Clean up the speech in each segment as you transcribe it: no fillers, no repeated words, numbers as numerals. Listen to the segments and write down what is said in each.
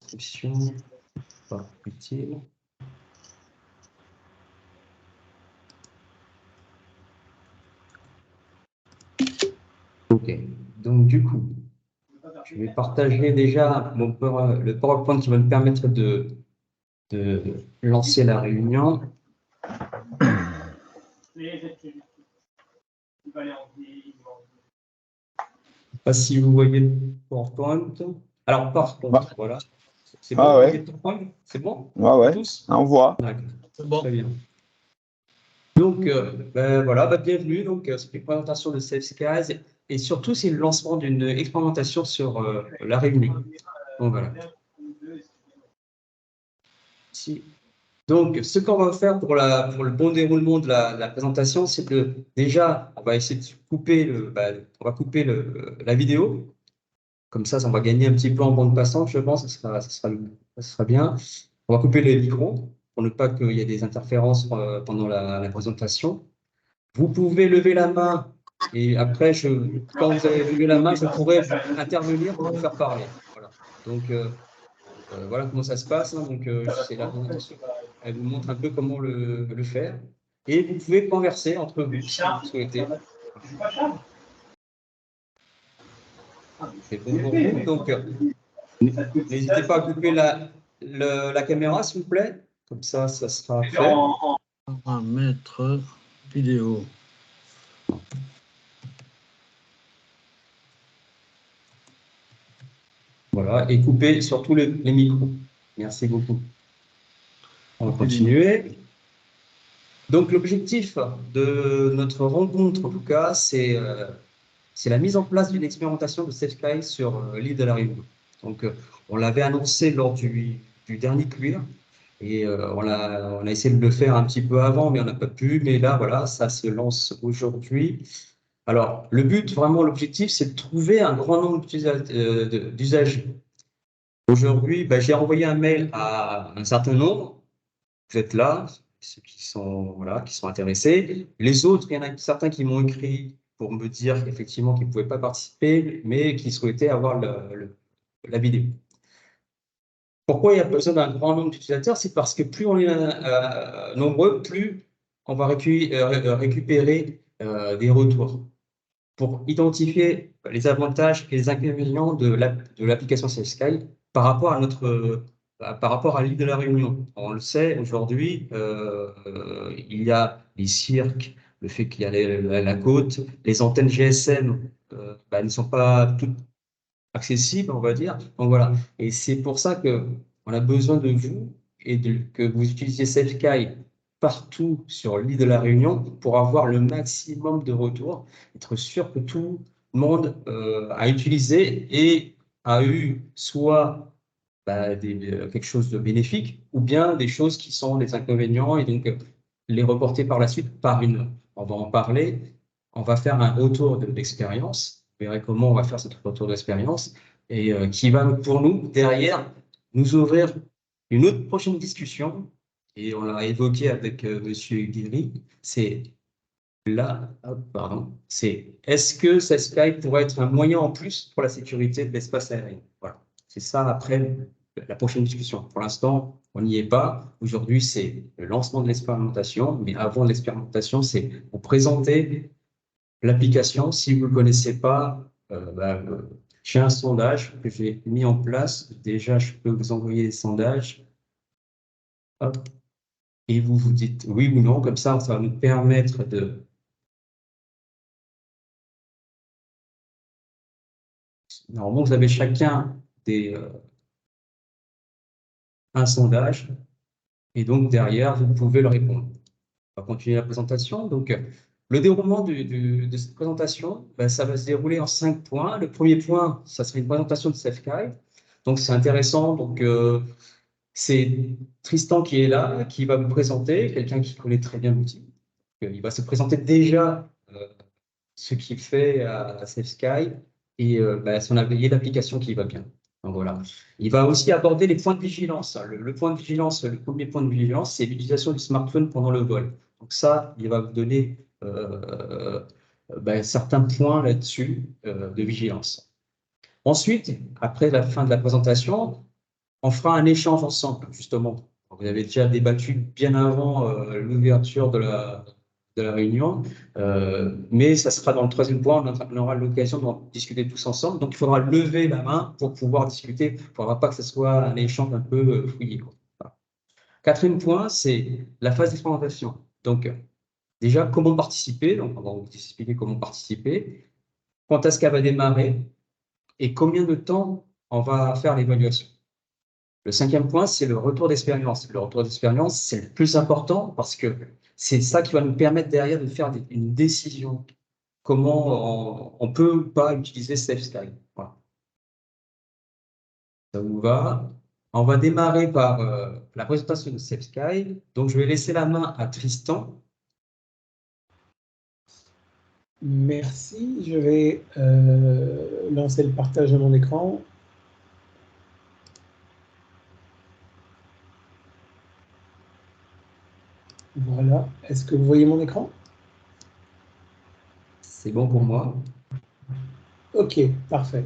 description, pas utile. Ok, donc du coup, je vais partager déjà le PowerPoint qui va me permettre de lancer la réunion. Je ne sais pas si vous voyez le PowerPoint. Alors, par contre, voilà. C'est bon, ouais. C'est bon? Ouais. Tous? On voit. C'est bon. Très bien. Donc, voilà, bienvenue. Donc, c'est une présentation de SafeSky et surtout, c'est le lancement d'une expérimentation sur la Réunion. Donc, voilà. Ici. Donc, ce qu'on va faire pour le bon déroulement de la présentation, c'est que déjà, on va essayer de couper la vidéo. Comme ça, on va gagner un petit peu en bande passante, je pense, ça sera bien. On va couper les micros pour ne pas qu'il y ait des interférences pendant la présentation. Vous pouvez lever la main et après, quand vous avez levé la main, je pourrai intervenir pour vous faire parler. Voilà. Donc, voilà comment ça se passe. Hein. Donc, c'est la présentation. Elle vous montre un peu comment le faire. Et vous pouvez converser entre vous si vous souhaitez. C'est bon pour vous. Donc, n'hésitez pas à couper la caméra, s'il vous plaît. Comme ça sera fait. Paramètres vidéo. Voilà, et couper surtout les micros. Merci beaucoup. On va continuer. Donc, l'objectif de notre rencontre, en tout cas, c'est la mise en place d'une expérimentation de SafeSky sur l'île de la Réunion. Donc, on l'avait annoncé lors du dernier cuir et on a essayé de le faire un petit peu avant, mais on n'a pas pu. Mais là, voilà, ça se lance aujourd'hui. Alors, le but, vraiment, l'objectif, c'est de trouver un grand nombre d'usagers. Aujourd'hui, j'ai envoyé un mail à un certain nombre. Vous êtes là, ceux qui sont intéressés. Les autres, il y en a certains qui m'ont écrit pour me dire qu'effectivement qu'ils ne pouvaient pas participer, mais qui souhaitaient avoir la vidéo. Pourquoi il y a besoin d'un grand nombre d'utilisateurs? C'est parce que plus on est nombreux, plus on va récupérer des retours pour identifier les avantages et les inconvénients de l'application SafeSky par rapport à l'île de la Réunion. On le sait, aujourd'hui, il y a les cirques, le fait qu'il y a la côte, les antennes GSM ne sont pas toutes accessibles, on va dire. Donc voilà. Et c'est pour ça qu'on a besoin de vous et que vous utilisiez SafeSky partout sur l'île de la Réunion pour avoir le maximum de retours, être sûr que tout le monde a utilisé et a eu soit quelque chose de bénéfique ou bien des choses qui sont des inconvénients et donc les reporter par la suite par une. On va en parler, on va faire un retour d'expérience. Vous verrez comment on va faire ce retour d'expérience et qui va pour nous, derrière, nous ouvrir une autre prochaine discussion. Et on l'a évoqué avec Monsieur Guéry, c'est est-ce que SafeSky pourrait être un moyen en plus pour la sécurité de l'espace aérien? Voilà. C'est ça après la prochaine discussion. Pour l'instant, on n'y est pas. Aujourd'hui, c'est le lancement de l'expérimentation, mais avant l'expérimentation, c'est vous présenter l'application. Si vous ne le connaissez pas, j'ai un sondage que j'ai mis en place. Déjà, je peux vous envoyer les sondages. Hop. Et vous vous dites oui ou non. Comme ça va nous permettre de... Normalement, vous avez chacun un sondage. Et donc, derrière, vous pouvez le répondre. On va continuer la présentation. Donc, le déroulement de cette présentation, ça va se dérouler en 5 points. Le premier point, ça serait une présentation de SafeSky. Donc, c'est intéressant. Donc, c'est Tristan qui est là, qui va vous présenter, quelqu'un qui connaît très bien l'outil. Il va se présenter déjà ce qu'il fait à SafeSky et l'application qui va bien. Donc, voilà. Il va aussi aborder les points de vigilance. Le point de vigilance, le premier point de vigilance, c'est l'utilisation du smartphone pendant le vol. Donc ça, il va vous donner certains points là-dessus de vigilance. Ensuite, après la fin de la présentation, on fera un échange ensemble, justement. Vous avez déjà débattu bien avant l'ouverture de la réunion, mais ça sera dans le troisième point, on aura l'occasion d'en discuter tous ensemble. Donc, il faudra lever la main pour pouvoir discuter. Il ne faudra pas que ce soit un échange un peu fouillé. Voilà. Quatrième point, c'est la phase d'expérimentation. Donc, déjà, comment participer? Donc, on va vous expliquer comment participer, quand est-ce qu'elle va démarrer et combien de temps on va faire l'évaluation. Le cinquième point, c'est le retour d'expérience. Le retour d'expérience, c'est le plus important parce que c'est ça qui va nous permettre derrière de faire une décision. Comment on peut ou pas utiliser SafeSky. Voilà. Ça vous va? On va démarrer par la présentation de SafeSky. Donc, je vais laisser la main à Tristan. Merci. Je vais lancer le partage de mon écran. Voilà. Est-ce que vous voyez mon écran? C'est bon pour moi. Ok, parfait.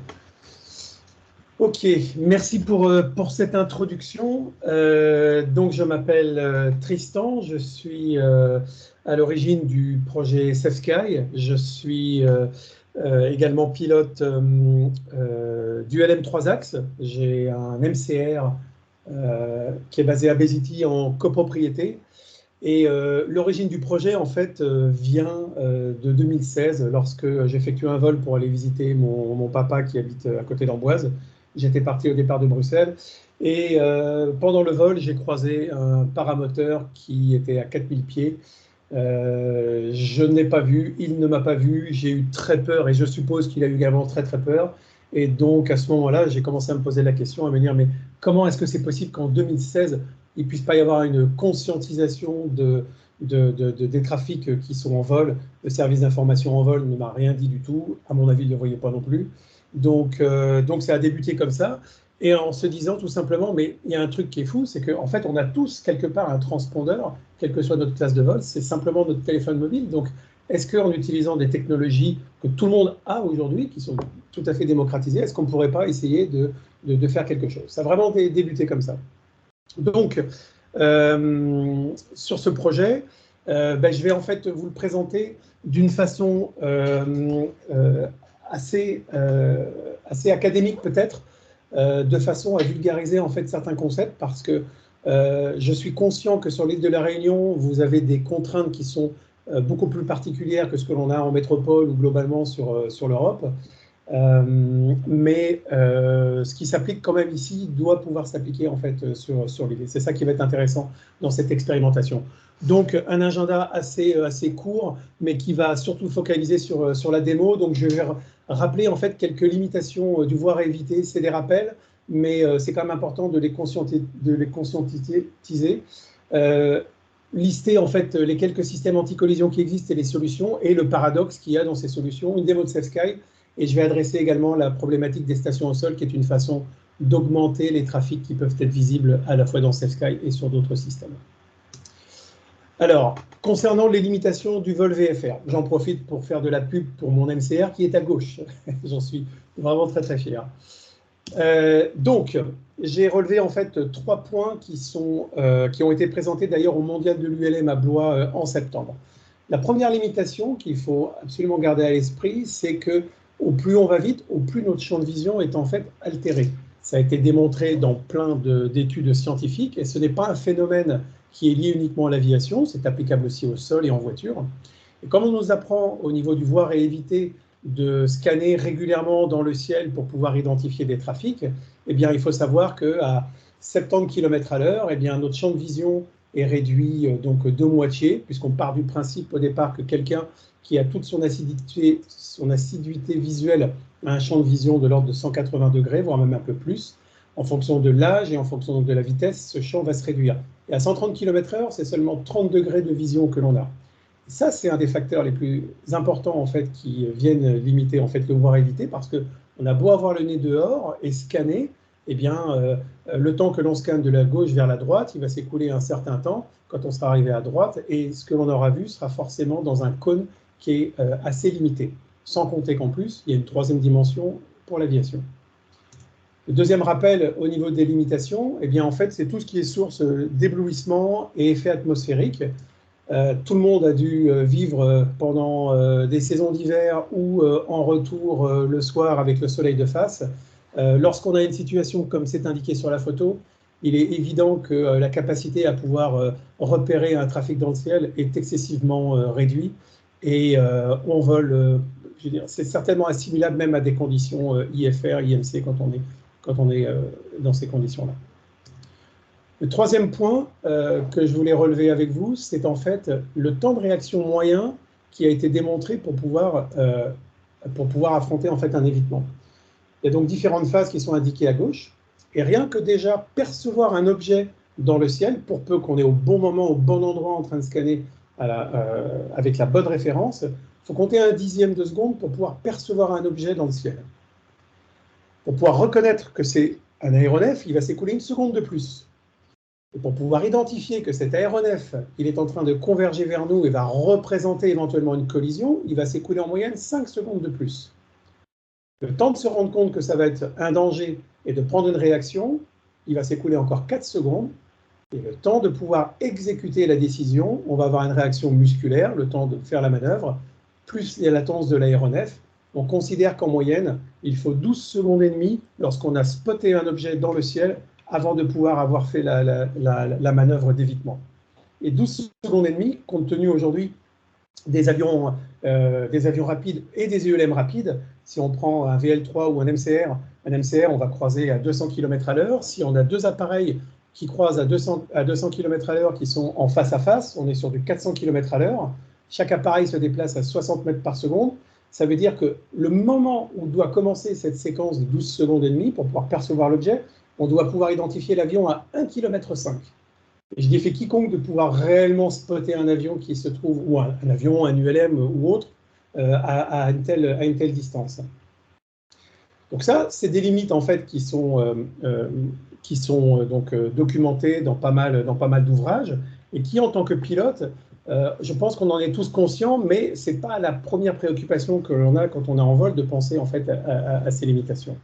Ok, merci pour cette introduction. Donc, je m'appelle Tristan, je suis à l'origine du projet SafeSky. Je suis également pilote du LM3 Axe. J'ai un MCR qui est basé à Bay City en copropriété. Et l'origine du projet, en fait, vient de 2016, lorsque j'effectue un vol pour aller visiter mon papa qui habite à côté d'Amboise. J'étais parti au départ de Bruxelles. Et pendant le vol, j'ai croisé un paramoteur qui était à 4000 pieds. Je ne l'ai pas vu, il ne m'a pas vu. J'ai eu très peur et je suppose qu'il a eu également très, très peur. Et donc, à ce moment-là, j'ai commencé à me poser la question, à me dire, mais comment est-ce que c'est possible qu'en 2016, il ne puisse pas y avoir une conscientisation des trafics qui sont en vol? Le service d'information en vol ne m'a rien dit du tout. À mon avis, il ne le voyait pas non plus. Donc, ça a débuté comme ça. Et en se disant tout simplement, mais il y a un truc qui est fou, c'est qu'en fait, on a tous quelque part un transpondeur, quelle que soit notre classe de vol, c'est simplement notre téléphone mobile. Donc, est-ce qu'en utilisant des technologies que tout le monde a aujourd'hui, qui sont tout à fait démocratisées, est-ce qu'on ne pourrait pas essayer de faire quelque chose? Ça a vraiment débuté comme ça. Donc, sur ce projet, je vais en fait vous le présenter d'une façon assez académique peut-être, de façon à vulgariser en fait certains concepts, parce que je suis conscient que sur l'île de la Réunion, vous avez des contraintes qui sont beaucoup plus particulières que ce que l'on a en métropole ou globalement sur l'Europe. Mais ce qui s'applique quand même ici doit pouvoir s'appliquer en fait sur l'île. C'est ça qui va être intéressant dans cette expérimentation. Donc un agenda assez court, mais qui va surtout focaliser sur la démo. Donc je vais rappeler en fait quelques limitations du voir et éviter. C'est des rappels, mais c'est quand même important de les conscientiser. Lister en fait les quelques systèmes anti-collision qui existent et les solutions, et le paradoxe qu'il y a dans ces solutions, une démo de SafeSky. Et je vais adresser également la problématique des stations au sol, qui est une façon d'augmenter les trafics qui peuvent être visibles à la fois dans SafeSky et sur d'autres systèmes. Alors, concernant les limitations du vol VFR, j'en profite pour faire de la pub pour mon MCR qui est à gauche. J'en suis vraiment très très fier. Donc, j'ai relevé en fait 3 points qui ont été présentés d'ailleurs au Mondial de l'ULM à Blois en septembre. La première limitation qu'il faut absolument garder à l'esprit, c'est que au plus on va vite, au plus notre champ de vision est en fait altéré. Ça a été démontré dans plein d'études scientifiques, et ce n'est pas un phénomène qui est lié uniquement à l'aviation, c'est applicable aussi au sol et en voiture. Et comme on nous apprend au niveau du voir et éviter de scanner régulièrement dans le ciel pour pouvoir identifier des trafics, eh bien, il faut savoir qu'à 70 km/h, eh bien, notre champ de vision est réduit donc de moitié, puisqu'on part du principe au départ que quelqu'un qui a toute son assiduité visuelle a un champ de vision de l'ordre de 180 degrés, voire même un peu plus. En fonction de l'âge et en fonction de la vitesse, ce champ va se réduire. Et à 130 km/h, c'est seulement 30 degrés de vision que l'on a. Ça, c'est un des facteurs les plus importants en fait, qui viennent limiter en fait, le voir éviter, parce qu'on a beau avoir le nez dehors et scanner, eh bien, le temps que l'on scanne de la gauche vers la droite, il va s'écouler un certain temps quand on sera arrivé à droite, et ce que l'on aura vu sera forcément dans un cône qui est assez limité. Sans compter qu'en plus, il y a une troisième dimension pour l'aviation. Le deuxième rappel au niveau des limitations, eh bien, en fait, c'est tout ce qui est source d'éblouissement et effet atmosphérique. Tout le monde a dû vivre pendant des saisons d'hiver ou en retour le soir avec le soleil de face. Lorsqu'on a une situation comme c'est indiqué sur la photo, il est évident que la capacité à pouvoir repérer un trafic dans le ciel est excessivement réduite et on vole, je veux dire, c'est certainement assimilable même à des conditions IFR, IMC quand on est dans ces conditions-là. Le troisième point que je voulais relever avec vous, c'est en fait le temps de réaction moyen qui a été démontré pour pouvoir affronter en fait un évitement. Il y a donc différentes phases qui sont indiquées à gauche, et rien que déjà percevoir un objet dans le ciel, pour peu qu'on est au bon moment, au bon endroit en train de scanner avec la bonne référence, il faut compter un dixième de seconde pour pouvoir percevoir un objet dans le ciel. Pour pouvoir reconnaître que c'est un aéronef, il va s'écouler une seconde de plus. Et pour pouvoir identifier que cet aéronef, il est en train de converger vers nous et va représenter éventuellement une collision, il va s'écouler en moyenne 5 secondes de plus. Le temps de se rendre compte que ça va être un danger et de prendre une réaction, il va s'écouler encore 4 secondes. Et le temps de pouvoir exécuter la décision, on va avoir une réaction musculaire, le temps de faire la manœuvre, plus la latence de l'aéronef. On considère qu'en moyenne, il faut 12 secondes et demie lorsqu'on a spoté un objet dans le ciel avant de pouvoir avoir fait la manœuvre d'évitement. Et 12 secondes et demie, compte tenu aujourd'hui des avions rapides et des ULM rapides, si on prend un VL3 ou un MCR, on va croiser à 200 km à l'heure. Si on a deux appareils qui croisent à 200 km à l'heure qui sont en face à face, on est sur du 400 km à l'heure. Chaque appareil se déplace à 60 mètres par seconde. Ça veut dire que le moment où doit commencer cette séquence de 12 secondes et demie pour pouvoir percevoir l'objet, on doit pouvoir identifier l'avion à 1,5 km. Et je défie quiconque de pouvoir réellement spotter un avion qui se trouve, ou un avion, un ULM ou autre, à une telle distance. Donc ça, c'est des limites en fait qui sont donc documentées dans pas mal d'ouvrages et qui, en tant que pilote, je pense qu'on en est tous conscients, mais ce n'est pas la première préoccupation que l'on a quand on est en vol de penser en fait à ces limitations.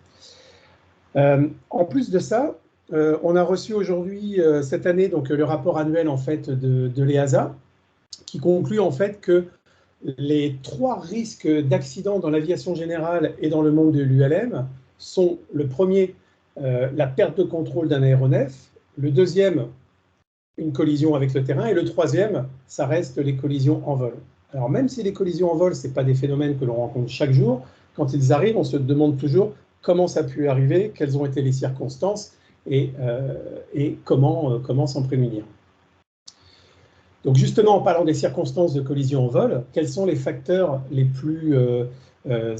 En plus de ça, on a reçu aujourd'hui, cette année, donc, le rapport annuel en fait, de l'EASA, qui conclut en fait que les 3 risques d'accident dans l'aviation générale et dans le monde de l'ULM sont le premier, la perte de contrôle d'un aéronef, le deuxième, une collision avec le terrain, et le troisième, ça reste les collisions en vol. Alors même si les collisions en vol, ce n'est pas des phénomènes que l'on rencontre chaque jour, quand ils arrivent, on se demande toujours comment ça a pu arriver, quelles ont été les circonstances et comment s'en prémunir. Donc justement, en parlant des circonstances de collision en vol, quels sont les facteurs les plus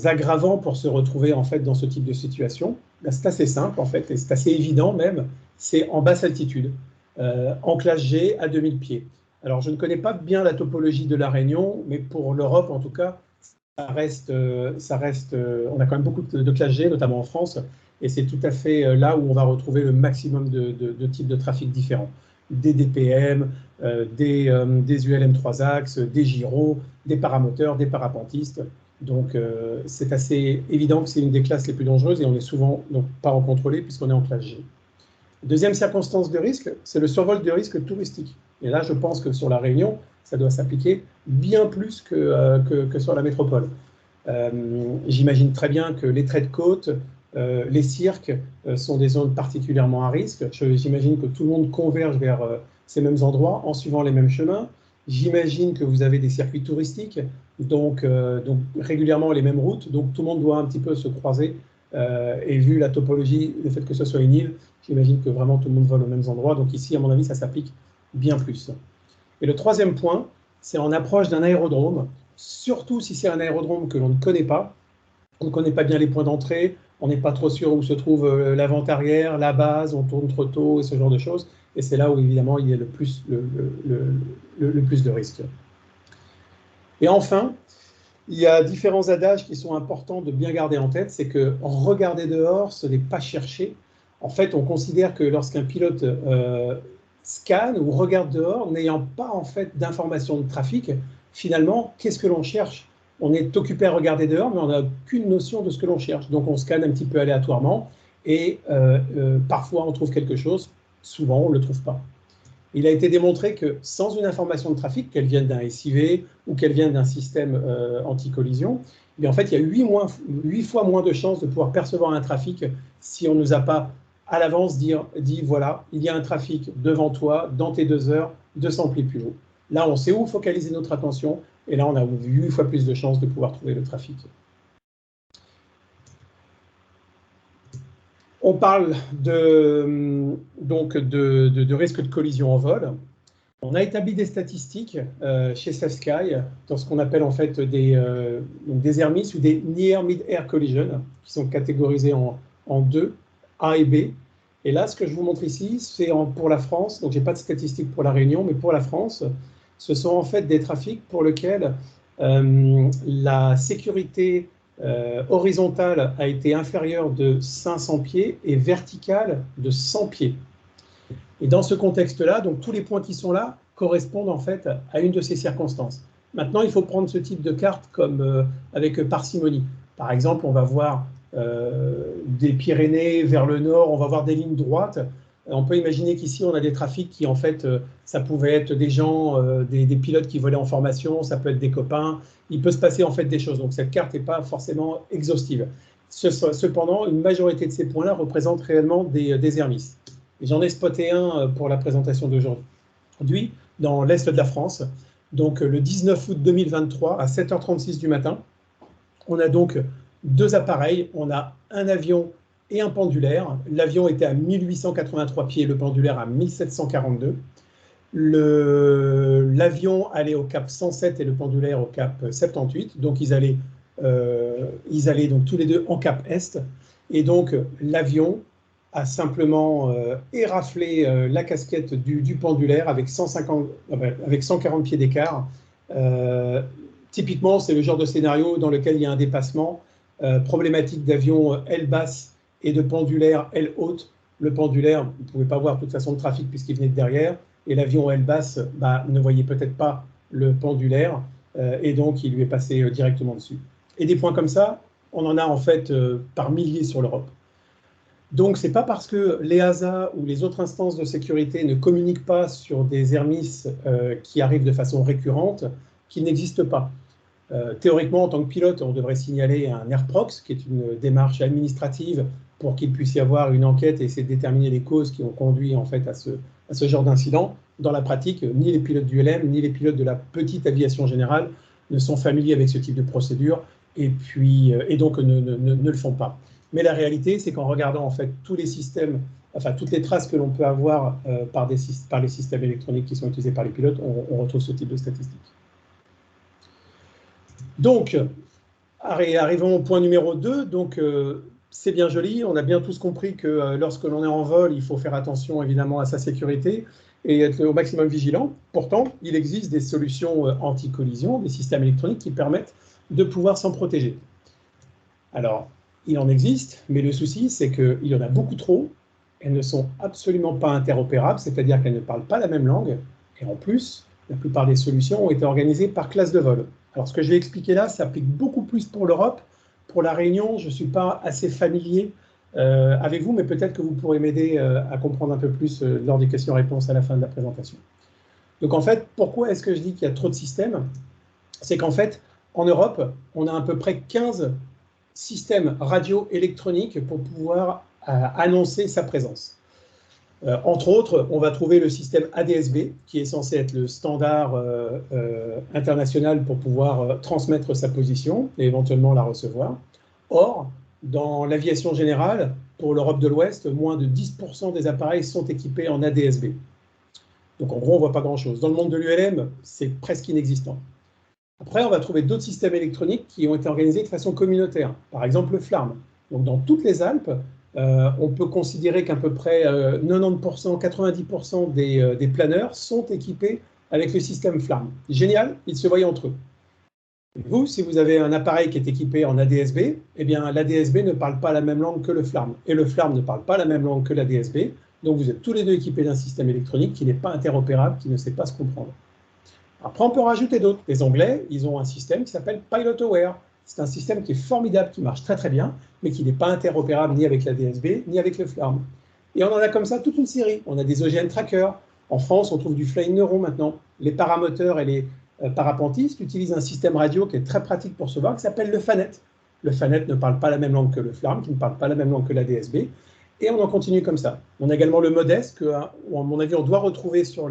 aggravants pour se retrouver en fait dans ce type de situation? Là, c'est assez simple en fait, et c'est assez évident même, c'est en basse altitude, en classe G à 2000 pieds. Alors je ne connais pas bien la topologie de la Réunion, mais pour l'Europe en tout cas, on a quand même beaucoup de classes G, notamment en France, et c'est tout à fait là où on va retrouver le maximum de types de trafic différents. Des DPM, des ULM 3 axes, des gyros, des paramoteurs, des parapentistes. Donc c'est assez évident que c'est une des classes les plus dangereuses et on est souvent donc, pas en contrôlé puisqu'on est en classe G. Deuxième circonstance de risque, c'est le survol de risque touristique. Et là, je pense que sur la Réunion, ça doit s'appliquer bien plus que sur la métropole. J'imagine très bien que les traits de côte, les cirques sont des zones particulièrement à risque. J'imagine que tout le monde converge vers ces mêmes endroits en suivant les mêmes chemins. J'imagine que vous avez des circuits touristiques, donc régulièrement les mêmes routes, donc tout le monde doit un petit peu se croiser. Et vu la topologie, le fait que ce soit une île, j'imagine que vraiment tout le monde vole aux mêmes endroits. Donc ici, à mon avis, ça s'applique bien plus. Et le troisième point, c'est en approche d'un aérodrome, surtout si c'est un aérodrome que l'on ne connaît pas. On ne connaît pas bien les points d'entrée, on n'est pas trop sûr où se trouve l'avant-arrière, la base, on tourne trop tôt et ce genre de choses. Et c'est là où, évidemment, il y a le plus de risques. Et enfin, il y a différents adages qui sont importants de bien garder en tête. C'est que regarder dehors, ce n'est pas chercher. En fait, on considère que lorsqu'un pilote scanne ou regarde dehors, n'ayant pas en fait d'informations de trafic, finalement, qu'est-ce que l'on cherche? On est occupé à regarder dehors, mais on n'a aucune notion de ce que l'on cherche. Donc, on scanne un petit peu aléatoirement et parfois on trouve quelque chose, souvent on ne le trouve pas. Il a été démontré que sans une information de trafic, qu'elle vienne d'un SIV ou qu'elle vienne d'un système anti-collision, en fait, il y a 8 fois moins de chances de pouvoir percevoir un trafic si on ne nous a pas à l'avance dit voilà, il y a un trafic devant toi, dans tes 2 heures, 200 plis plus haut. Là, on sait où focaliser notre attention, et là, on a 8 fois plus de chances de pouvoir trouver le trafic. On parle donc de risque de collision en vol. On a établi des statistiques chez SafeSky dans ce qu'on appelle en fait des air miss ou des near mid-air collision, qui sont catégorisés en 2, A et B. Et là, ce que je vous montre ici, c'est pour la France. Donc, je n'ai pas de statistiques pour la Réunion, mais pour la France, ce sont en fait des trafics pour lesquels la sécurité horizontale a été inférieure de 500 pieds et verticale de 100 pieds. Et dans ce contexte-là, donc tous les points qui sont là correspondent en fait à une de ces circonstances. Maintenant, il faut prendre ce type de carte comme avec parcimonie. Par exemple, on va voir des Pyrénées vers le nord, on va voir des lignes droites. On peut imaginer qu'ici, on a des trafics qui, en fait, ça pouvait être des gens, des pilotes qui volaient en formation, ça peut être des copains. Il peut se passer, en fait, des choses. Donc, cette carte n'est pas forcément exhaustive. Cependant, une majorité de ces points-là représentent réellement des air miss. J'en ai spoté un pour la présentation d'aujourd'hui, dans l'est de la France. Donc, le 19 août 2023, à 7h36 du matin, on a donc 2 appareils. On a un avion et un pendulaire. L'avion était à 1883 pieds, le pendulaire à 1742. L'avion allait au cap 107 et le pendulaire au cap 78. Donc, ils allaient donc tous les deux en cap est. Et donc, l'avion a simplement éraflé la casquette du pendulaire avec 140 pieds d'écart. Typiquement, c'est le genre de scénario dans lequel il y a un dépassement, problématique d'avion aile basse et de pendulaire aile haute. Le pendulaire, vous ne pouvez pas voir de toute façon le trafic puisqu'il venait de derrière, et l'avion aile basse ne voyait peut-être pas le pendulaire, et donc il lui est passé directement dessus. Et des points comme ça, on en a en fait par milliers sur l'Europe. Donc, ce n'est pas parce que l'EASA ou les autres instances de sécurité ne communiquent pas sur des air miss qui arrivent de façon récurrente qu'ils n'existent pas. Théoriquement, en tant que pilote, on devrait signaler un AirProx, qui est une démarche administrative pour qu'il puisse y avoir une enquête et essayer de déterminer les causes qui ont conduit en fait à ce genre d'incident. Dans la pratique, ni les pilotes du LM, ni les pilotes de la petite aviation générale ne sont familiers avec ce type de procédure et donc ne le font pas. Mais la réalité, c'est qu'en regardant en fait tous les systèmes, enfin toutes les traces que l'on peut avoir par les systèmes électroniques qui sont utilisés par les pilotes, on retrouve ce type de statistiques. Donc, arrivons au point numéro 2. Donc, c'est bien joli, on a bien tous compris que lorsque l'on est en vol, il faut faire attention évidemment à sa sécurité et être au maximum vigilant. Pourtant, il existe des solutions anti-collision, des systèmes électroniques qui permettent de pouvoir s'en protéger. Alors, il en existe, mais le souci, c'est qu'il y en a beaucoup trop. Elles ne sont absolument pas interopérables, c'est-à-dire qu'elles ne parlent pas la même langue. Et en plus, la plupart des solutions ont été organisées par classe de vol. Alors, ce que je vais expliquer là s'applique beaucoup plus pour l'Europe. Pour la Réunion, je ne suis pas assez familier avec vous, mais peut-être que vous pourrez m'aider à comprendre un peu plus lors des questions-réponses à la fin de la présentation. Donc, en fait, pourquoi est-ce que je dis qu'il y a trop de systèmes? C'est qu'en fait, en Europe, on a à peu près 15 système radio-électronique pour pouvoir annoncer sa présence. Entre autres, on va trouver le système ADSB, qui est censé être le standard international pour pouvoir transmettre sa position et éventuellement la recevoir. Or, dans l'aviation générale, pour l'Europe de l'Ouest, moins de 10% des appareils sont équipés en ADSB. Donc en gros, on ne voit pas grand-chose. Dans le monde de l'ULM, c'est presque inexistant. Après, on va trouver d'autres systèmes électroniques qui ont été organisés de façon communautaire. Par exemple, le FLARM. Donc, dans toutes les Alpes, on peut considérer qu'à peu près 90%, 90% des planeurs sont équipés avec le système FLARM. Génial, ils se voient entre eux. Vous, si vous avez un appareil qui est équipé en ADSB, eh bien, l'ADSB ne parle pas la même langue que le FLARM. Et le FLARM ne parle pas la même langue que l'ADSB. Donc, vous êtes tous les deux équipés d'un système électronique qui n'est pas interopérable, qui ne sait pas se comprendre. Après, on peut rajouter d'autres. Les Anglais, ils ont un système qui s'appelle Pilot Aware. c'est un système qui est formidable, qui marche très très bien, mais qui n'est pas interopérable ni avec la DSB, ni avec le FLARM. Et on en a comme ça toute une série. On a des OGN trackers. En France, on trouve du Flying Neuron maintenant. Les paramoteurs et les parapentistes utilisent un système radio qui est très pratique pour se voir, qui s'appelle le FANET. Le FANET ne parle pas la même langue que le FLARM, qui ne parle pas la même langue que la DSB. Et on en continue comme ça. On a également le MODES, que, à mon avis, on doit retrouver sur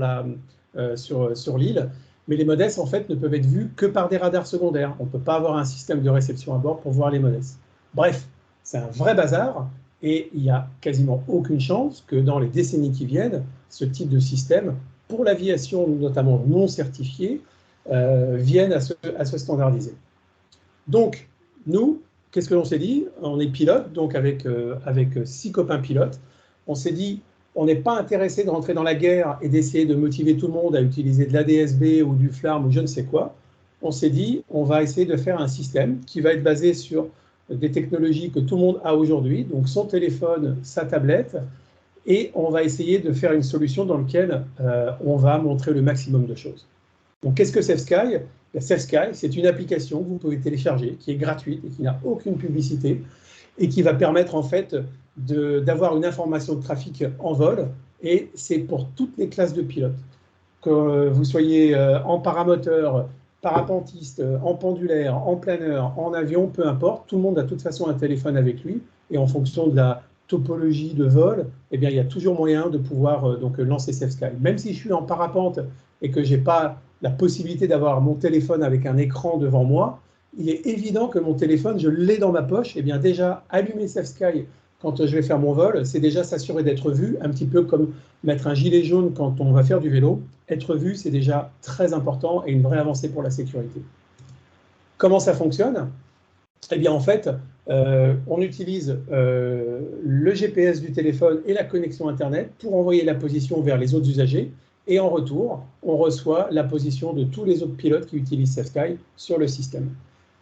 l'île. Mais les MODES, en fait, ne peuvent être vus que par des radars secondaires. On ne peut pas avoir un système de réception à bord pour voir les MODES. Bref, c'est un vrai bazar. Et il n'y a quasiment aucune chance que dans les décennies qui viennent, ce type de système, pour l'aviation notamment non certifiée, vienne à se standardiser. Donc, nous, qu'est-ce que l'on s'est dit? On est pilote, donc avec 6 copains pilotes. On s'est dit, on n'est pas intéressé de rentrer dans la guerre et d'essayer de motiver tout le monde à utiliser de l'ADSB ou du FLARM ou je ne sais quoi. On s'est dit, on va essayer de faire un système qui va être basé sur des technologies que tout le monde a aujourd'hui, donc son téléphone, sa tablette, et on va essayer de faire une solution dans laquelle on va montrer le maximum de choses. Donc, qu'est-ce que SafeSky? SafeSky, c'est une application que vous pouvez télécharger, qui est gratuite et qui n'a aucune publicité, et qui va permettre en fait d'avoir une information de trafic en vol, et c'est pour toutes les classes de pilotes. Que vous soyez en paramoteur, parapentiste, en pendulaire, en planeur, en avion, peu importe, tout le monde a de toute façon un téléphone avec lui, et en fonction de la topologie de vol, eh bien, il y a toujours moyen de pouvoir donc lancer SafeSky. Même si je suis en parapente et que je n'ai pas la possibilité d'avoir mon téléphone avec un écran devant moi, il est évident que mon téléphone, je l'ai dans ma poche. Et bien déjà, allumer SafeSky quand je vais faire mon vol, c'est déjà s'assurer d'être vu, un petit peu comme mettre un gilet jaune quand on va faire du vélo. Être vu, c'est déjà très important et une vraie avancée pour la sécurité. Comment ça fonctionne? Eh bien, en fait, on utilise le GPS du téléphone et la connexion Internet pour envoyer la position vers les autres usagers. Et en retour, on reçoit la position de tous les autres pilotes qui utilisent SafeSky sur le système.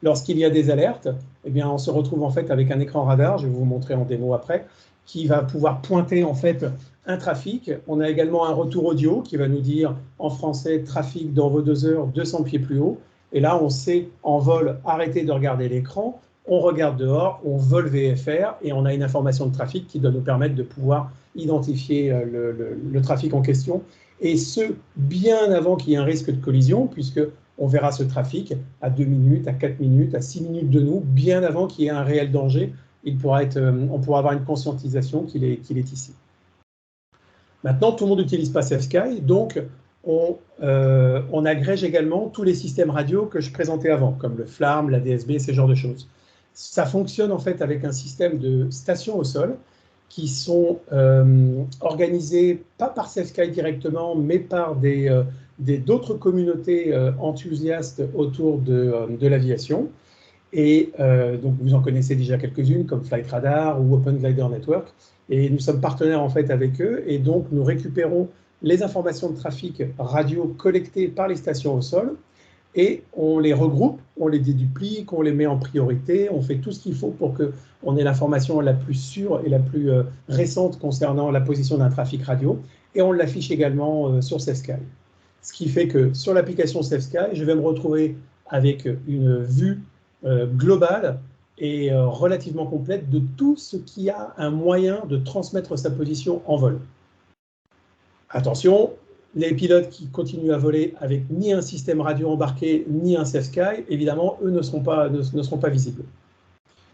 Lorsqu'il y a des alertes, eh bien, on se retrouve en fait avec un écran radar, je vais vous montrer en démo après, qui va pouvoir pointer en fait un trafic. On a également un retour audio qui va nous dire en français « trafic dans vos 2 heures, 200 pieds plus haut ». Et là, on sait en vol arrêter de regarder l'écran, on regarde dehors, on vole VFR et on a une information de trafic qui doit nous permettre de pouvoir identifier le trafic en question. Et ce, bien avant qu'il y ait un risque de collision, puisqu'on verra ce trafic à 2 minutes, à 4 minutes, à 6 minutes de nous, bien avant qu'il y ait un réel danger, on pourra avoir une conscientisation qu'il est ici. Maintenant, tout le monde n'utilise pas SafeSky, donc on agrège également tous les systèmes radio que je présentais avant, comme le FLARM, la DSB, ce genre de choses. Ça fonctionne en fait avec un système de stations au sol qui sont organisées, pas par SafeSky directement, mais par d'autres communautés enthousiastes autour de l'aviation. Et donc, vous en connaissez déjà quelques-unes, comme Flight Radar ou Open Glider Network. Et nous sommes partenaires en fait avec eux. Et donc, nous récupérons les informations de trafic radio collectées par les stations au sol. Et on les regroupe, on les déduplique, on les met en priorité, on fait tout ce qu'il faut pour qu'on ait l'information la plus sûre et la plus récente concernant la position d'un trafic radio. Et on l'affiche également sur SafeSky. Ce qui fait que sur l'application SafeSky, je vais me retrouver avec une vue globale et relativement complète de tout ce qui a un moyen de transmettre sa position en vol. Attention, les pilotes qui continuent à voler avec ni un système radio embarqué, ni un SafeSky, évidemment, eux ne seront pas visibles.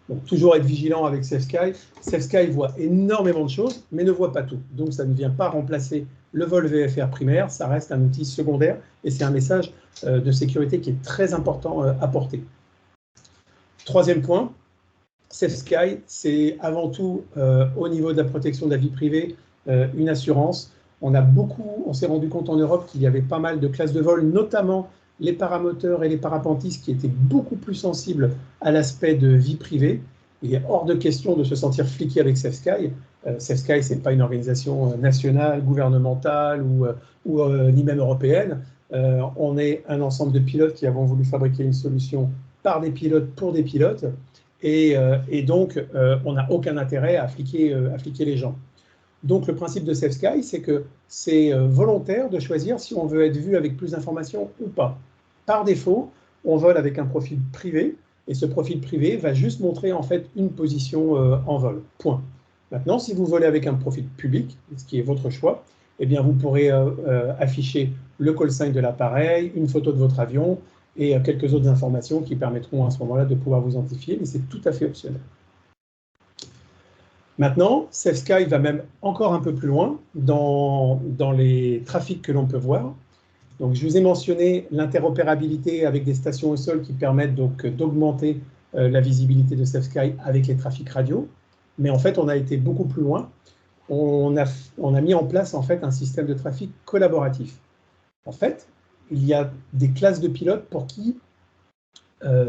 Donc, toujours être vigilant avec SafeSky. SafeSky voit énormément de choses, mais ne voit pas tout. Donc, ça ne vient pas remplacer le vol VFR primaire, ça reste un outil secondaire, et c'est un message de sécurité qui est très important à porter. Troisième point, SafeSky, c'est avant tout, au niveau de la protection de la vie privée, une assurance. On s'est rendu compte en Europe qu'il y avait pas mal de classes de vol, notamment les paramoteurs et les parapentistes qui étaient beaucoup plus sensibles à l'aspect de vie privée. Il est hors de question de se sentir fliqué avec SafeSky. SafeSky, ce n'est pas une organisation nationale, gouvernementale ou ni même européenne. On est un ensemble de pilotes qui avons voulu fabriquer une solution par des pilotes pour des pilotes. Et donc, on n'a aucun intérêt à fliquer les gens. Donc, le principe de SafeSky, c'est que c'est volontaire de choisir si on veut être vu avec plus d'informations ou pas. Par défaut, on vole avec un profil privé Et ce profil privé va juste montrer en fait une position en vol, point. Maintenant, si vous volez avec un profil public, ce qui est votre choix, eh bien, vous pourrez afficher le call sign de l'appareil, une photo de votre avion et quelques autres informations qui permettront à ce moment-là de pouvoir vous identifier, mais c'est tout à fait optionnel. Maintenant, SafeSky va même encore un peu plus loin dans les trafics que l'on peut voir. Donc, je vous ai mentionné l'interopérabilité avec des stations au sol qui permettent donc d'augmenter la visibilité de SafeSky avec les trafics radio. Mais en fait, on a été beaucoup plus loin. On a mis en place en fait un système de trafic collaboratif. En fait, il y a des classes de pilotes pour qui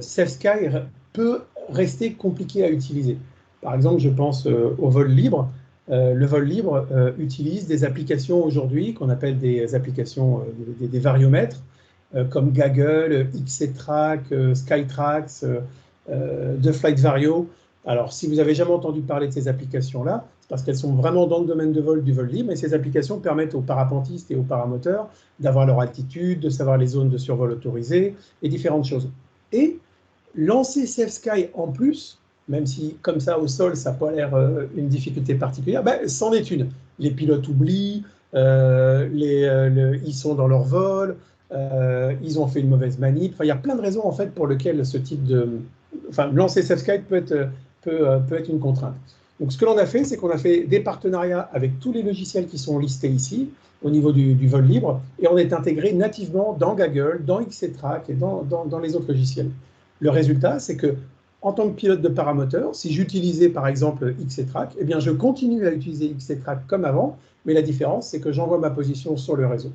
SafeSky peut rester compliqué à utiliser. Par exemple, je pense au vol libre. Le vol libre utilise des applications aujourd'hui qu'on appelle des applications, des variomètres, comme Gaggle, XCTrack, Skytrax, The Flight Vario. Alors, si vous n'avez jamais entendu parler de ces applications-là, c'est parce qu'elles sont vraiment dans le domaine de vol du vol libre, et ces applications permettent aux parapentistes et aux paramoteurs d'avoir leur altitude, de savoir les zones de survol autorisées et différentes choses. Et lancer SafeSky en plus, même si comme ça au sol, ça n'a pas l'air une difficulté particulière, ben, c'en est une. Les pilotes oublient, ils sont dans leur vol, ils ont fait une mauvaise manip. Enfin, il y a plein de raisons en fait pour lesquelles ce type de... Enfin, lancer SafeSky peut être une contrainte. Donc, ce que l'on a fait, c'est qu'on a fait des partenariats avec tous les logiciels qui sont listés ici, au niveau du vol libre, et on est intégré nativement dans Gaggle, dans XCTrack et dans les autres logiciels. Le résultat, c'est que, en tant que pilote de paramoteur, si j'utilisais par exemple XCTrack, eh bien je continue à utiliser XCTrack comme avant, mais la différence, c'est que j'envoie ma position sur le réseau.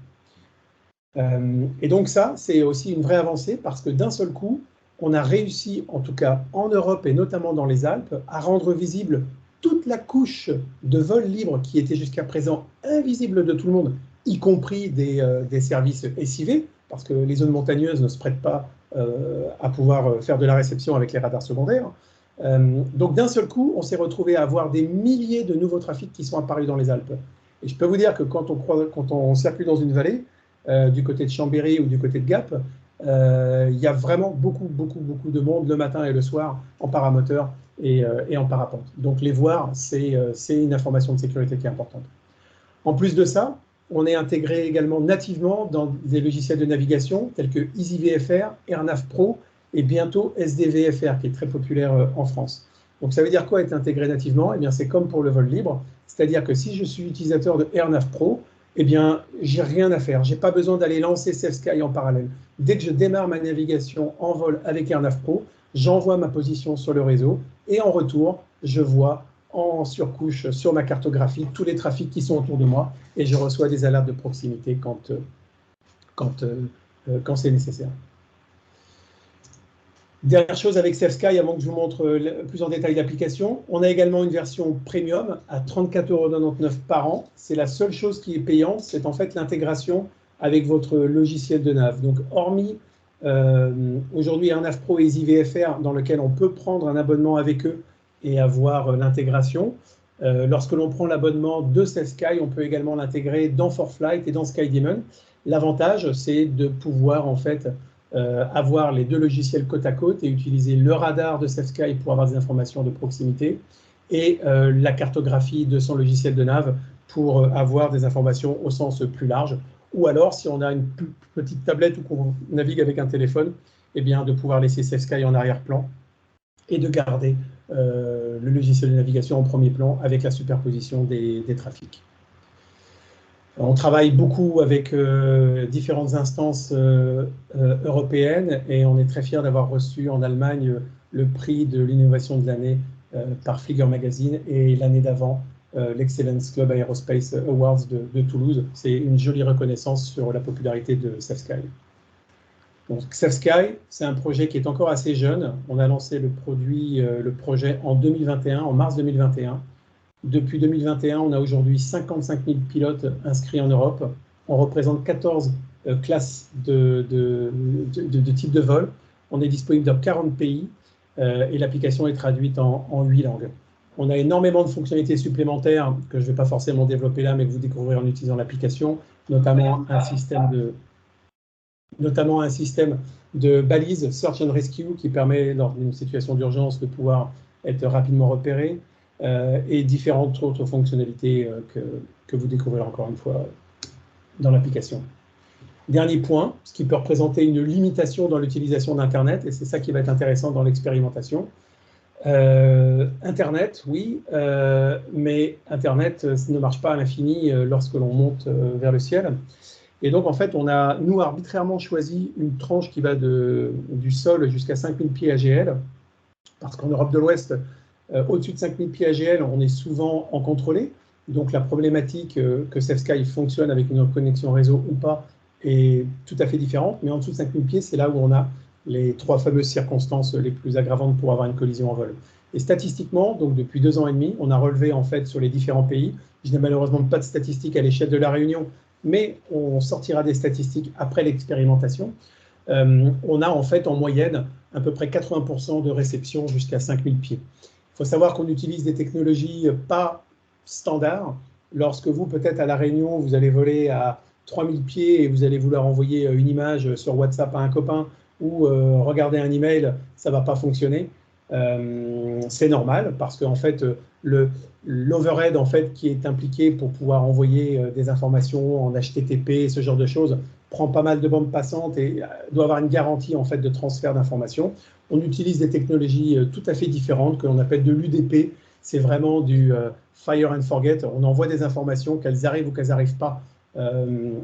Et donc ça, c'est aussi une vraie avancée parce que d'un seul coup, on a réussi, en tout cas en Europe et notamment dans les Alpes, à rendre visible toute la couche de vol libre qui était jusqu'à présent invisible de tout le monde, y compris des services SIV, parce que les zones montagneuses ne se prêtent pas à pouvoir faire de la réception avec les radars secondaires. Donc d'un seul coup, on s'est retrouvé à avoir des milliers de nouveaux trafics qui sont apparus dans les Alpes. Et je peux vous dire que quand on circule dans une vallée, du côté de Chambéry ou du côté de Gap, il y a vraiment beaucoup de monde le matin et le soir en paramoteur et en parapente. Donc les voir, c'est une information de sécurité qui est importante. En plus de ça, on est intégré également nativement dans des logiciels de navigation tels que EasyVFR, AirNav Pro et bientôt SDVFR qui est très populaire en France. Donc ça veut dire quoi être intégré nativement? Eh bien c'est comme pour le vol libre, c'est-à-dire que si je suis utilisateur de AirNav Pro, eh bien j'ai rien à faire, j'ai pas besoin d'aller lancer SafeSky en parallèle. Dès que je démarre ma navigation en vol avec AirNav Pro, j'envoie ma position sur le réseau et en retour, je vois en surcouche sur ma cartographie tous les trafics qui sont autour de moi et je reçois des alertes de proximité quand c'est nécessaire. Dernière chose avec SafeSky, avant que je vous montre plus en détail l'application, on a également une version premium à 34,99 € par an. C'est la seule chose qui est payante, c'est en fait l'intégration avec votre logiciel de nav. Donc hormis aujourd'hui AirNav Pro et EasyVFR dans lequel on peut prendre un abonnement avec eux et avoir l'intégration. Lorsque l'on prend l'abonnement de SafeSky, on peut également l'intégrer dans ForFlight et dans SkyDemon. L'avantage, c'est de pouvoir en fait avoir les deux logiciels côte à côte et utiliser le radar de SafeSky pour avoir des informations de proximité et la cartographie de son logiciel de nav pour avoir des informations au sens plus large. Ou alors, si on a une petite tablette ou qu'on navigue avec un téléphone, eh bien, de pouvoir laisser SafeSky en arrière-plan et de garder le logiciel de navigation en premier plan avec la superposition des trafics. On travaille beaucoup avec différentes instances européennes et on est très fiers d'avoir reçu en Allemagne le prix de l'innovation de l'année par Flieger Magazine et l'année d'avant l'Excellence Club Aerospace Awards de Toulouse. C'est une jolie reconnaissance sur la popularité de SafeSky. Donc, SafeSky, c'est un projet qui est encore assez jeune. On a lancé le projet en 2021, en mars 2021. Depuis 2021, on a aujourd'hui 55 000 pilotes inscrits en Europe. On représente 14 classes de types de vol. On est disponible dans 40 pays et l'application est traduite en 8 langues. On a énormément de fonctionnalités supplémentaires que je ne vais pas forcément développer là, mais que vous découvrirez en utilisant l'application, notamment un système de... notamment un système de balise Search and Rescue qui permet, lors d'une situation d'urgence, de pouvoir être rapidement repéré, et différentes autres fonctionnalités que vous découvrirez encore une fois dans l'application. Dernier point, ce qui peut représenter une limitation dans l'utilisation d'Internet, et c'est ça qui va être intéressant dans l'expérimentation. Internet, oui, mais Internet ne marche pas à l'infini lorsque l'on monte vers le ciel. Et donc, en fait, on a, nous, arbitrairement choisi une tranche qui va du sol jusqu'à 5000 pieds AGL, parce qu'en Europe de l'Ouest, au-dessus de 5000 pieds AGL, on est souvent en contrôlé. Donc, la problématique que SafeSky fonctionne avec une connexion réseau ou pas est tout à fait différente. Mais en dessous de 5000 pieds, c'est là où on a les 3 fameuses circonstances les plus aggravantes pour avoir une collision en vol. Et statistiquement, donc depuis 2 ans et demi, on a relevé en fait sur les différents pays. Je n'ai malheureusement pas de statistiques à l'échelle de la Réunion, mais on sortira des statistiques après l'expérimentation. On a en fait en moyenne à peu près 80% de réception jusqu'à 5000 pieds. Il faut savoir qu'on utilise des technologies pas standards. Lorsque vous, peut-être à La Réunion, vous allez voler à 3000 pieds et vous allez vouloir envoyer une image sur WhatsApp à un copain ou regarder un email, ça ne va pas fonctionner. C'est normal parce qu'en fait, l'overhead en fait, qui est impliqué pour pouvoir envoyer des informations en HTTP, ce genre de choses, prend pas mal de bandes passantes et doit avoir une garantie en fait, de transfert d'informations. On utilise des technologies tout à fait différentes que l'on appelle de l'UDP. C'est vraiment du fire and forget. On envoie des informations, qu'elles arrivent ou qu'elles n'arrivent pas. Il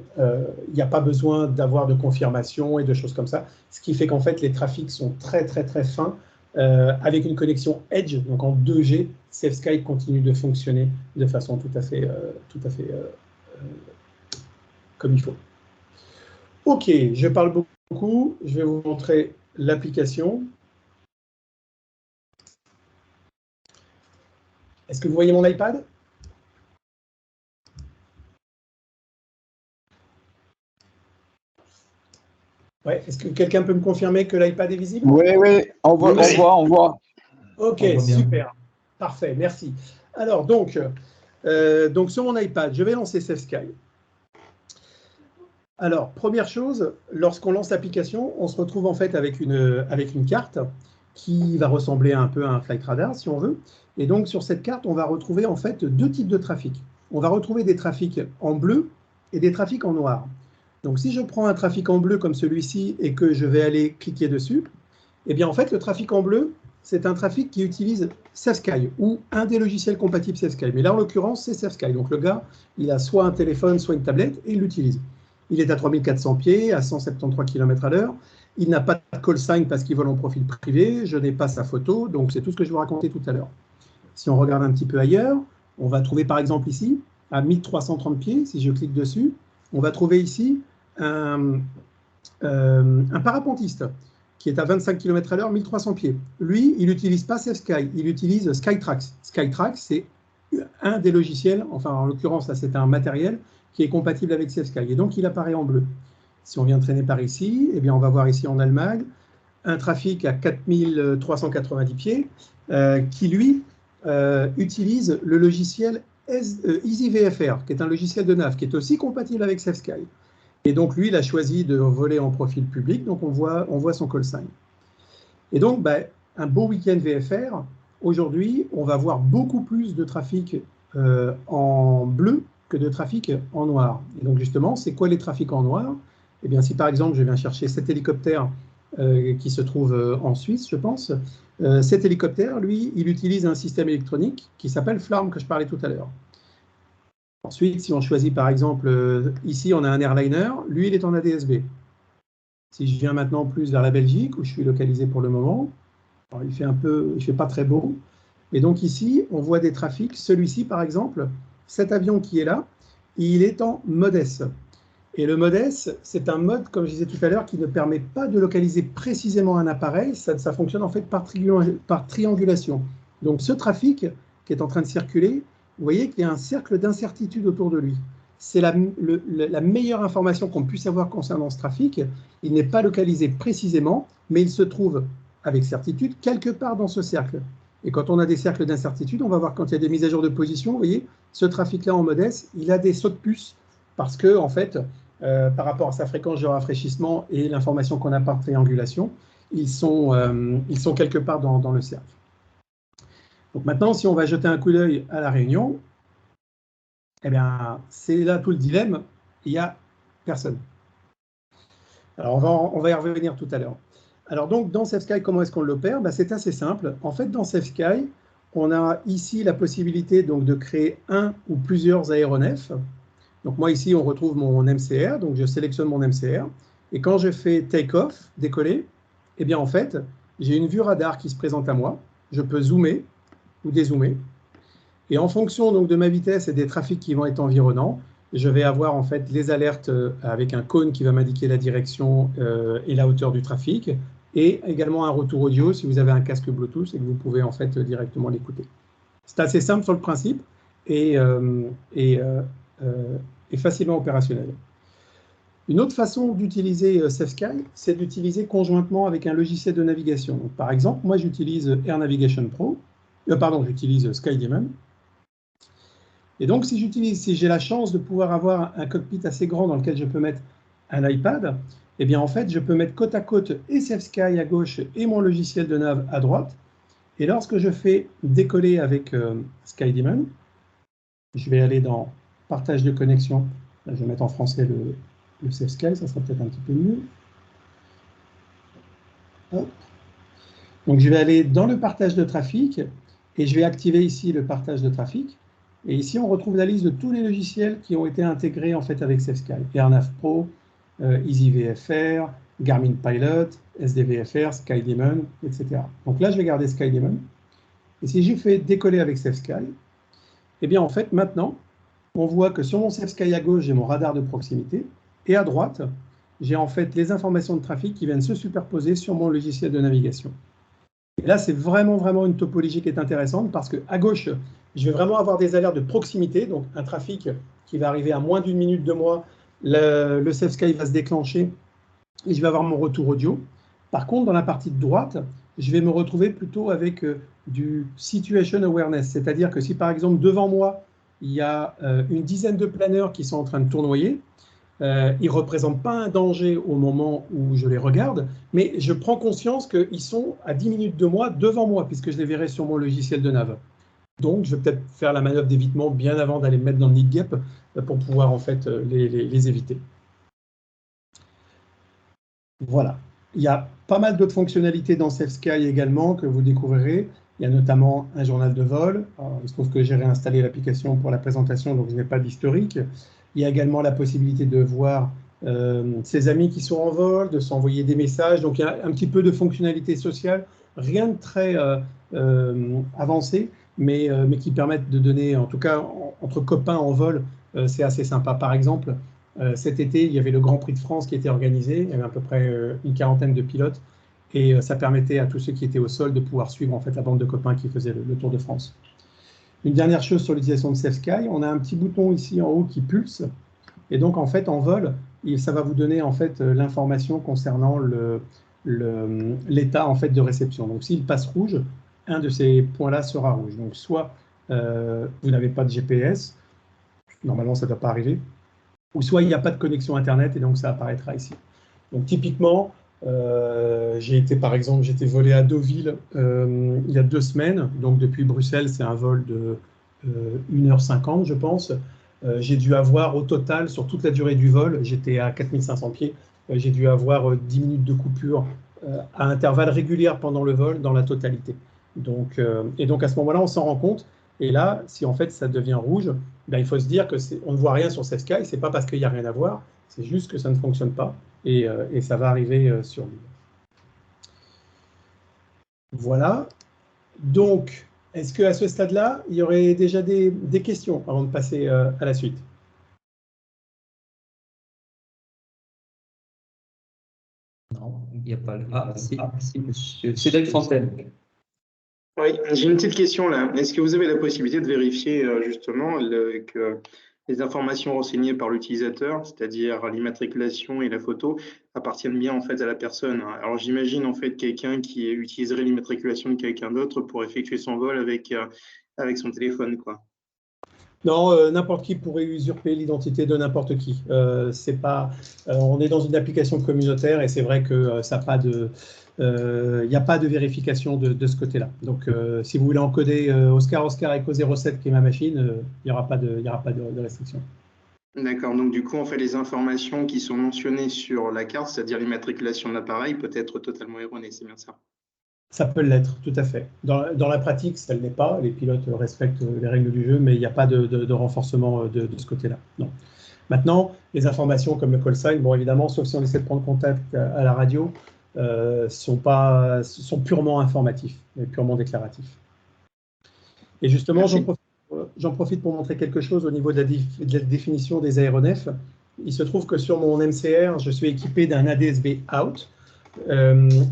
n'y a pas besoin d'avoir de confirmation et de choses comme ça. Ce qui fait qu'en fait, les trafics sont très, très, très fins. Avec une connexion Edge, donc en 2G, SafeSky continue de fonctionner de façon tout à fait comme il faut. OK, je parle beaucoup. Je vais vous montrer l'application. Est-ce que vous voyez mon iPad? Ouais. Est-ce que quelqu'un peut me confirmer que l'iPad est visible? Oui, oui, on voit. OK, super. Parfait, merci. Alors, donc sur mon iPad, je vais lancer SafeSky. Alors, première chose, lorsqu'on lance l'application, on se retrouve en fait avec une carte qui va ressembler un peu à un flight radar, si on veut. Et donc, sur cette carte, on va retrouver en fait 2 types de trafic. On va retrouver des trafics en bleu et des trafics en noir. Donc, si je prends un trafic en bleu comme celui-ci et que je vais aller cliquer dessus, eh bien, en fait, le trafic en bleu, c'est un trafic qui utilise SafeSky ou un des logiciels compatibles SafeSky. Mais là, en l'occurrence, c'est SafeSky. Donc, le gars, il a soit un téléphone, soit une tablette et il l'utilise. Il est à 3400 pieds, à 173 km/h. Il n'a pas de call sign parce qu'il vole en profil privé. Je n'ai pas sa photo. Donc, c'est tout ce que je vous racontais tout à l'heure. Si on regarde un petit peu ailleurs, on va trouver par exemple ici, à 1330 pieds, si je clique dessus, on va trouver ici un parapentiste qui est à 25 km/h, 1300 pieds. Lui, il n'utilise pas SafeSky, il utilise Skytrax. Skytrax, c'est un des logiciels, enfin en l'occurrence, là c'est un matériel qui est compatible avec SafeSky. Et donc, il apparaît en bleu. Si on vient traîner par ici, eh bien, on va voir ici en Allemagne un trafic à 4390 pieds qui, lui, utilise le logiciel EasyVFR, qui est un logiciel de nav, qui est aussi compatible avec SafeSky. Et donc, lui, il a choisi de voler en profil public, donc on voit son call sign. Et donc, un beau week-end VFR, aujourd'hui, on va voir beaucoup plus de trafic en bleu que de trafic en noir. Et donc, justement, c'est quoi les trafics en noir? Eh bien, si par exemple, je viens chercher cet hélicoptère qui se trouve en Suisse, je pense, cet hélicoptère, lui, il utilise un système électronique qui s'appelle FLARM, que je parlais tout à l'heure. Ensuite, si on choisit par exemple, ici on a un airliner, lui il est en ADSB. Si je viens maintenant plus vers la Belgique, où je suis localisé pour le moment, alors il fait pas très beau, et donc ici on voit des trafics, celui-ci par exemple, cet avion qui est là, il est en mode S. Et le mode S, c'est un mode, comme je disais tout à l'heure, qui ne permet pas de localiser précisément un appareil, ça fonctionne en fait par triangulation. Donc ce trafic qui est en train de circuler, vous voyez qu'il y a un cercle d'incertitude autour de lui. C'est la meilleure information qu'on puisse avoir concernant ce trafic. Il n'est pas localisé précisément, mais il se trouve avec certitude quelque part dans ce cercle. Et quand on a des cercles d'incertitude, on va voir quand il y a des mises à jour de position, vous voyez, ce trafic-là en mode S, il a des sauts de puce parce que, en fait, par rapport à sa fréquence de rafraîchissement et l'information qu'on a par triangulation, ils sont quelque part dans le CERF. Donc maintenant, si on va jeter un coup d'œil à la réunion, eh bien, c'est là tout le dilemme, il n'y a personne. Alors, on va y revenir tout à l'heure. Alors donc, dans SafeSky, comment est-ce qu'on l'opère? C'est assez simple. En fait, dans SafeSky, on a ici la possibilité donc, de créer un ou plusieurs aéronefs. Donc moi, ici, on retrouve mon MCR, donc je sélectionne mon MCR. Et quand je fais take-off, décoller, eh bien en fait, j'ai une vue radar qui se présente à moi. Je peux zoomer ou dézoomer. Et en fonction donc, de ma vitesse et des trafics qui vont être environnants, je vais avoir en fait les alertes avec un cône qui va m'indiquer la direction et la hauteur du trafic, et également un retour audio si vous avez un casque Bluetooth et que vous pouvez en fait directement l'écouter. C'est assez simple sur le principe et facilement opérationnel. Une autre façon d'utiliser SafeSky, c'est d'utiliser conjointement avec un logiciel de navigation. Donc, par exemple, moi j'utilise Air Navigation Pro, j'utilise SkyDemon. Et donc, si j'ai la chance de pouvoir avoir un cockpit assez grand dans lequel je peux mettre un iPad, eh bien, en fait, je peux mettre côte à côte et SafeSky à gauche et mon logiciel de nav à droite. Et lorsque je fais décoller avec SkyDemon, je vais aller dans partage de connexion. Là, je vais mettre en français le SafeSky, ça sera peut-être un petit peu mieux. Hop. Donc, je vais aller dans le partage de trafic et je vais activer ici le partage de trafic. Et ici, on retrouve la liste de tous les logiciels qui ont été intégrés en fait avec SafeSky. AirNav Pro, EasyVFR, Garmin Pilot, SDVFR, SkyDemon, etc. Donc là, je vais garder SkyDemon. Et si je fais décoller avec SafeSky, eh bien en fait, maintenant, on voit que sur mon SafeSky à gauche, j'ai mon radar de proximité. Et à droite, j'ai en fait les informations de trafic qui viennent se superposer sur mon logiciel de navigation. Et là, c'est vraiment une topologie qui est intéressante parce qu'à gauche, je vais vraiment avoir des alertes de proximité, donc un trafic qui va arriver à moins d'une minute de moi, le SafeSky va se déclencher et je vais avoir mon retour audio. Par contre, dans la partie de droite, je vais me retrouver plutôt avec du situation awareness, c'est-à-dire que si par exemple devant moi, il y a une dizaine de planeurs qui sont en train de tournoyer, ils ne représentent pas un danger au moment où je les regarde, mais je prends conscience qu'ils sont à 10 minutes de moi, devant moi, puisque je les verrai sur mon logiciel de nav. Donc, je vais peut-être faire la manœuvre d'évitement bien avant d'aller me mettre dans le nid gap pour pouvoir en fait les éviter. Voilà. Il y a pas mal d'autres fonctionnalités dans SafeSky également que vous découvrirez. Il y a notamment un journal de vol. Alors, il se trouve que j'ai réinstallé l'application pour la présentation, donc je n'ai pas d'historique. Il y a également la possibilité de voir ses amis qui sont en vol, de s'envoyer des messages. Donc, il y a un petit peu de fonctionnalité sociale, rien de très avancé, mais qui permettent de donner, en tout cas, entre copains en vol, c'est assez sympa. Par exemple, cet été, il y avait le Grand Prix de France qui était organisé. Il y avait à peu près une quarantaine de pilotes. Et ça permettait à tous ceux qui étaient au sol de pouvoir suivre en fait, la bande de copains qui faisaient le Tour de France. Une dernière chose sur l'utilisation de SafeSky, on a un petit bouton ici en haut qui pulse. Et donc, en fait, en vol, ça va vous donner en fait, l'information concernant l'état en fait, de réception. Donc, s'il passe rouge, un de ces points-là sera rouge. Donc, soit vous n'avez pas de GPS, normalement, ça ne doit pas arriver, ou soit il n'y a pas de connexion Internet et donc ça apparaîtra ici. Donc typiquement, par exemple, j'étais volé à Deauville il y a 2 semaines, donc depuis Bruxelles, c'est un vol de 1h50, je pense. J'ai dû avoir au total, sur toute la durée du vol, j'étais à 4500 pieds, j'ai dû avoir 10 minutes de coupure à intervalles réguliers pendant le vol dans la totalité. Donc, et donc à ce moment-là, on s'en rend compte. Et là, si en fait ça devient rouge, ben, il faut se dire qu'on ne voit rien sur SafeSky, ce n'est pas parce qu'il n'y a rien à voir, c'est juste que ça ne fonctionne pas et ça va arriver sur l'île. Voilà. Donc, est-ce qu'à ce stade-là, il y aurait déjà des questions avant de passer à la suite? Non, il n'y a pas le... Ah, si, monsieur. Cédric Fontaine. Oui, j'ai une petite question là. Est-ce que vous avez la possibilité de vérifier justement que les informations renseignées par l'utilisateur, c'est-à-dire l'immatriculation et la photo, appartiennent bien en fait à la personne? Alors j'imagine en fait quelqu'un qui utiliserait l'immatriculation de quelqu'un d'autre pour effectuer son vol avec son téléphone, quoi. Non, n'importe qui pourrait usurper l'identité de n'importe qui. C'est pas, on est dans une application communautaire et c'est vrai que ça pas de, il n'y a pas de vérification de ce côté-là. Donc, si vous voulez encoder Oscar Echo 07 qui est ma machine, il n'y aura pas de restriction. D'accord, donc du coup, en fait, les informations qui sont mentionnées sur la carte, c'est-à-dire l'immatriculation de l'appareil, peut être totalement erronée, c'est bien ça? Ça peut l'être, tout à fait. Dans la pratique, ça ne l'est pas. Les pilotes respectent les règles du jeu, mais il n'y a pas de renforcement de ce côté-là. Non. Maintenant, les informations comme le call sign, bon, évidemment, sauf si on essaie de prendre contact à la radio, sont purement informatifs, et purement déclaratifs. Et justement, j'en profite pour montrer quelque chose au niveau de la définition des aéronefs. Il se trouve que sur mon MCR, je suis équipé d'un ADSB out.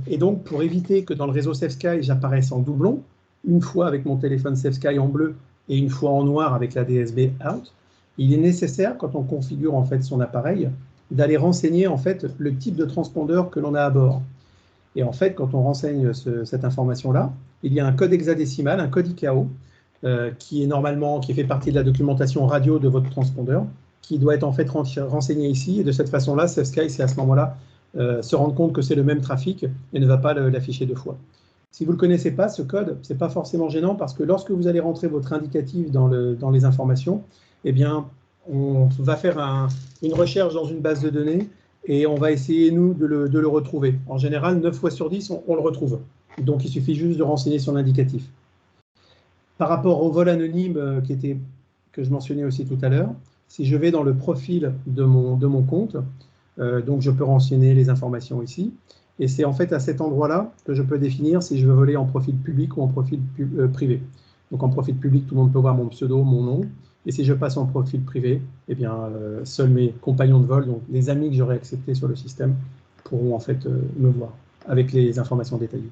Et donc, pour éviter que dans le réseau SafeSky, j'apparaisse en doublon, une fois avec mon téléphone SafeSky en bleu et une fois en noir avec la DSB out, il est nécessaire, quand on configure en fait son appareil, d'aller renseigner en fait le type de transpondeur que l'on a à bord. Et en fait, quand on renseigne cette information-là, il y a un code hexadécimal, un code ICAO, qui fait partie de la documentation radio de votre transpondeur, qui doit être en fait renseigné ici. Et de cette façon-là, SafeSky, c'est à ce moment-là se rendre compte que c'est le même trafic et ne va pas l'afficher deux fois. Si vous ne le connaissez pas, ce code, ce n'est pas forcément gênant parce que lorsque vous allez rentrer votre indicatif dans les informations, eh bien, on va faire une recherche dans une base de données et on va essayer, nous, de le retrouver. En général, 9 fois sur 10, on le retrouve. Donc, il suffit juste de renseigner son indicatif. Par rapport au vol anonyme que je mentionnais aussi tout à l'heure, si je vais dans le profil de mon compte, donc je peux renseigner les informations ici. Et c'est en fait à cet endroit-là que je peux définir si je veux voler en profil public ou en profil privé. Donc en profil public, tout le monde peut voir mon pseudo, mon nom. Et si je passe en profil privé, eh bien, seuls mes compagnons de vol, donc les amis que j'aurai acceptés sur le système, pourront en fait me voir avec les informations détaillées.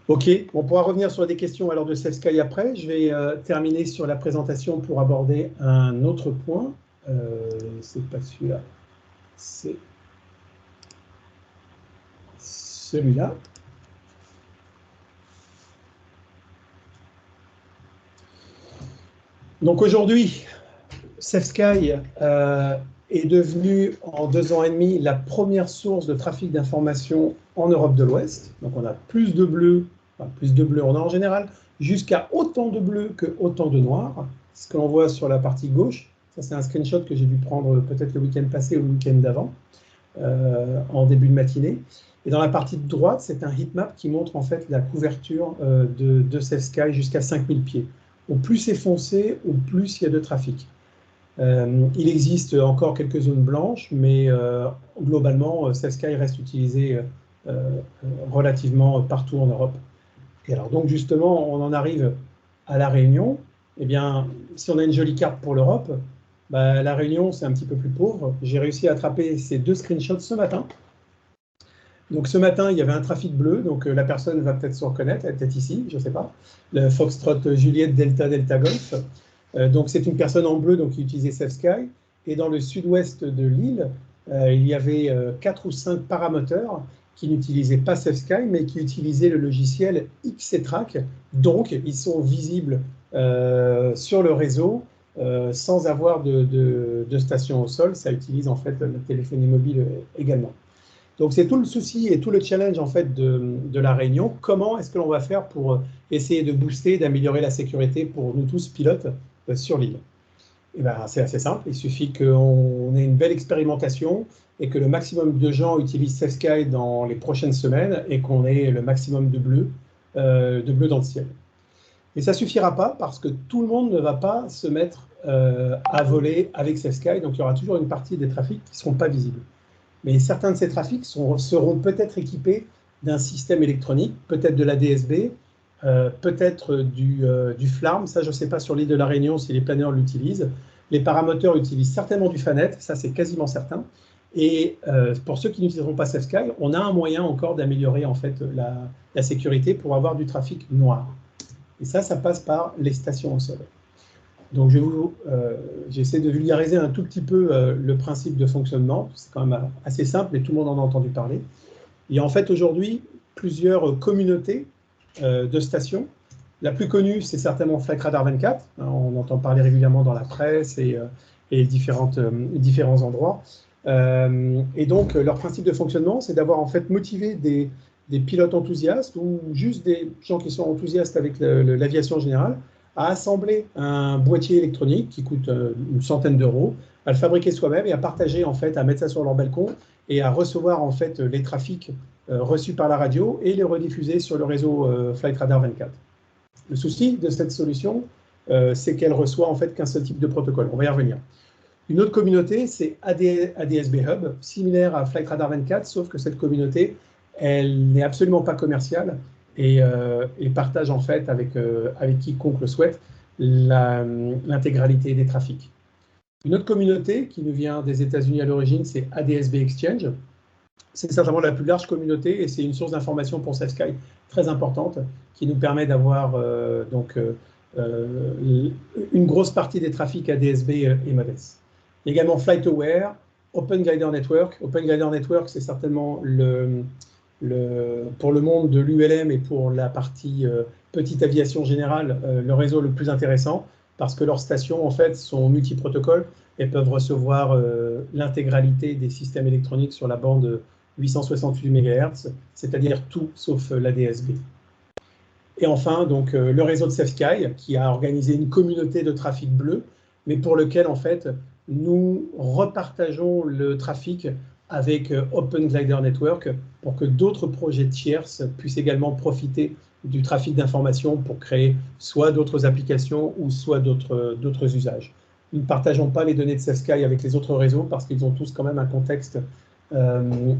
OK, on pourra revenir sur des questions alors de SafeSky après. Je vais terminer sur la présentation pour aborder un autre point. C'est pas celui-là, c'est celui-là. Donc aujourd'hui, SafeSky est devenu en 2 ans et demi la première source de trafic d'information en Europe de l'Ouest. Donc on a plus de bleu on a en général, jusqu'à autant de bleu que autant de noir. Ce que l'on voit sur la partie gauche, ça c'est un screenshot que j'ai dû prendre peut-être le week-end passé ou le week-end d'avant, en début de matinée. Et dans la partie de droite, c'est un heatmap qui montre en fait la couverture de SafeSky jusqu'à 5000 pieds. Au plus c'est foncé, au plus il y a de trafic. Il existe encore quelques zones blanches, mais globalement, SafeSky reste utilisé relativement partout en Europe. Et alors donc justement, on en arrive à La Réunion. Eh bien, si on a une jolie carte pour l'Europe, bah, La Réunion, c'est un petit peu plus pauvre. J'ai réussi à attraper ces 2 screenshots ce matin. Donc ce matin, il y avait un trafic bleu, donc la personne va peut-être se reconnaître, elle est peut-être ici, je ne sais pas. Le Foxtrot Juliette Delta Delta Golf. Donc c'est une personne en bleu donc, qui utilisait SafeSky. Et dans le sud-ouest de l'île, il y avait 4 ou 5 paramoteurs qui n'utilisaient pas SafeSky, mais qui utilisaient le logiciel XCTrack. Donc, ils sont visibles sur le réseau sans avoir de station au sol. Ça utilise en fait la téléphonie mobile également. Donc, c'est tout le souci et tout le challenge en fait de La Réunion. Comment est-ce que l'on va faire pour essayer de booster, d'améliorer la sécurité pour nous tous pilotes sur l'île? Eh ben, c'est assez simple. Il suffit qu'on ait une belle expérimentation et que le maximum de gens utilisent SafeSky dans les prochaines semaines et qu'on ait le maximum de bleu dans le ciel. Et ça ne suffira pas parce que tout le monde ne va pas se mettre à voler avec SafeSky, donc il y aura toujours une partie des trafics qui ne seront pas visibles. Mais certains de ces trafics seront peut-être équipés d'un système électronique, peut-être de la DSB, peut-être du FLARM, ça je ne sais pas sur l'île de La Réunion si les planeurs l'utilisent. Les paramoteurs utilisent certainement du FANET, ça c'est quasiment certain. Et pour ceux qui n'utiliseront pas SafeSky, on a un moyen encore d'améliorer en fait la sécurité pour avoir du trafic noir. Et ça passe par les stations au sol. Donc j'essaie de vulgariser un tout petit peu le principe de fonctionnement. C'est quand même assez simple et tout le monde en a entendu parler. Il y a en fait aujourd'hui plusieurs communautés de stations La plus connue, c'est certainement Flight Radar 24. On entend parler régulièrement dans la presse et différents endroits. Et donc, leur principe de fonctionnement, c'est d'avoir en fait motivé des pilotes enthousiastes ou juste des gens qui sont enthousiastes avec l'aviation générale à assembler un boîtier électronique qui coûte une centaine d'euros, à le fabriquer soi-même et à partager, en fait, à mettre ça sur leur balcon et à recevoir en fait les trafics reçus par la radio et les rediffuser sur le réseau Flight Radar 24. Le souci de cette solution, c'est qu'elle reçoit en fait qu'un seul type de protocole. On va y revenir. Une autre communauté, c'est ADSB Hub, similaire à Flight Radar 24, sauf que cette communauté, elle n'est absolument pas commerciale et partage en fait avec quiconque le souhaite l'intégralité des trafics. Une autre communauté qui nous vient des États-Unis à l'origine, c'est ADSB Exchange. C'est certainement la plus large communauté et c'est une source d'information pour SafeSky très importante qui nous permet d'avoir une grosse partie des trafics ADSB et MODES. Également FlightAware, Open Glider Network. Open Glider Network, c'est certainement pour le monde de l'ULM et pour la partie petite aviation générale, le réseau le plus intéressant parce que leurs stations en fait sont multi-protocoles et peuvent recevoir l'intégralité des systèmes électroniques sur la bande 868 MHz, c'est-à-dire tout sauf l'ADSB. Et enfin, donc, le réseau de SafeSky qui a organisé une communauté de trafic bleu, mais pour lequel en fait nous repartageons le trafic avec Open Glider Network pour que d'autres projets tierces puissent également profiter du trafic d'informations pour créer soit d'autres applications ou soit d'autres usages. Nous ne partageons pas les données de SafeSky avec les autres réseaux parce qu'ils ont tous quand même un contexte,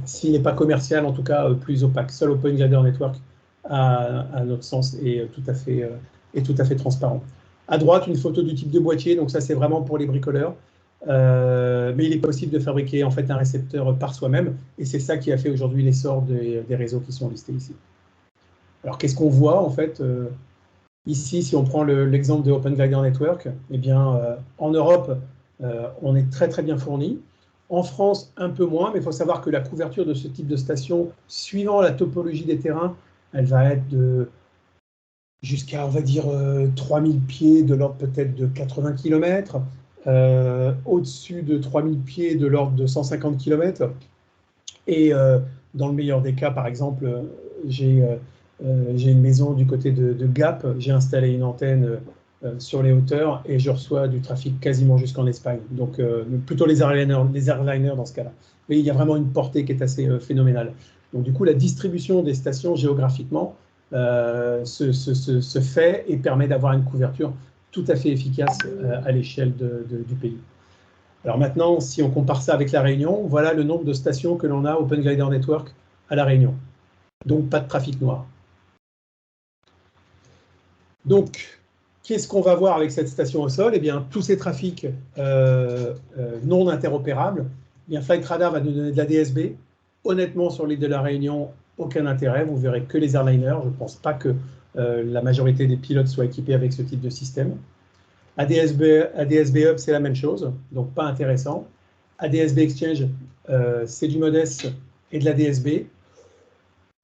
s'il n'est pas commercial, en tout cas plus opaque. Seul Open Glider Network, à notre sens, est tout à fait transparent. À droite, une photo du type de boîtier, donc ça c'est vraiment pour les bricoleurs. Mais il est possible de fabriquer en fait un récepteur par soi-même et c'est ça qui a fait aujourd'hui l'essor des réseaux qui sont listés ici. Alors qu'est-ce qu'on voit en fait ici, si on prend l'exemple de Open Glider Network, eh bien en Europe on est très très bien fourni. En France, un peu moins, mais il faut savoir que la couverture de ce type de station, suivant la topologie des terrains, elle va être jusqu'à, on va dire, 3000 pieds, de l'ordre peut-être de 80 km, au-dessus de 3000 pieds, de l'ordre de 150 km. Et dans le meilleur des cas, par exemple, j'ai une maison du côté de Gap, j'ai installé une antenne sur les hauteurs et je reçois du trafic quasiment jusqu'en Espagne. Donc plutôt les airliners dans ce cas-là. Mais il y a vraiment une portée qui est assez phénoménale. Donc du coup, la distribution des stations géographiquement se fait et permet d'avoir une couverture tout à fait efficace à l'échelle du pays. Alors maintenant, si on compare ça avec La Réunion, voilà le nombre de stations que l'on a Open Glider Network à La Réunion. Donc pas de trafic noir. Donc, qu'est-ce qu'on va voir avec cette station au sol? Eh bien, tous ces trafics non interopérables, eh bien, Flight Radar va nous donner de la DSB. Honnêtement, sur l'île de La Réunion, aucun intérêt. Vous verrez que les airliners. Je ne pense pas que la majorité des pilotes soient équipés avec ce type de système. ADSB Hub, c'est la même chose, donc pas intéressant. ADSB Exchange, c'est du MODES et de la DSB.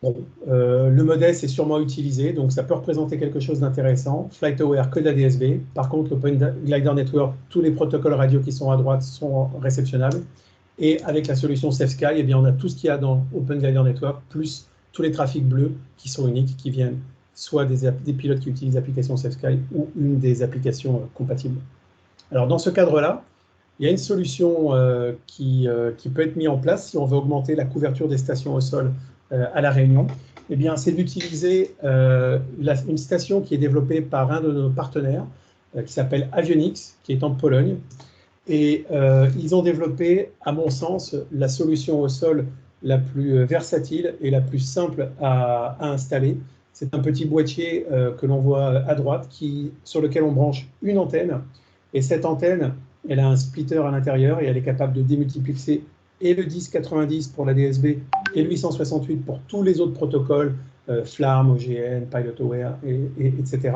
Bon, le MODES est sûrement utilisé, donc ça peut représenter quelque chose d'intéressant. FlightAware, que de la DSB. Par contre, l'Open Glider Network, tous les protocoles radio qui sont à droite sont réceptionnables. Et avec la solution SafeSky, eh bien, on a tout ce qu'il y a dans Open Glider Network, plus tous les trafics bleus qui sont uniques, qui viennent soit des pilotes qui utilisent l'application SafeSky ou une des applications compatibles. Alors, dans ce cadre-là, il y a une solution qui peut être mise en place si on veut augmenter la couverture des stations au sol à La Réunion. Eh bien, c'est d'utiliser une station qui est développée par un de nos partenaires qui s'appelle Avionix, qui est en Pologne. Et ils ont développé, à mon sens, la solution au sol la plus versatile et la plus simple à installer. C'est un petit boîtier que l'on voit à droite sur lequel on branche une antenne. Et cette antenne, elle a un splitter à l'intérieur et elle est capable de démultiplexer et le 1090 pour la DSB et le 868 pour tous les autres protocoles, FLARM, OGN, PilotAware, etc.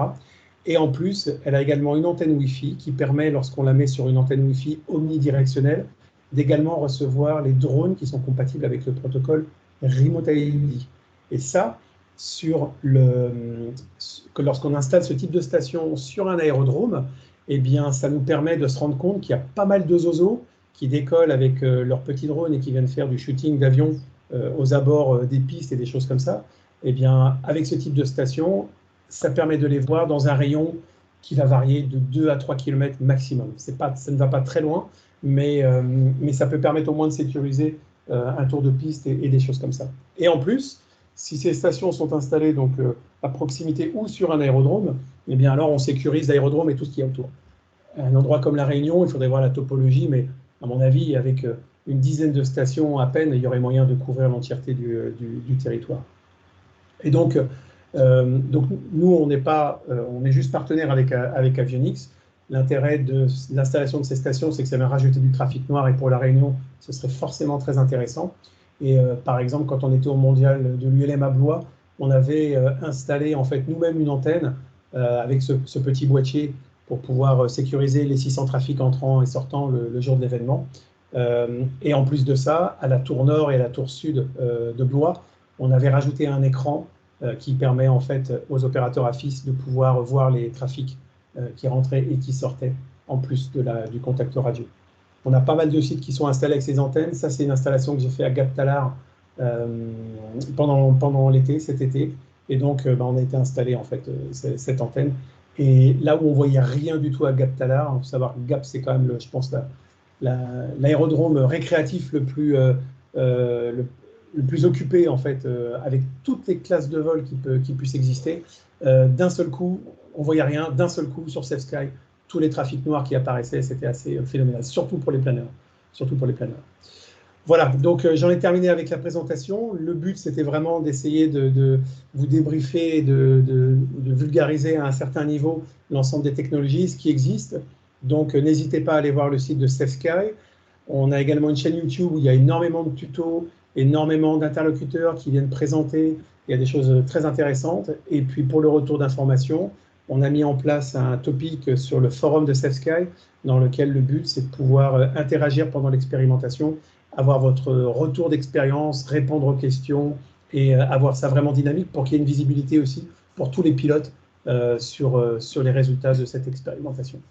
Et en plus, elle a également une antenne Wi-Fi qui permet, lorsqu'on la met sur une antenne Wi-Fi omnidirectionnelle, d'également recevoir les drones qui sont compatibles avec le protocole Remote ID. Et ça, que lorsqu'on installe ce type de station sur un aérodrome, eh bien, ça nous permet de se rendre compte qu'il y a pas mal de zozos qui décollent avec leurs petits drones et qui viennent faire du shooting d'avions aux abords des pistes et des choses comme ça. Eh bien, avec ce type de station, ça permet de les voir dans un rayon qui va varier de 2 à 3 km maximum. Ça ne va pas très loin, mais ça peut permettre au moins de sécuriser un tour de piste et des choses comme ça. Et en plus, si ces stations sont installées donc, à proximité ou sur un aérodrome, eh bien alors on sécurise l'aérodrome et tout ce qu'il y a autour. Un endroit comme La Réunion, il faudrait voir la topologie, mais à mon avis, avec une dizaine de stations à peine, il y aurait moyen de couvrir l'entièreté du territoire. Et donc nous, on est juste partenaire avec Avionics. L'intérêt de l'installation de ces stations, c'est que ça va rajouter du trafic noir, et pour La Réunion, ce serait forcément très intéressant. Et par exemple, quand on était au mondial de l'ULM à Blois, on avait installé en fait nous-mêmes une antenne avec ce petit boîtier pour pouvoir sécuriser les 600 trafics entrants et sortants le jour de l'événement. Et en plus de ça, à la tour nord et à la tour sud de Blois, on avait rajouté un écran qui permet en fait aux opérateurs AFIS de pouvoir voir les trafics qui rentraient et qui sortaient, en plus du contact radio. On a pas mal de sites qui sont installés avec ces antennes. Ça, c'est une installation que j'ai fait à Gap-Talar pendant l'été, cet été. Et donc, on a été installé en fait cette antenne. Et là où on voyait rien du tout à Gap-Talar, il faut savoir que Gap, c'est quand même, je pense, l'aérodrome récréatif le plus occupé en fait, avec toutes les classes de vol qui puissent exister. D'un seul coup, on voyait rien. D'un seul coup, sur Safe Sky, tous les trafics noirs qui apparaissaient, c'était assez phénoménal, surtout pour les planeurs. Voilà, donc j'en ai terminé avec la présentation. Le but, c'était vraiment d'essayer de vous débriefer, de vulgariser à un certain niveau l'ensemble des technologies, ce qui existe. Donc, n'hésitez pas à aller voir le site de Safe Sky. On a également une chaîne YouTube où il y a énormément de tutos, énormément d'interlocuteurs qui viennent présenter. Il y a des choses très intéressantes. Et puis, pour le retour d'information, on a mis en place un topic sur le forum de Safe Sky, dans lequel le but, c'est de pouvoir interagir pendant l'expérimentation, avoir votre retour d'expérience, répondre aux questions et avoir ça vraiment dynamique pour qu'il y ait une visibilité aussi pour tous les pilotes sur les résultats de cette expérimentation.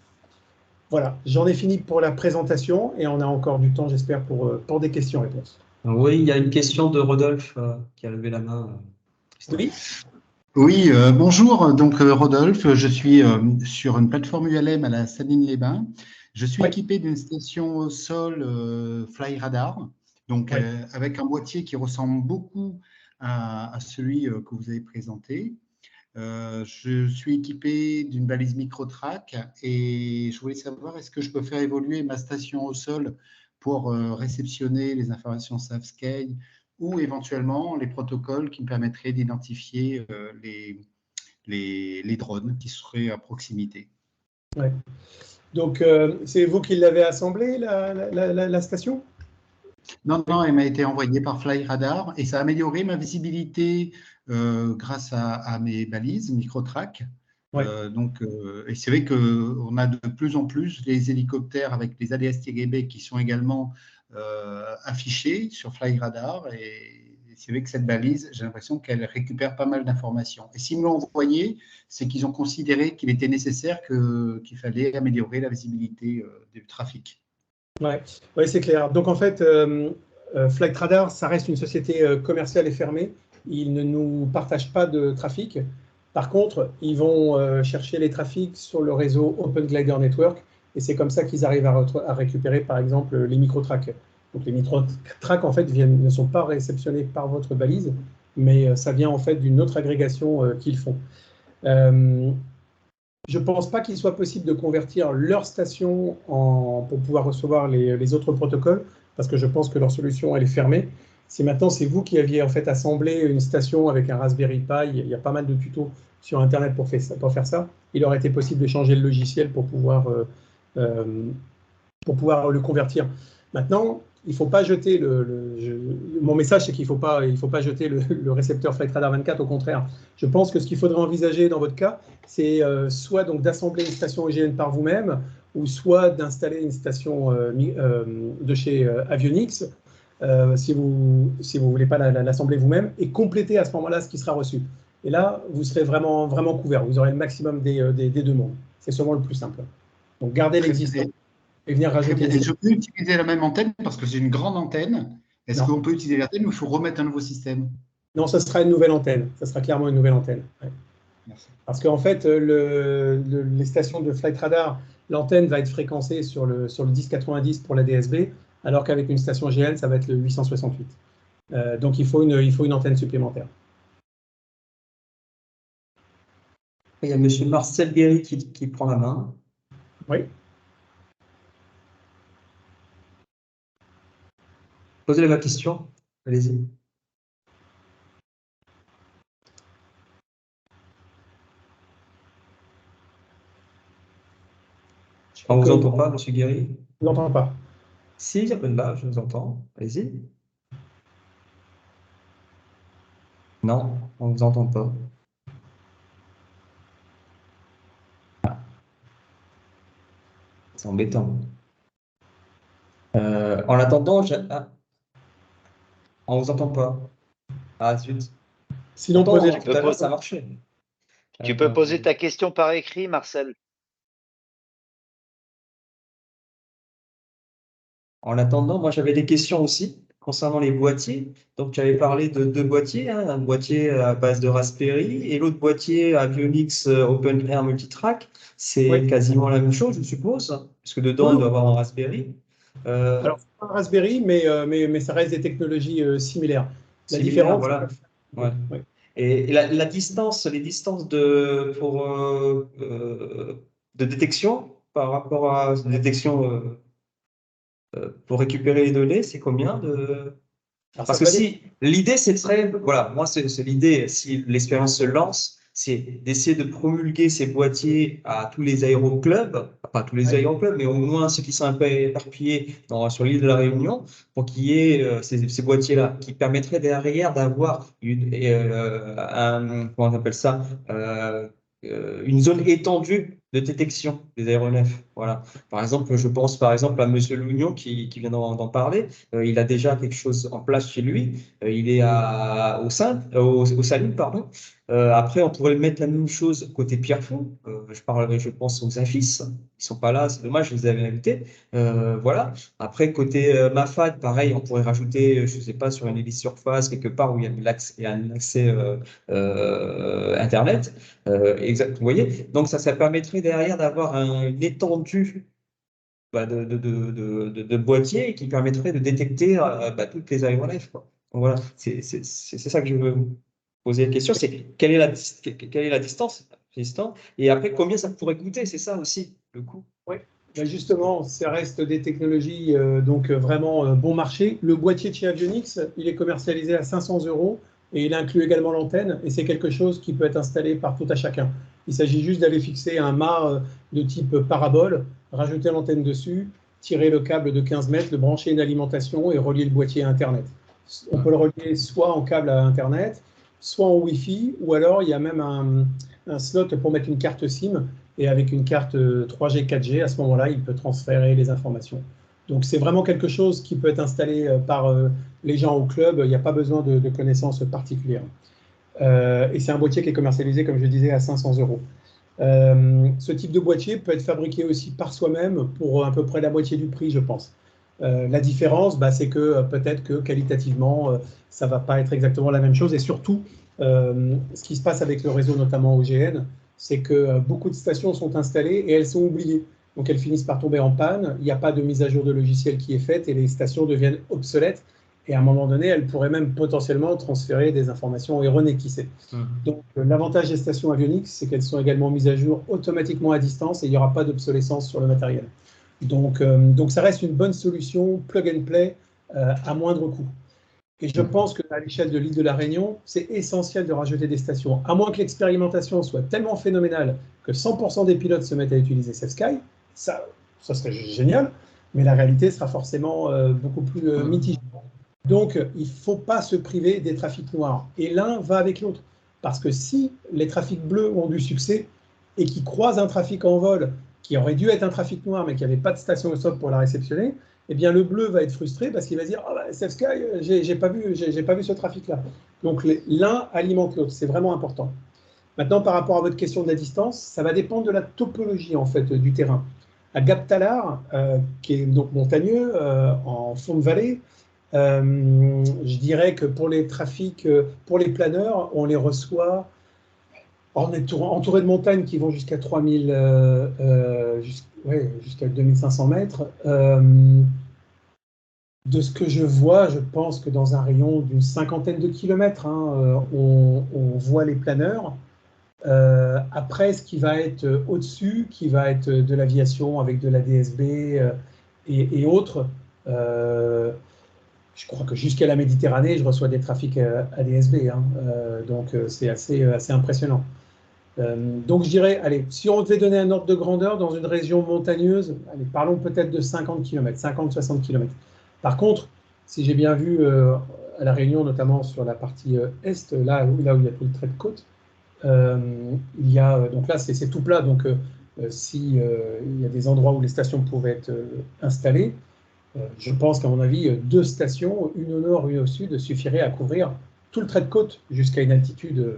Voilà, j'en ai fini pour la présentation et on a encore du temps, j'espère, pour des questions-réponses. Oui, il y a une question de Rodolphe qui a levé la main. Oui. Oui, bonjour, donc Rodolphe, je suis sur une plateforme ULM à la Saline-les-Bains. Je suis équipé d'une station au sol Fly Radar, donc avec un boîtier qui ressemble beaucoup à celui que vous avez présenté. Je suis équipé d'une balise micro-track et je voulais savoir, est-ce que je peux faire évoluer ma station au sol pour réceptionner les informations Safe Sky ou éventuellement les protocoles qui me permettraient d'identifier les drones qui seraient à proximité. Ouais. Donc, c'est vous qui l'avez assemblée, la station? Non, elle m'a été envoyée par Fly Radar et ça a amélioré ma visibilité grâce à mes balises micro-track. Ouais. Et c'est vrai qu'on a de plus en plus les hélicoptères avec les ADS-TGB qui sont également affichés sur Fly Radar. Et c'est vrai que cette balise, j'ai l'impression qu'elle récupère pas mal d'informations. Et s'ils me l'ont envoyé, c'est qu'ils ont considéré qu'il était nécessaire qu'il fallait améliorer la visibilité du trafic. Oui, c'est clair. Donc, en fait, Flight Radar, ça reste une société commerciale et fermée. Ils ne nous partagent pas de trafic. Par contre, ils vont chercher les trafics sur le réseau Open Glider Network et c'est comme ça qu'ils arrivent à récupérer, par exemple, les micro-tracks. Donc, les micro-tracks, en fait, ne sont pas réceptionnés par votre balise, mais ça vient, en fait, d'une autre agrégation qu'ils font. Je ne pense pas qu'il soit possible de convertir leur station pour pouvoir recevoir les autres protocoles, parce que je pense que leur solution, elle est fermée. Si maintenant, c'est vous qui aviez en fait assemblé une station avec un Raspberry Pi, il y a pas mal de tutos sur Internet pour faire ça, il aurait été possible de changer le logiciel pour pouvoir le convertir. Maintenant, il ne faut pas jeter mon message, c'est qu'il ne faut pas jeter le récepteur Flight Radar 24, au contraire. Je pense que ce qu'il faudrait envisager dans votre cas, c'est soit donc d'assembler une station OGN par vous-même, ou soit d'installer une station de chez Avionics. si vous ne voulez pas l'assembler vous-même, et compléter à ce moment-là ce qui sera reçu. Et là, vous serez vraiment, vraiment couvert. Vous aurez le maximum des deux mondes. C'est sûrement le plus simple. Donc, gardez l'existant et venir rajouter. Et je peux utiliser la même antenne parce que c'est une grande antenne. Est-ce Non. qu'on peut utiliser l'antenne ou il faut remettre un nouveau système? Non, ça sera une nouvelle antenne. Ça sera clairement une nouvelle antenne. Ouais. Merci. Parce qu'en fait, les stations de Flight Radar, l'antenne va être fréquencée sur le 1090 pour la DSB, alors qu'avec une station GN, ça va être le 868. Donc, il faut une antenne supplémentaire. Il y a M. Marcel Guéry qui prend la main. Oui. Posez-la ma question. Allez-y. On ne vous entend pas, M. Guéry? Je ne vous entends pas. Si, il y a bonne base, je vous entends. Allez-y. Non, on ne vous entend pas. C'est embêtant. En attendant, on ne vous entend pas. Ah, zut. Sinon, posez tout à l'heure, ça marchait. Tu peux poser ta question par écrit, Marcel. En attendant, moi j'avais des questions aussi concernant les boîtiers. Donc tu avais parlé de deux boîtiers, hein, un boîtier à base de Raspberry et l'autre boîtier Avionics Open Air Multitrack. C'est quasiment la même chose, je suppose, parce que dedans il doit y avoir un Raspberry. Alors, c'est pas un Raspberry, mais ça reste des technologies similaires. La différence, voilà. Ouais. Ouais. Et la distance, les distances de détection par rapport à détection pour récupérer les données, c'est combien de... Parce que si l'idée, c'est très... Voilà, moi, c'est l'idée, si l'expérience se lance, c'est d'essayer de promulguer ces boîtiers à tous les aéroclubs, pas tous les aéroclubs, mais au moins ceux qui sont un peu éparpillés sur l'île de la Réunion, pour qu'il y ait ces boîtiers-là, qui permettraient derrière d'avoir comment on appelle ça, une zone étendue de détection des aéronefs. Voilà. Par exemple, je pense par exemple à M. Lougnon qui vient d'en parler. Il a déjà quelque chose en place chez lui. Il est au Salines, pardon. Après, on pourrait mettre la même chose côté Pierrefonds. Je pense aux AFIS. Ils sont pas là, c'est dommage, je les avais invités. Voilà. Après, côté Mafad, pareil, on pourrait rajouter, je sais pas, sur une hélice surface, quelque part où il y a un accès Internet. Exact, vous voyez? Donc, ça permettrait derrière d'avoir une étendue de boîtiers qui permettrait de détecter toutes les aéronefs. Donc, voilà, c'est ça que je veux poser la question, c'est quelle est la distance existante et après combien ça pourrait coûter, c'est ça aussi le coût. Oui, ben justement, ça reste des technologies donc vraiment bon marché. Le boîtier de chez Avionics, il est commercialisé à 500 € et il inclut également l'antenne et c'est quelque chose qui peut être installé par tout à chacun. Il s'agit juste d'aller fixer un mât de type parabole, rajouter l'antenne dessus, tirer le câble de 15 mètres, le brancher une alimentation et relier le boîtier à Internet. On peut le relier soit en câble à Internet, soit en Wi-Fi, ou alors il y a même un slot pour mettre une carte SIM, et avec une carte 3G, 4G, à ce moment-là, il peut transférer les informations. Donc c'est vraiment quelque chose qui peut être installé par les gens au club, il n'y a pas besoin de connaissances particulières. Et c'est un boîtier qui est commercialisé, comme je disais, à 500 €. Ce type de boîtier peut être fabriqué aussi par soi-même pour à peu près la moitié du prix, je pense. La différence, c'est que peut-être que qualitativement, ça ne va pas être exactement la même chose. Et surtout, ce qui se passe avec le réseau, notamment OGN, c'est que beaucoup de stations sont installées et elles sont oubliées. Donc elles finissent par tomber en panne, il n'y a pas de mise à jour de logiciel qui est faite et les stations deviennent obsolètes. Et à un moment donné, elles pourraient même potentiellement transférer des informations erronées, qui sait. Donc l'avantage des stations Avionics, c'est qu'elles sont également mises à jour automatiquement à distance et il n'y aura pas d'obsolescence sur le matériel. Donc ça reste une bonne solution plug and play à moindre coût. Et je pense qu'à l'échelle de l'île de la Réunion, c'est essentiel de rajouter des stations. À moins que l'expérimentation soit tellement phénoménale que 100% des pilotes se mettent à utiliser SafeSky, ça serait génial, mais la réalité sera forcément beaucoup plus mitigée. Donc, il ne faut pas se priver des trafics noirs. Et l'un va avec l'autre. Parce que si les trafics bleus ont du succès et qu'ils croisent un trafic en vol qui aurait dû être un trafic noir, mais qui n'avait pas de station au sol pour la réceptionner, eh bien le bleu va être frustré parce qu'il va dire « Ah bah, SF Sky, j'ai pas vu ce trafic-là ». Donc l'un alimente l'autre, c'est vraiment important. Maintenant, par rapport à votre question de la distance, ça va dépendre de la topologie en fait du terrain. À Gap Talar, qui est donc montagneux, en fond de vallée, je dirais que pour les trafics, pour les planeurs, on les reçoit, on est entouré de montagnes qui vont jusqu'à 3000, jusqu'à 2500 mètres. De ce que je vois, je pense que dans un rayon d'une cinquantaine de kilomètres, on voit les planeurs. Après, ce qui va être au-dessus, qui va être de l'aviation avec de la DSB et autres, je crois que jusqu'à la Méditerranée, je reçois des trafics ADSB, donc c'est assez impressionnant. Donc je dirais, allez, si on devait donner un ordre de grandeur dans une région montagneuse, allez, parlons peut-être de 50 km, 50-60 km. Par contre, si j'ai bien vu à La Réunion, notamment sur la partie est, là où il y a tout le trait de côte, il y a, donc là c'est tout plat, donc si il y a des endroits où les stations pouvaient être installées, je pense qu'à mon avis, 2 stations, une au nord, une au sud, suffiraient à couvrir tout le trait de côte jusqu'à une altitude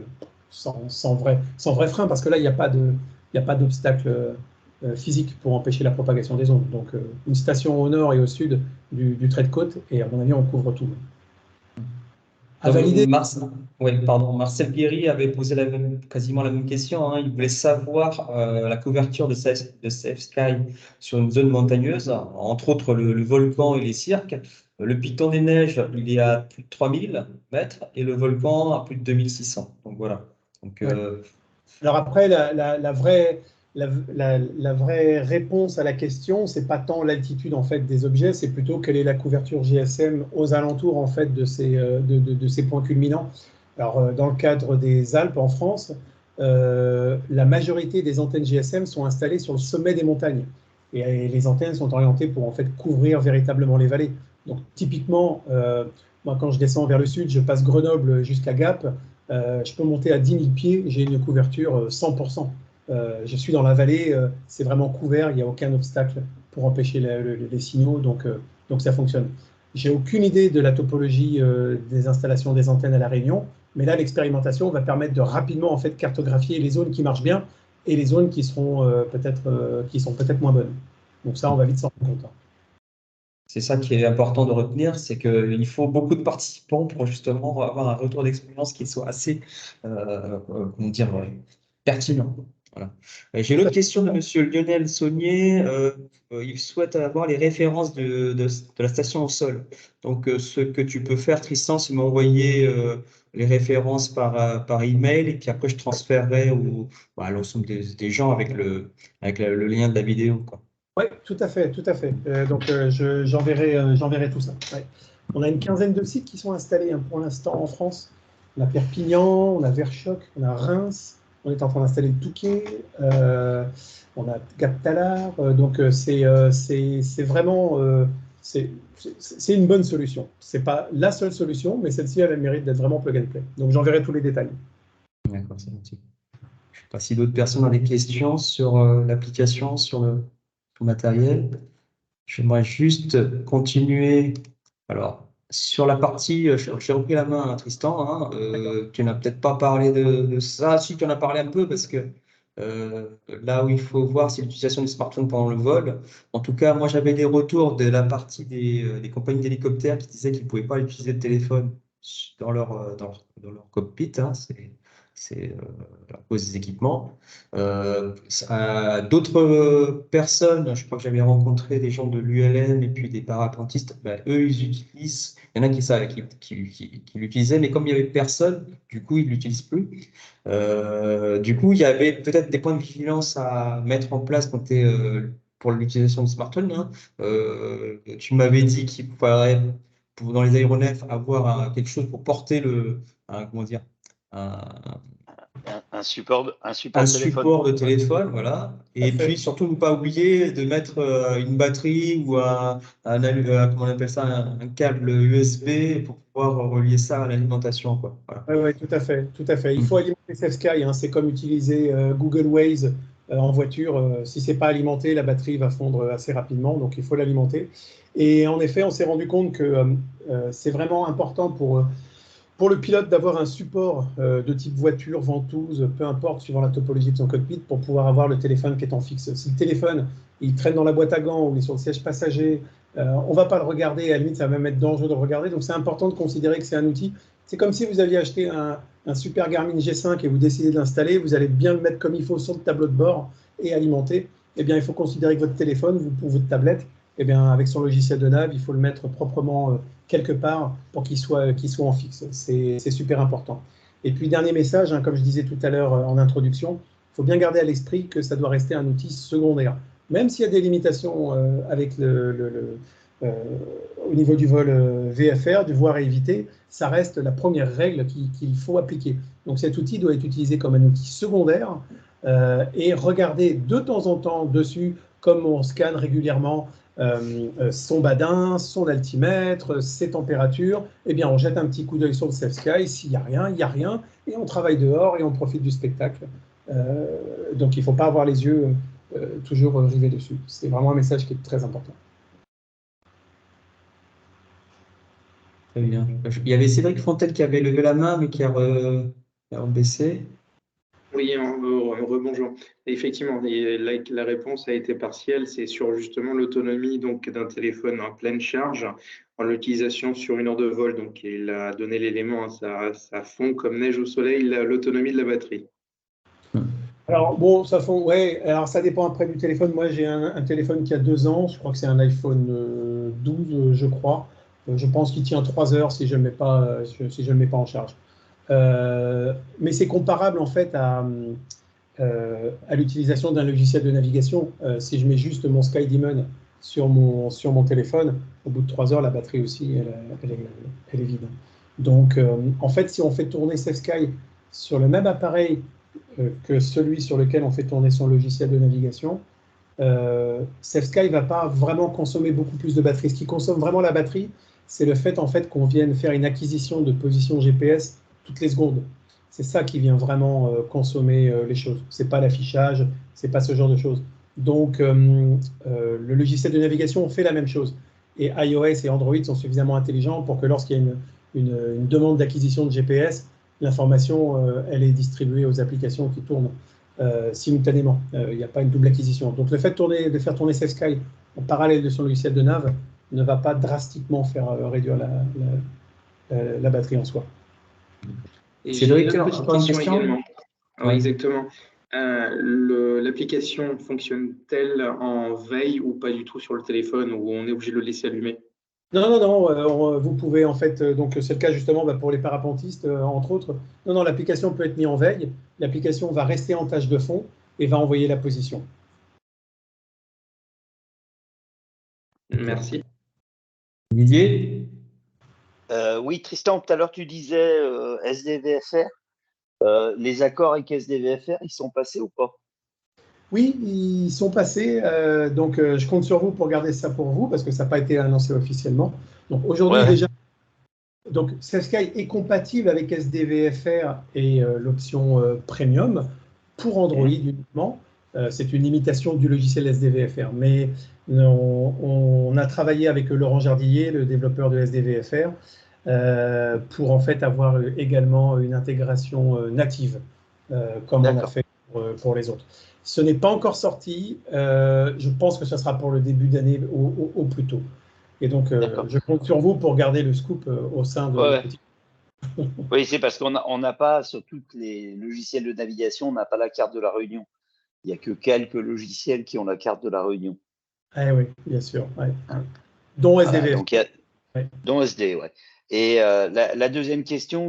sans vrai frein, parce que là, il n'y a pas d'obstacle physique pour empêcher la propagation des ondes. Donc, une station au nord et au sud du trait de côte, et à mon avis, on couvre tout. À valider. Marcel Guéry avait posé quasiment la même question. Il voulait savoir la couverture de Safe Sky sur une zone montagneuse, entre autres le volcan et les cirques. Le Piton des Neiges, il est à plus de 3000 mètres et le volcan à plus de 2600. Donc voilà. Donc, Alors après, la vraie réponse à la question, c'est pas tant l'altitude en fait des objets, c'est plutôt quelle est la couverture GSM aux alentours en fait de ces points culminants. Alors dans le cadre des Alpes en France, la majorité des antennes GSM sont installées sur le sommet des montagnes et les antennes sont orientées pour en fait couvrir véritablement les vallées. Donc typiquement, moi quand je descends vers le sud, je passe Grenoble jusqu'à Gap. Je peux monter à 10 000 pieds, j'ai une couverture 100%. Je suis dans la vallée, c'est vraiment couvert, il n'y a aucun obstacle pour empêcher les signaux, donc ça fonctionne. J'ai aucune idée de la topologie des installations des antennes à La Réunion, mais là, l'expérimentation va permettre de rapidement en fait, cartographier les zones qui marchent bien et les zones qui sont peut-être moins bonnes. Donc ça, on va vite s'en rendre compte. c'est ça qui est important de retenir, c'est qu'il faut beaucoup de participants pour justement avoir un retour d'expérience qui soit assez pertinent. Voilà. J'ai une autre question de Monsieur Lionel Saunier. Il souhaite avoir les références de la station au sol. Donc, ce que tu peux faire, Tristan, c'est m'envoyer les références par email et puis après, je transférerai à l'ensemble des gens avec le lien de la vidéo, quoi. Oui, tout à fait, tout à fait. Donc, j'enverrai tout ça. Ouais. On a une quinzaine de sites qui sont installés pour l'instant en France. On a Perpignan, on a Verchoc, on a Reims, on est en train d'installer le Touquet, on a Gap Talar. Donc, c'est vraiment c'est une bonne solution. Ce n'est pas la seule solution, mais celle-ci a le mérite d'être vraiment plug and play. Donc, j'enverrai tous les détails. D'accord, c'est gentil. Je ne sais pas si d'autres personnes ont des questions sur l'application, sur le matériel. J'aimerais juste continuer. Alors, sur la partie, j'ai repris la main à Tristan. Tu n'as peut-être pas parlé de ça. Si, tu en as parlé un peu parce que là où il faut voir, c'est l'utilisation du smartphone pendant le vol. En tout cas, moi, j'avais des retours de la partie des compagnies d'hélicoptères qui disaient qu'ils ne pouvaient pas utiliser le téléphone dans leur cockpit. C'est à cause des équipements. D'autres personnes, je crois que j'avais rencontré des gens de l'ULM et puis des parapentistes, eux, ils utilisent, il y en a qui l'utilisaient, mais comme il n'y avait personne, du coup, ils ne l'utilisent plus. Du coup, il y avait peut-être des points de vigilance à mettre en place pour l'utilisation du smartphone. Tu m'avais dit qu'il faudrait, dans les aéronefs, avoir quelque chose pour porter comment dire, un support de téléphone, voilà. Et puis surtout ne pas oublier de mettre une batterie ou comment on appelle ça, un câble USB pour pouvoir relier ça à l'alimentation, quoi. Voilà. Oui, tout à fait, tout à fait. Il faut alimenter SafeSky, c'est comme utiliser Google Waze en voiture. Si ce n'est pas alimenté, la batterie va fondre assez rapidement, donc il faut l'alimenter. Et en effet, on s'est rendu compte que c'est vraiment important pour le pilote d'avoir un support de type voiture, ventouse, peu importe, suivant la topologie de son cockpit, pour pouvoir avoir le téléphone qui est en fixe. Si le téléphone, il traîne dans la boîte à gants ou il est sur le siège passager, on ne va pas le regarder, à la limite, ça va même être dangereux de le regarder. Donc, c'est important de considérer que c'est un outil. C'est comme si vous aviez acheté un super Garmin G5 et vous décidez de l'installer, vous allez bien le mettre comme il faut sur le tableau de bord et alimenter. Eh bien, il faut considérer que votre téléphone ou votre tablette, eh bien, avec son logiciel de nav, il faut le mettre proprement quelque part pour qu'il soit en fixe. C'est super important. Et puis, dernier message, hein, comme je disais tout à l'heure en introduction, il faut bien garder à l'esprit que ça doit rester un outil secondaire. Même s'il y a des limitations avec au niveau du vol VFR, du voir et éviter, ça reste la première règle qu'il faut appliquer. Donc cet outil doit être utilisé comme un outil secondaire et regarder de temps en temps dessus, comme on scanne régulièrement son badin, son altimètre, ses températures, eh bien on jette un petit coup d'œil sur le Safe Sky, s'il n'y a rien, il n'y a rien, et on travaille dehors et on profite du spectacle. Donc il ne faut pas avoir les yeux toujours rivés dessus. C'est vraiment un message qui est très important. Très bien. Il y avait Cédric Fontel qui avait levé la main, mais qui a rebaissé. Oui, rebonjour. Effectivement, la réponse a été partielle. C'est sur justement l'autonomie d'un téléphone en pleine charge, en l'utilisation sur 1 heure de vol. Donc, il a donné l'élément, hein, ça fond comme neige au soleil, l'autonomie de la batterie. Alors, bon, ça fond, ouais, alors ça dépend après du téléphone. Moi, j'ai un téléphone qui a 2 ans. Je crois que c'est un iPhone 12, je crois. Je pense qu'il tient 3 heures si je ne le mets pas en charge. Mais c'est comparable en fait à l'utilisation d'un logiciel de navigation. Si je mets juste mon SkyDemon sur mon téléphone, au bout de 3 heures, la batterie aussi, elle est vide. Donc, en fait, si on fait tourner SafeSky sur le même appareil que celui sur lequel on fait tourner son logiciel de navigation, SafeSky ne va pas vraiment consommer beaucoup plus de batterie. Ce qui consomme vraiment la batterie, c'est le fait, en fait qu'on vienne faire une acquisition de position GPS toutes les secondes. C'est ça qui vient vraiment consommer les choses. Ce n'est pas l'affichage, ce n'est pas ce genre de choses. Donc, le logiciel de navigation fait la même chose. Et iOS et Android sont suffisamment intelligents pour que lorsqu'il y a une demande d'acquisition de GPS, l'information, elle est distribuée aux applications qui tournent simultanément. Il n'y a pas une double acquisition. Donc, le fait de faire tourner SafeSky en parallèle de son logiciel de nav ne va pas drastiquement faire réduire la batterie en soi. J'ai une petite question également. Oui. Exactement. L'application fonctionne-t-elle en veille ou pas du tout sur le téléphone, ou on est obligé de le laisser allumer? Non, vous pouvez en fait, donc c'est le cas justement pour les parapentistes, entre autres. Non, l'application peut être mise en veille. L'application va rester en tâche de fond et va envoyer la position. Merci. Didier? Oui, Tristan, tout à l'heure tu disais SDVFR. Les accords avec SDVFR, ils sont passés ou pas? Oui, ils sont passés. Donc, je compte sur vous pour garder ça pour vous parce que ça n'a pas été annoncé officiellement. Donc, aujourd'hui, déjà, donc, SafeSky est compatible avec SDVFR et l'option Premium pour Android uniquement. C'est une limitation du logiciel SDVFR. Mais on a travaillé avec Laurent Jardillier, le développeur de SDVFR, pour en fait avoir également une intégration native, comme on a fait pour les autres. Ce n'est pas encore sorti. Je pense que ce sera pour le début d'année au plus tôt. Et donc, je compte sur vous pour garder le scoop au sein de Petit. Oui, c'est parce qu'on n'a pas, sur tous les logiciels de navigation, on n'a pas la carte de la Réunion. Il n'y a que quelques logiciels qui ont la carte de la Réunion. Ah oui, bien sûr. Ouais. Dont SDVFR. Donc, dont SD, ouais. Et la deuxième question,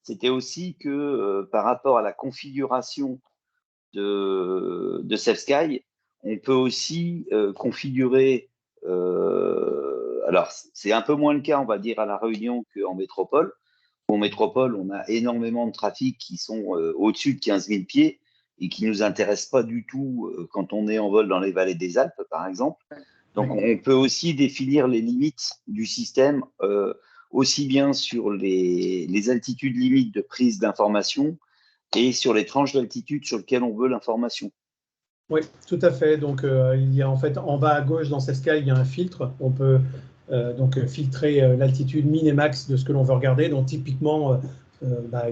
c'était aussi que par rapport à la configuration de SafeSky, on peut aussi configurer. Alors, c'est un peu moins le cas, on va dire, à La Réunion qu'en métropole. En métropole, on a énormément de trafic qui sont au-dessus de 15 000 pieds et qui ne nous intéressent pas du tout quand on est en vol dans les vallées des Alpes, par exemple. Donc, on peut aussi définir les limites du système, aussi bien sur les altitudes limites de prise d'information et sur les tranches d'altitude sur lesquelles on veut l'information. Oui, tout à fait. Donc, il y a en fait en bas à gauche dans SafeSky, il y a un filtre. On peut donc filtrer l'altitude min et max de ce que l'on veut regarder. Donc, typiquement,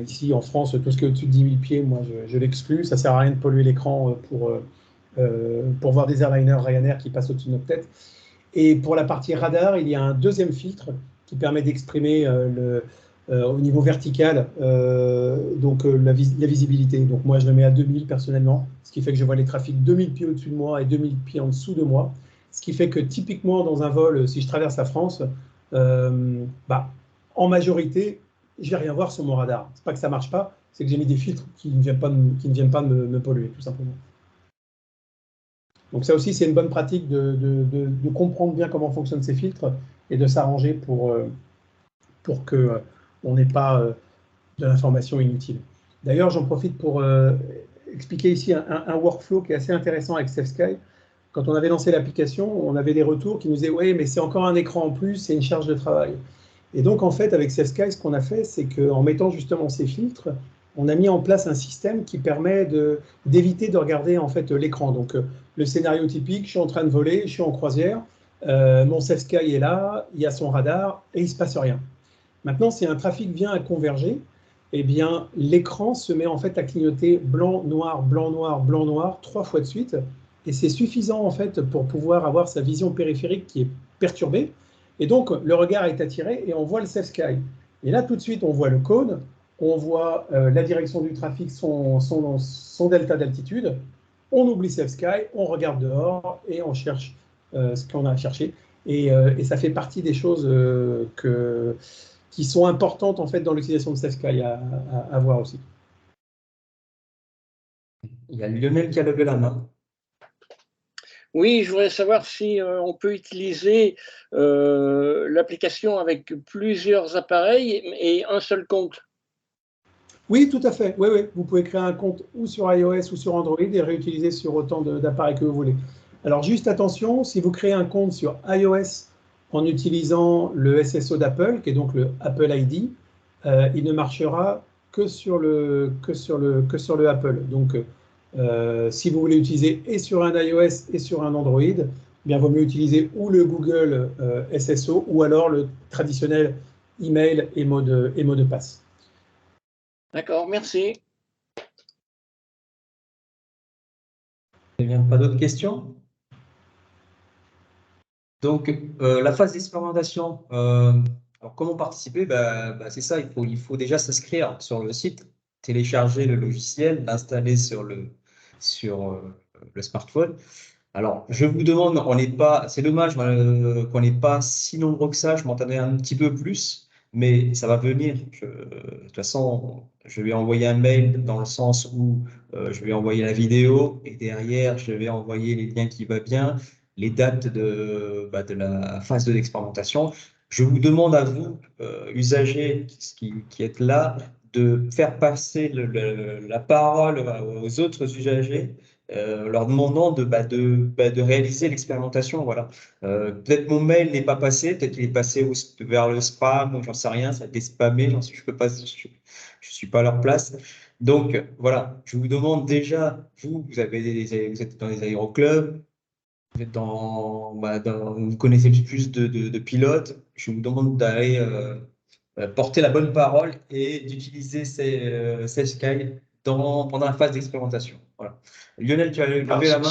ici en France, tout ce qui est au-dessus de 10 000 pieds, moi, je l'exclus. Ça ne sert à rien de polluer l'écran pour voir des airliners Ryanair qui passent au-dessus de notre tête. Et pour la partie radar, il y a un deuxième filtre qui permet d'exprimer au niveau vertical la visibilité. Donc moi, je le mets à 2000 personnellement, ce qui fait que je vois les trafics 2000 pieds au-dessus de moi et 2000 pieds en dessous de moi. Ce qui fait que typiquement, dans un vol, si je traverse la France, en majorité, je ne vais rien voir sur mon radar. Ce n'est pas que ça ne marche pas, c'est que j'ai mis des filtres qui ne viennent pas me polluer, tout simplement. Donc ça aussi, c'est une bonne pratique de comprendre bien comment fonctionnent ces filtres et de s'arranger pour qu'on n'ait pas de l'information inutile. D'ailleurs, j'en profite pour expliquer ici un workflow qui est assez intéressant avec SafeSky. Quand on avait lancé l'application, on avait des retours qui nous disaient « Oui, mais c'est encore un écran en plus, c'est une charge de travail ». Et donc, en fait, avec SafeSky, ce qu'on a fait, c'est qu'en mettant justement ces filtres, on a mis en place un système qui permet d'éviter de regarder en fait l'écran. Donc, le scénario typique, je suis en train de voler, je suis en croisière, mon SafeSky est là, il y a son radar et il ne se passe rien. Maintenant, si un trafic vient à converger, eh bien, l'écran se met en fait à clignoter blanc, noir, blanc, noir, blanc, noir, 3 fois de suite. Et c'est suffisant en fait pour pouvoir avoir sa vision périphérique qui est perturbée. Et donc, le regard est attiré et on voit le SafeSky. Et là, tout de suite, on voit le cône, on voit la direction du trafic, son delta d'altitude. On oublie SafeSky, on regarde dehors et on cherche ce qu'on a à chercher. Et ça fait partie des choses qui sont importantes en fait dans l'utilisation de SafeSky à voir aussi. Il y a Lionel qui a levé la main. Oui, je voudrais savoir si on peut utiliser l'application avec plusieurs appareils et un seul compte. Oui, tout à fait. Oui, oui. Vous pouvez créer un compte ou sur iOS ou sur Android et réutiliser sur autant d'appareils que vous voulez. Alors, juste attention, si vous créez un compte sur iOS en utilisant le SSO d'Apple, qui est donc le Apple ID, il ne marchera que sur le Apple. Donc, si vous voulez utiliser et sur un iOS et sur un Android, eh bien, vaut mieux utiliser ou le Google SSO ou alors le traditionnel email et mot de passe. D'accord, merci. Il n'y a pas d'autres questions? Donc, la phase d'expérimentation, alors comment participer? C'est ça, il faut déjà s'inscrire sur le site, télécharger le logiciel, l'installer sur le smartphone. Alors, je vous demande, c'est dommage qu'on n'est pas si nombreux que ça, je m'entendais un petit peu plus, mais ça va venir. De toute façon, je vais envoyer un mail dans le sens où je vais envoyer la vidéo et derrière, je vais envoyer les liens qui vont bien, les dates de la phase de l'expérimentation. Je vous demande à vous, usagers qui êtes là, de faire passer la parole aux autres usagers, leur demandant de réaliser l'expérimentation. Voilà. Peut-être mon mail n'est pas passé, peut-être qu'il est passé vers le spam, j'en sais rien, ça a été spammé, je suis pas à leur place. Donc voilà, je vous demande déjà, vous êtes dans les aéroclubs, vous êtes vous connaissez plus de pilotes, je vous demande d'aller porter la bonne parole et d'utiliser SafeSky pendant la phase d'expérimentation. Voilà. Lionel, tu as levé la main?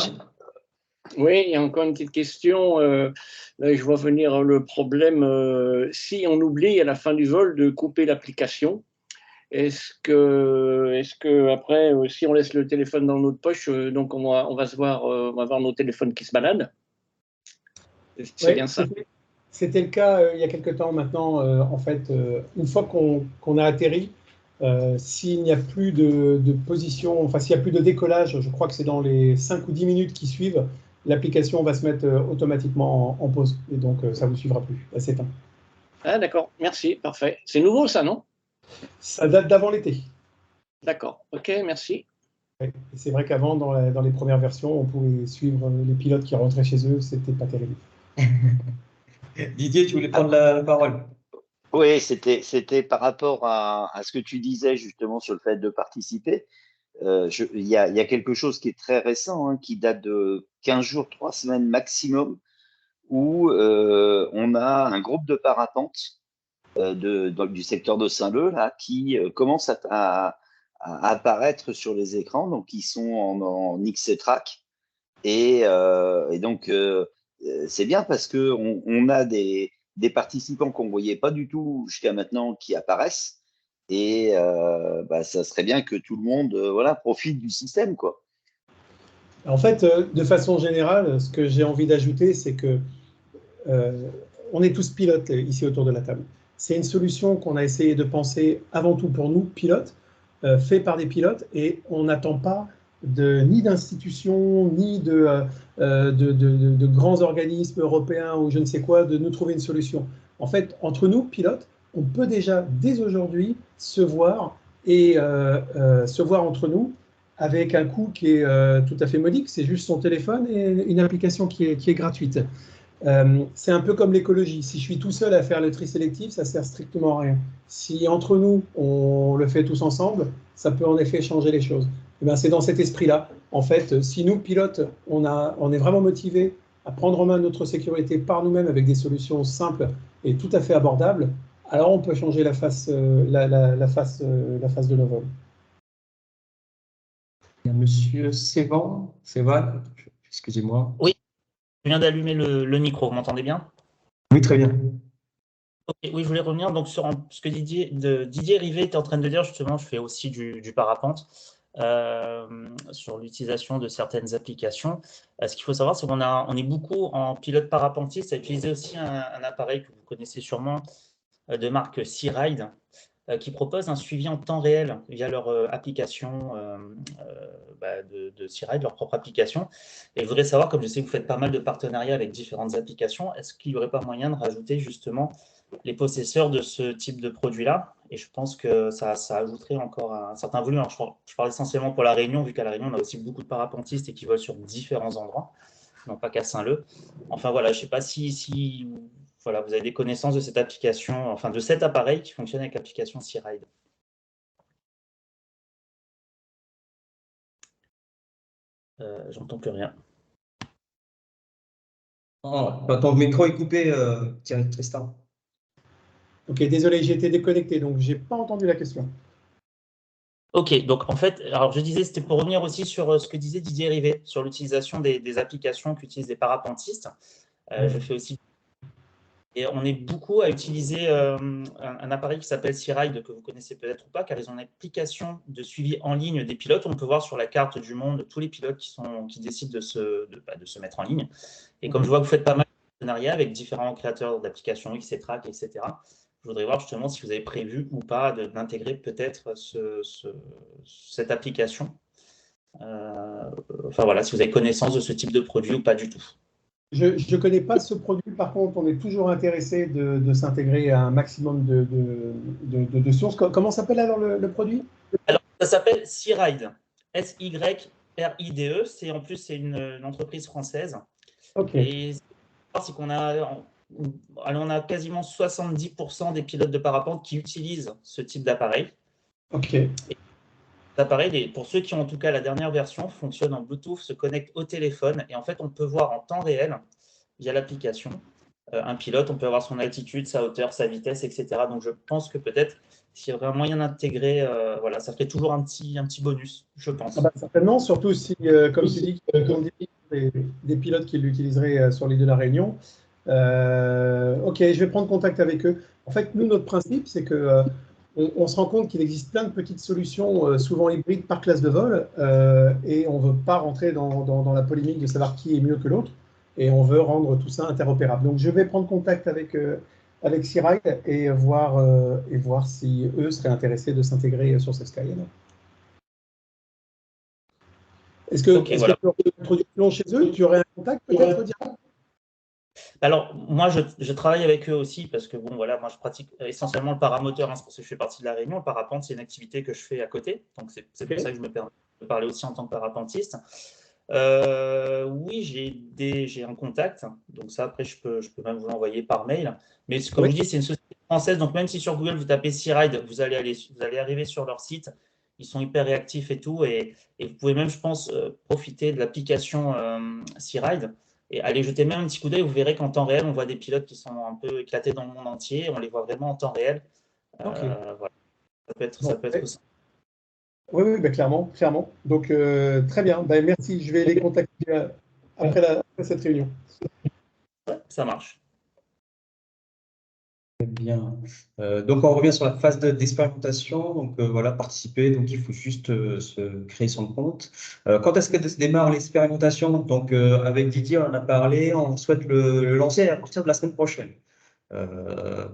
Oui, il y a encore une petite question. Là, je vois venir le problème. Si on oublie à la fin du vol de couper l'application, est-ce que après, si on laisse le téléphone dans notre poche, donc on va voir nos téléphones qui se baladent? C'est bien ça. C'était le cas il y a quelques temps maintenant. En fait, une fois qu'on a atterri, s'il n'y a plus de position, enfin s'il n'y a plus de décollage, je crois que c'est dans les 5 ou 10 minutes qui suivent, l'application va se mettre automatiquement en pause. Et donc, ça ne vous suivra plus. Elle s'éteint. Ah, d'accord. Merci. Parfait. C'est nouveau, ça, non? Ça date d'avant l'été. D'accord. OK, merci. Ouais. C'est vrai qu'avant, dans les premières versions, on pouvait suivre les pilotes qui rentraient chez eux. C'était pas terrible. Didier, tu voulais prendre la parole? Oui, c'était par rapport à ce que tu disais justement sur le fait de participer. Il y a quelque chose qui est très récent, hein, qui date de 15 jours, 3 semaines maximum, où on a un groupe de parapentes du secteur de Saint-Leu là, qui commence à apparaître sur les écrans. Donc, ils sont en XC-Track. Et donc, c'est bien parce qu'on a des participants qu'on ne voyait pas du tout jusqu'à maintenant qui apparaissent. Et ça serait bien que tout le monde voilà, profite du système, quoi. En fait, de façon générale, ce que j'ai envie d'ajouter, c'est que on est tous pilotes ici autour de la table. C'est une solution qu'on a essayé de penser avant tout pour nous, pilotes, fait par des pilotes, et on n'attend pas ni d'institutions, ni de grands organismes européens ou je ne sais quoi, de nous trouver une solution. En fait, entre nous, pilotes, on peut déjà, dès aujourd'hui, se voir et se voir entre nous avec un coût qui est tout à fait modique. C'est juste son téléphone et une application qui est gratuite. C'est un peu comme l'écologie. Si je suis tout seul à faire le tri sélectif, ça sert strictement à rien. Si entre nous, on le fait tous ensemble, ça peut en effet changer les choses. Et bien, c'est dans cet esprit-là. En fait, si nous, pilotes, on est vraiment motivés à prendre en main notre sécurité par nous-mêmes avec des solutions simples et tout à fait abordables, alors on peut changer la face de nos vols. Il y a Monsieur Sévan, excusez-moi. Oui, je viens d'allumer le micro, vous m'entendez bien? Oui, très bien. Okay, oui, je voulais revenir donc sur ce que Didier Rivet était en train de dire. Justement, je fais aussi du parapente sur l'utilisation de certaines applications. Ce qu'il faut savoir, c'est qu'on est beaucoup en pilote parapentiste à utiliser aussi un appareil que vous connaissez sûrement de marque Searide, qui propose un suivi en temps réel via leur application de Searide, leur propre application. Et je voudrais savoir, comme je sais que vous faites pas mal de partenariats avec différentes applications, est-ce qu'il n'y aurait pas moyen de rajouter justement les possesseurs de ce type de produit-là? Et je pense que ça ajouterait encore un certain volume. Alors, je parle essentiellement pour La Réunion, vu qu'à La Réunion, on a aussi beaucoup de parapentistes et qui volent sur différents endroits, non pas qu'à Saint-Leu. Enfin voilà, je ne sais pas si voilà, vous avez des connaissances de cette application, enfin de cet appareil qui fonctionne avec l'application Searide. J'entends plus rien. Oh, ton micro est coupé, Thierry Tristan. Ok, désolé, j'ai été déconnecté, donc je n'ai pas entendu la question. Ok, donc en fait, alors je disais, c'était pour revenir aussi sur ce que disait Didier Rivet, sur l'utilisation des applications qu'utilisent les parapentistes. Je fais aussi. Et on est beaucoup à utiliser un appareil qui s'appelle Searide, que vous connaissez peut-être ou pas, car ils ont une application de suivi en ligne des pilotes. On peut voir sur la carte du monde tous les pilotes qui décident de se mettre en ligne. Et comme je vois que vous faites pas mal de partenariats avec différents créateurs d'applications, XC-Track, etc., je voudrais voir justement si vous avez prévu ou pas d'intégrer peut-être cette application. Enfin voilà, si vous avez connaissance de ce type de produit ou pas du tout. Je ne connais pas ce produit, par contre, on est toujours intéressé de s'intégrer à un maximum de sources. Comment s'appelle alors le produit? Alors, ça s'appelle Searide, SYRIDE. En plus, c'est une entreprise française. Okay. Et c'est qu'on a quasiment 70% des pilotes de parapente qui utilisent ce type d'appareil. Ok. L'appareil, pour ceux qui ont en tout cas la dernière version, fonctionne en Bluetooth, se connecte au téléphone et en fait on peut voir en temps réel via l'application un pilote, on peut avoir son altitude, sa hauteur, sa vitesse, etc. Donc je pense que peut-être s'il y aurait un moyen d'intégrer, voilà, ça ferait toujours un petit bonus, je pense. Ah bah, certainement, surtout si, comme tu dis, des pilotes qui l'utiliseraient sur l'île de la Réunion. Ok, je vais prendre contact avec eux. En fait, nous, notre principe, c'est que on se rend compte qu'il existe plein de petites solutions, souvent hybrides par classe de vol, et on ne veut pas rentrer dans la polémique de savoir qui est mieux que l'autre, et on veut rendre tout ça interopérable. Donc, je vais prendre contact avec Searide et voir si eux seraient intéressés de s'intégrer sur SafeSky. Est-ce que tu aurais une introduction chez eux? Tu aurais un contact peut-être direct? Alors, moi, je travaille avec eux aussi parce que, bon, voilà, moi, je pratique essentiellement le paramoteur, hein, c'est parce que je fais partie de La Réunion. Le parapente, c'est une activité que je fais à côté. Donc, c'est pour ça que je me permets de parler aussi en tant que parapentiste. Oui, j'ai un contact. Donc, ça, après, je peux même vous l'envoyer par mail. Mais comme je dis, c'est une société française, donc même si sur Google vous tapez Searide, vous allez arriver sur leur site. Ils sont hyper réactifs et tout, et vous pouvez même, je pense, profiter de l'application Searide et aller jeter même un petit coup d'œil. Vous verrez qu'en temps réel, on voit des pilotes qui sont un peu éclatés dans le monde entier. On les voit vraiment en temps réel. Okay. Voilà. Ça peut être aussi. Oui, oui, ben clairement. Donc, très bien. Ben, merci. Je vais les contacter après cette réunion. Ouais, ça marche. Très bien. Donc, on revient sur la phase d'expérimentation. Donc, voilà, participer. Donc, il faut juste se créer son compte. Quand est-ce que se démarre l'expérimentation? Donc, avec Didier, on en a parlé. On souhaite le lancer à partir de la semaine prochaine.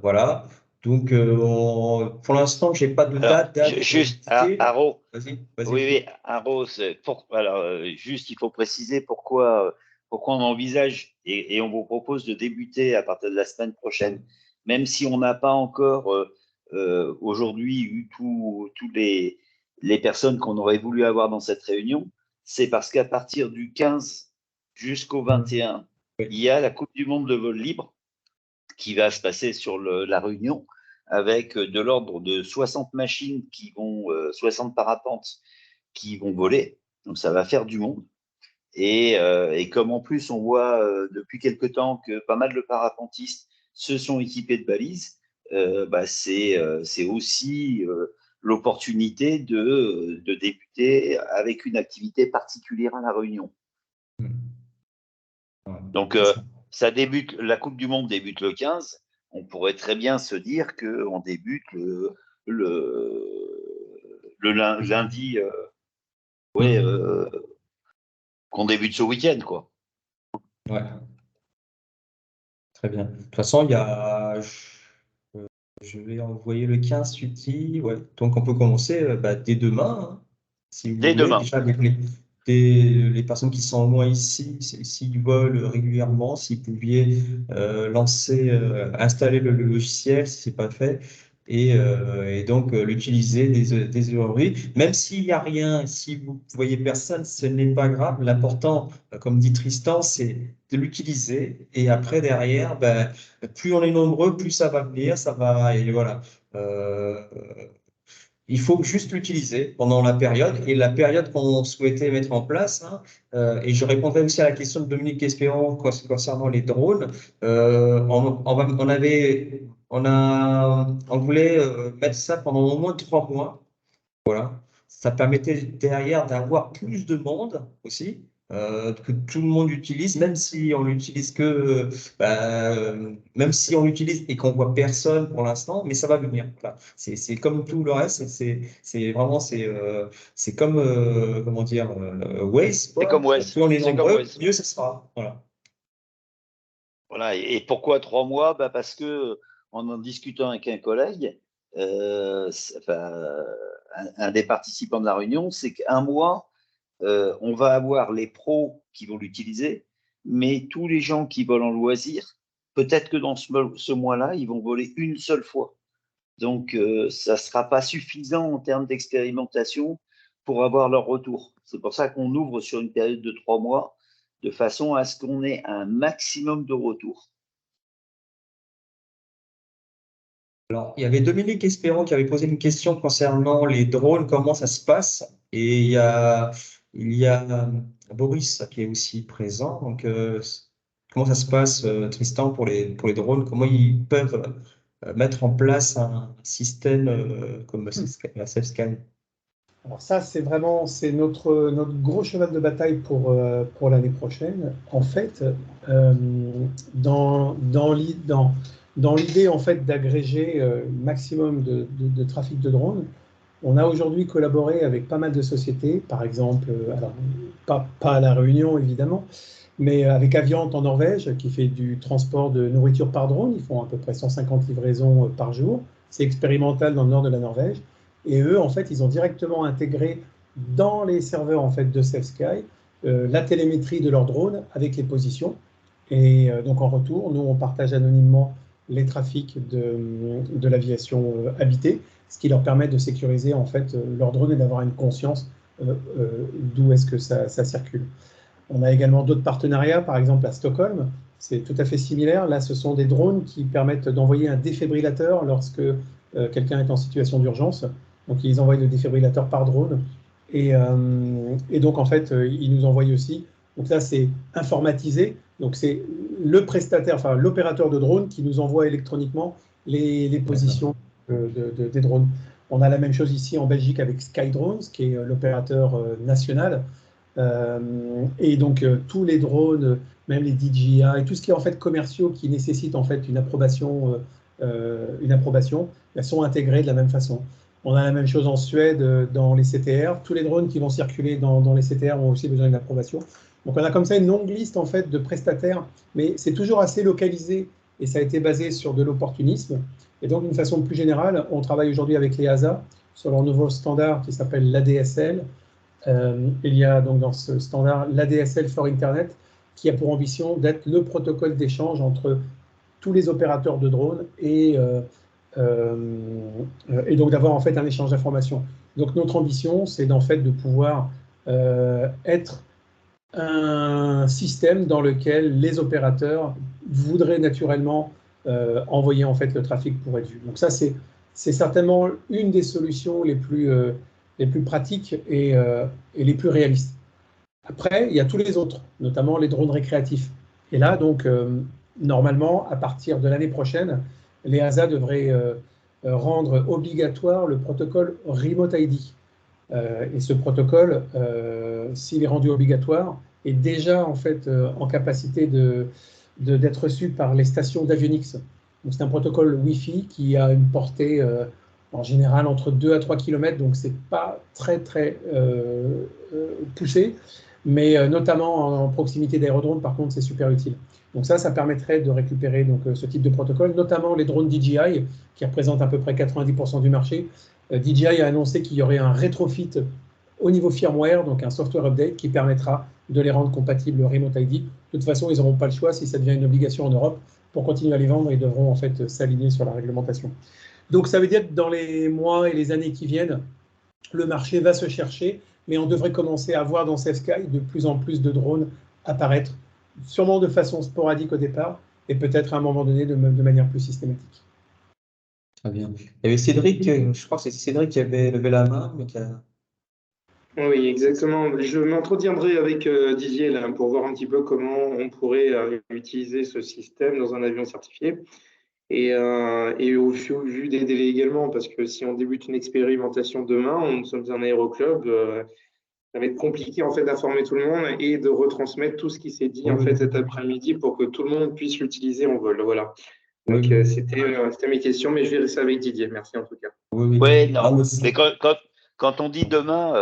Voilà. Donc, pour l'instant, je n'ai pas de date. Juste, Haro. Vas-y. Oui, Haro, juste, il faut préciser pourquoi on envisage et on vous propose de débuter à partir de la semaine prochaine. Même si on n'a pas encore aujourd'hui eu toutes les personnes qu'on aurait voulu avoir dans cette réunion, c'est parce qu'à partir du 15 jusqu'au 21, il y a la Coupe du Monde de vol libre qui va se passer sur la réunion avec de l'ordre de 60 machines 60 parapentes qui vont voler. Donc, ça va faire du monde. Et comme en plus, on voit depuis quelque temps que pas mal de parapentistes se sont équipés de balises, c'est aussi l'opportunité de débuter avec une activité particulière à La Réunion. Donc, ça débute, la Coupe du Monde débute le 15. On pourrait très bien se dire qu'on débute le lundi, qu'on débute ce week-end, quoi. Ouais. Très bien. De toute façon, je vais envoyer le 15 Suti. Ouais. Donc, on peut commencer dès demain. Hein, si vous dès voulez. Demain. Déjà, les personnes qui sont au moins ici, s'ils volent régulièrement, s'ils pouvaient installer le logiciel, si ce n'est pas fait, et donc l'utiliser dès aujourd'hui. Même s'il n'y a rien, si vous ne voyez personne, ce n'est pas grave. L'important, comme dit Tristan, c'est de l'utiliser. Et après, derrière, plus on est nombreux, plus ça va venir, ça va, et voilà. Il faut juste l'utiliser pendant la période et la période qu'on souhaitait mettre en place. Hein, et je répondrai aussi à la question de Dominique Espérant concernant les drones. On voulait mettre ça pendant au moins 3 mois. Voilà. Ça permettait derrière d'avoir plus de monde aussi, que tout le monde utilise, même si on l'utilise même si on l'utilise et qu'on voit personne pour l'instant, mais ça va venir. Voilà. C'est comme tout le reste, c'est vraiment c'est comme comment dire Waze. C'est comme Waze. Plus on est nombreux, mieux ce sera. Voilà. Voilà. Et pourquoi 3 mois? Parce que en discutant avec un collègue, un des participants de la réunion, c'est qu'un mois, on va avoir les pros qui vont l'utiliser, mais tous les gens qui volent en loisir, peut-être que dans ce mois-là, ils vont voler une seule fois. Donc, ça ne sera pas suffisant en termes d'expérimentation pour avoir leur retour. C'est pour ça qu'on ouvre sur une période de 3 mois, de façon à ce qu'on ait un maximum de retours. Alors, il y avait Dominique Espérant qui avait posé une question concernant les drones, comment ça se passe. Et il y a Boris qui est aussi présent. Donc, comment ça se passe, Tristan, pour les drones? Comment ils peuvent mettre en place un système comme la SafeSky? Alors ça, c'est notre gros cheval de bataille pour l'année prochaine. En fait, dans l'idée en fait d'agréger maximum de trafic de drones, on a aujourd'hui collaboré avec pas mal de sociétés, par exemple, alors pas à La Réunion évidemment, mais avec Aviant en Norvège qui fait du transport de nourriture par drone. Ils font à peu près 150 livraisons par jour. C'est expérimental dans le nord de la Norvège. Et eux, en fait, ils ont directement intégré dans les serveurs en fait, de SafeSky la télémétrie de leurs drones avec les positions. Et donc, en retour, nous, on partage anonymement les trafics de l'aviation habitée, ce qui leur permet de sécuriser en fait, leurs drones et d'avoir une conscience d'où est-ce que ça circule. On a également d'autres partenariats, par exemple à Stockholm, c'est tout à fait similaire. Là, ce sont des drones qui permettent d'envoyer un défibrillateur lorsque quelqu'un est en situation d'urgence. Donc, ils envoient le défibrillateur par drone. Et donc, en fait, ils nous envoient aussi. Donc là, c'est informatisé. Donc, c'est le prestataire, enfin l'opérateur de drone qui nous envoie électroniquement les positions des drones. On a la même chose ici en Belgique avec Skydrones, qui est l'opérateur national. Et donc, tous les drones, même les DJI, tout ce qui est en fait commerciaux qui nécessitent en fait une approbation, elles sont intégrées de la même façon. On a la même chose en Suède dans les CTR. Tous les drones qui vont circuler dans les CTR ont aussi besoin d'une approbation. Donc, on a comme ça une longue liste en fait de prestataires, mais c'est toujours assez localisé et ça a été basé sur de l'opportunisme. Et donc, d'une façon plus générale, on travaille aujourd'hui avec les EASA sur leur nouveau standard qui s'appelle l'ADSL. Il y a donc dans ce standard l'ADSL for Internet qui a pour ambition d'être le protocole d'échange entre tous les opérateurs de drones et donc d'avoir en fait un échange d'informations. Donc notre ambition, c'est d'en fait de pouvoir être un système dans lequel les opérateurs voudraient naturellement envoyer en fait le trafic pour être vu. Donc ça, c'est certainement une des solutions les plus pratiques et les plus réalistes. Après, il y a tous les autres, notamment les drones récréatifs. Et là, donc, normalement, à partir de l'année prochaine, les EASA devraient rendre obligatoire le protocole Remote ID. Et ce protocole, s'il est rendu obligatoire, est déjà en fait en capacité d'être reçu par les stations d'avionics. Donc, c'est un protocole Wi-Fi qui a une portée en général entre 2 à 3 km, donc ce n'est pas très poussé, mais notamment en proximité d'aérodromes, par contre, c'est super utile. Donc ça permettrait de récupérer donc, ce type de protocole, notamment les drones DJI, qui représentent à peu près 90% du marché. DJI a annoncé qu'il y aurait un rétrofit au niveau firmware, donc un software update qui permettra de les rendre compatibles Remote ID. De toute façon, ils n'auront pas le choix si ça devient une obligation en Europe. Pour continuer à les vendre, ils devront en fait s'aligner sur la réglementation. Donc ça veut dire que dans les mois et les années qui viennent, le marché va se chercher, mais on devrait commencer à voir dans Safe Sky de plus en plus de drones apparaître, sûrement de façon sporadique au départ, et peut-être à un moment donné de manière plus systématique. Très bien. Il y avait Cédric, je crois que c'est Cédric qui avait levé la main, mais qui a... Oui, exactement. Je m'entretiendrai avec Didier là, pour voir un petit peu comment on pourrait utiliser ce système dans un avion certifié. Et au vu des délais également, parce que si on débute une expérimentation demain, nous sommes un aéroclub, ça va être compliqué en fait d'informer tout le monde et de retransmettre tout ce qui s'est dit en fait cet après-midi pour que tout le monde puisse l'utiliser en vol. Voilà. Donc c'était mes questions, mais je vais rester avec Didier. Merci en tout cas. Oui, non. Mais quand on dit demain,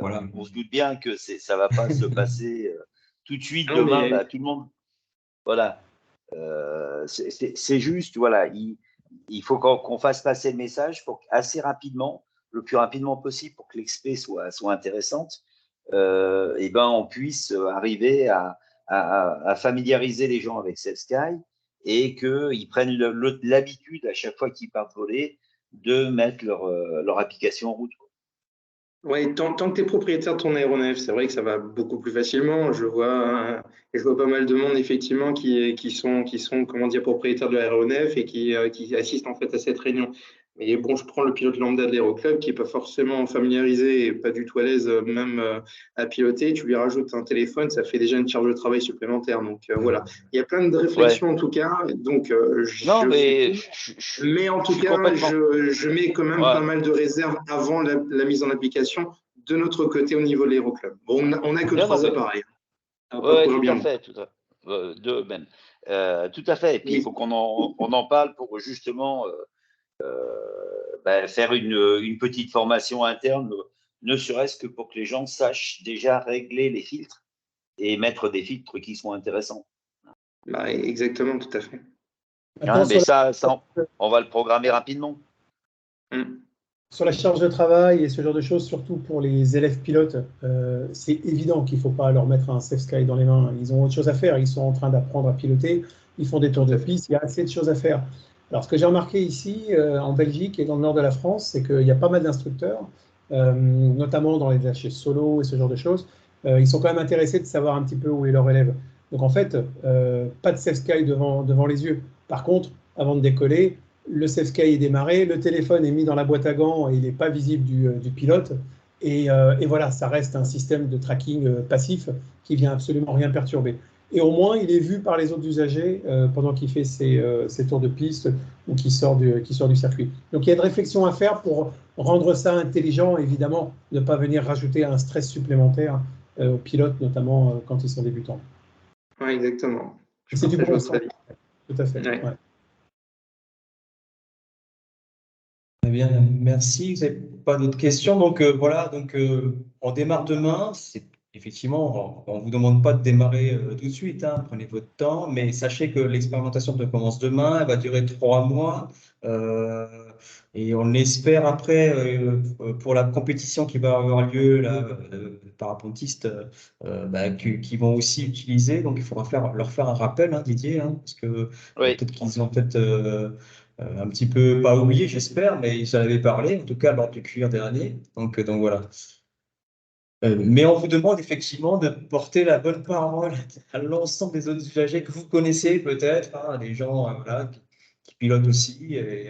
voilà, on se doute bien que ça va pas se passer tout de suite demain. Mais... tout le monde, voilà. C'est juste, voilà, il faut qu'on fasse passer le message pour assez rapidement, le plus rapidement possible, pour que l'expé soit intéressante, et ben on puisse arriver à familiariser les gens avec Safe Sky et qu'ils prennent l'habitude à chaque fois qu'ils partent voler de mettre leur application en route. Oui, tant que tu es propriétaire de ton aéronef, c'est vrai que ça va beaucoup plus facilement. Je vois pas mal de monde effectivement qui sont comment dire, propriétaires de l'aéronef et qui assistent en fait à cette réunion. Mais bon, je prends le pilote lambda de l'aéroclub qui n'est pas forcément familiarisé et pas du tout à l'aise même à piloter. Tu lui rajoutes un téléphone, ça fait déjà une charge de travail supplémentaire. Donc voilà, il y a plein de réflexions en tout cas. Donc mais en tout cas, je mets quand même pas mal de réserves avant la mise en application de notre côté au niveau de l'aéroclub. Bon, on n'a que 3 appareils. Oui, tout à fait. Deux même. Tout à fait. Et puis, il faut qu'on en parle pour justement faire une petite formation interne, ne serait-ce que pour que les gens sachent déjà régler les filtres et mettre des filtres qui sont intéressants. Exactement, tout à fait. Mais ça, on va le programmer rapidement. Sur la charge de travail et ce genre de choses, surtout pour les élèves pilotes, c'est évident qu'il ne faut pas leur mettre un Safe Sky dans les mains. Ils ont autre chose à faire. Ils sont en train d'apprendre à piloter. Ils font des tours de piste. Il y a assez de choses à faire. Alors, ce que j'ai remarqué ici, en Belgique et dans le nord de la France, c'est qu'il y a pas mal d'instructeurs, notamment dans les chez Solo et ce genre de choses. Ils sont quand même intéressés de savoir un petit peu où est leur élève. Donc en fait, pas de Safe Sky devant les yeux. Par contre, avant de décoller, le Safe Sky est démarré, le téléphone est mis dans la boîte à gants et il n'est pas visible du pilote. Et voilà, ça reste un système de tracking passif qui vient absolument rien perturber. Et au moins, il est vu par les autres usagers pendant qu'il fait ses tours de piste ou qu'il sort du circuit. Donc il y a une réflexion à faire pour rendre ça intelligent, évidemment, ne pas venir rajouter un stress supplémentaire aux pilotes, notamment quand ils sont débutants. Oui, exactement. C'est du bon sens. Tout à fait. Ouais. Ouais. Très bien, merci. Vous n'avez pas d'autres questions? Donc voilà, on démarre demain. Effectivement, on ne vous demande pas de démarrer tout de suite, hein, prenez votre temps, mais sachez que l'expérimentation commence demain, elle va durer 3 mois, et on espère après, pour la compétition qui va avoir lieu, là, parapentistes, qui vont aussi utiliser, donc il faudra leur faire un rappel, hein, Didier, hein, parce que Oui. peut-être qu'ils ont un petit peu, pas oublié, j'espère, mais ils en avaient parlé, en tout cas lors du cuir dernier, donc voilà. Mais on vous demande effectivement de porter la bonne parole à l'ensemble des autres usagers que vous connaissez peut-être, hein, des gens voilà, qui pilotent aussi. Et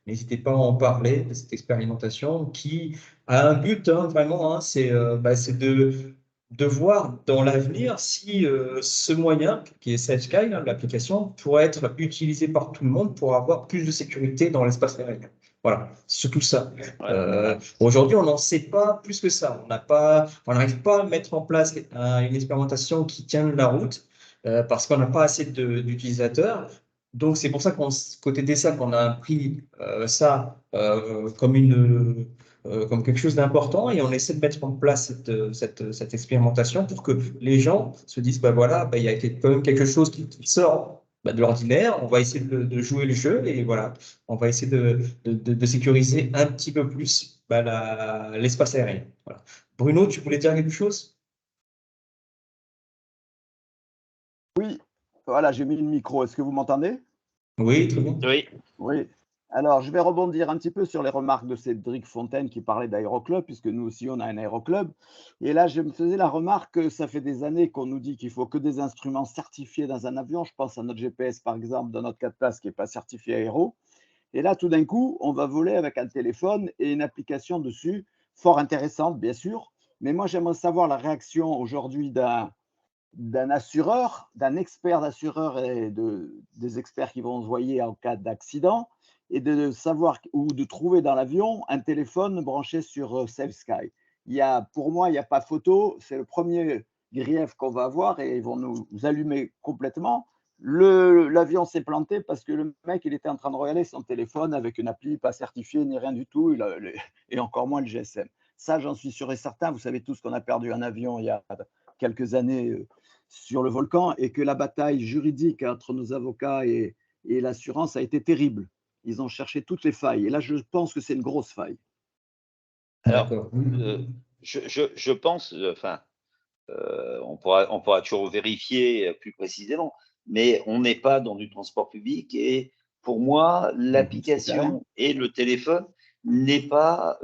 n'hésitez pas à en parler de cette expérimentation qui a un but, hein, vraiment, hein, c'est de voir dans l'avenir si ce moyen, qui est SafeSky, hein, l'application, pourrait être utilisé par tout le monde pour avoir plus de sécurité dans l'espace aérien. Voilà, c'est surtout ça. Aujourd'hui, on n'en sait pas plus que ça. On n'arrive pas à mettre en place une expérimentation qui tient la route parce qu'on n'a pas assez d'utilisateurs. Donc, c'est pour ça côté DESAC, on a pris ça comme quelque chose d'important et on essaie de mettre en place cette expérimentation pour que les gens se disent, voilà, il y a quand même quelque chose qui sort de l'ordinaire, on va essayer de jouer le jeu et voilà, on va essayer de sécuriser un petit peu plus l'espace aérien. Voilà. Bruno, tu voulais dire quelque chose? Oui, voilà, j'ai mis le micro. Est-ce que vous m'entendez? Oui, très bien. Oui. Oui. Alors, je vais rebondir un petit peu sur les remarques de Cédric Fontaine qui parlait d'aéroclub, puisque nous aussi, on a un aéroclub. Et là, je me faisais la remarque que ça fait des années qu'on nous dit qu'il faut que des instruments certifiés dans un avion. Je pense à notre GPS, par exemple, dans notre 4 places qui n'est pas certifié aéro. Et là, tout d'un coup, on va voler avec un téléphone et une application dessus, fort intéressante, bien sûr. Mais moi, j'aimerais savoir la réaction aujourd'hui d'un assureur, d'un expert d'assureur et des experts qui vont se voyer en cas d'accident, et de savoir ou de trouver dans l'avion un téléphone branché sur SafeSky. Pour moi, il n'y a pas photo, c'est le premier grief qu'on va avoir et ils vont nous allumer complètement. L'avion s'est planté parce que le mec, il était en train de regarder son téléphone avec une appli pas certifiée ni rien du tout, et encore moins le GSM. Ça, j'en suis sûr et certain. Vous savez tous qu'on a perdu un avion il y a quelques années sur le volcan et que la bataille juridique entre nos avocats et l'assurance a été terrible. Ils ont cherché toutes les failles. Et là, je pense que c'est une grosse faille. Alors, je pense, on pourra toujours vérifier plus précisément, mais on n'est pas dans du transport public et pour moi, l'application et le téléphone n'est pas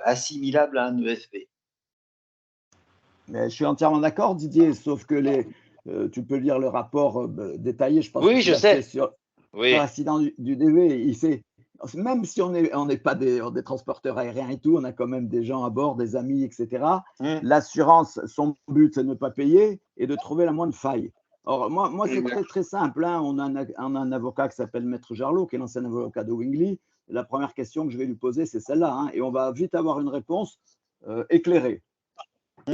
assimilable à un EFP. Mais je suis entièrement d'accord, Didier, sauf que tu peux lire le rapport détaillé, je pense. Oui, je sais. Sur l'accident du DV, même si on n'est pas des transporteurs aériens et tout, on a quand même des gens à bord, des amis, etc. L'assurance, son but, c'est de ne pas payer et de trouver la moindre faille. Or, moi c'est très, très simple. Hein. On a un avocat qui s'appelle Maître Jarlot, qui est l'ancien avocat de Wingley. La première question que je vais lui poser, c'est celle-là. Hein, et on va vite avoir une réponse éclairée. Tout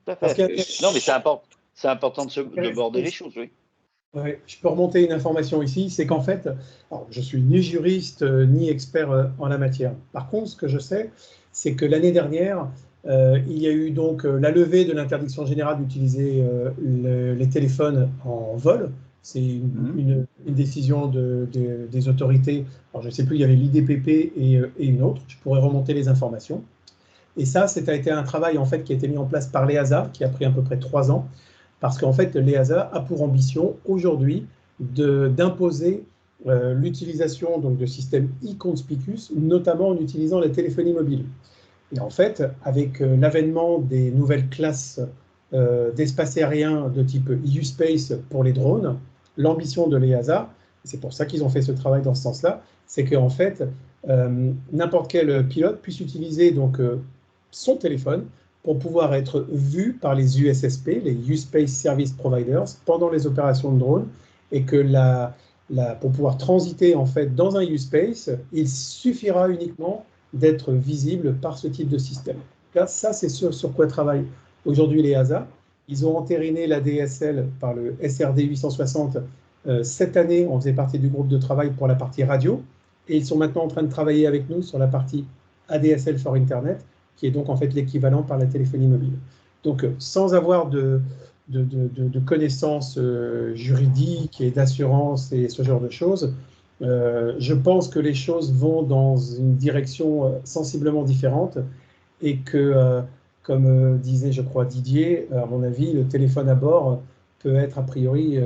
à fait. Non, mais c'est important de border les choses, oui. Ouais, je peux remonter une information ici, c'est qu'en fait, je suis ni juriste ni expert en la matière. Par contre, ce que je sais, c'est que l'année dernière, il y a eu donc la levée de l'interdiction générale d'utiliser les téléphones en vol. C'est une décision des autorités. Alors, je ne sais plus, il y avait l'IDPP et une autre. Je pourrais remonter les informations. Et ça a été un travail en fait qui a été mis en place par l'EASA, qui a pris à peu près 3 ans. Parce qu'en fait, l'EASA a pour ambition aujourd'hui d'imposer l'utilisation de systèmes e-conspicuous, notamment en utilisant la téléphonie mobile. Et en fait, avec l'avènement des nouvelles classes d'espace aérien de type EU-Space pour les drones. L'ambition de l'EASA, c'est pour ça qu'ils ont fait ce travail dans ce sens-là, c'est qu'en fait, n'importe quel pilote puisse utiliser donc, son téléphone pour pouvoir être vu par les USSP, les U-Space Service Providers, pendant les opérations de drone, et que pour pouvoir transiter en fait dans un U-Space, il suffira uniquement d'être visible par ce type de système. Là, ça, c'est sur quoi travaille aujourd'hui l'EASA. Ils ont entériné la DSL par le SRD 860 cette année. On faisait partie du groupe de travail pour la partie radio, et ils sont maintenant en train de travailler avec nous sur la partie ADSL for Internet, qui est donc en fait l'équivalent par la téléphonie mobile. Donc, sans avoir de connaissances juridiques et d'assurance et ce genre de choses, je pense que les choses vont dans une direction sensiblement différente et que, comme disait, je crois, Didier, à mon avis, le téléphone à bord peut être a priori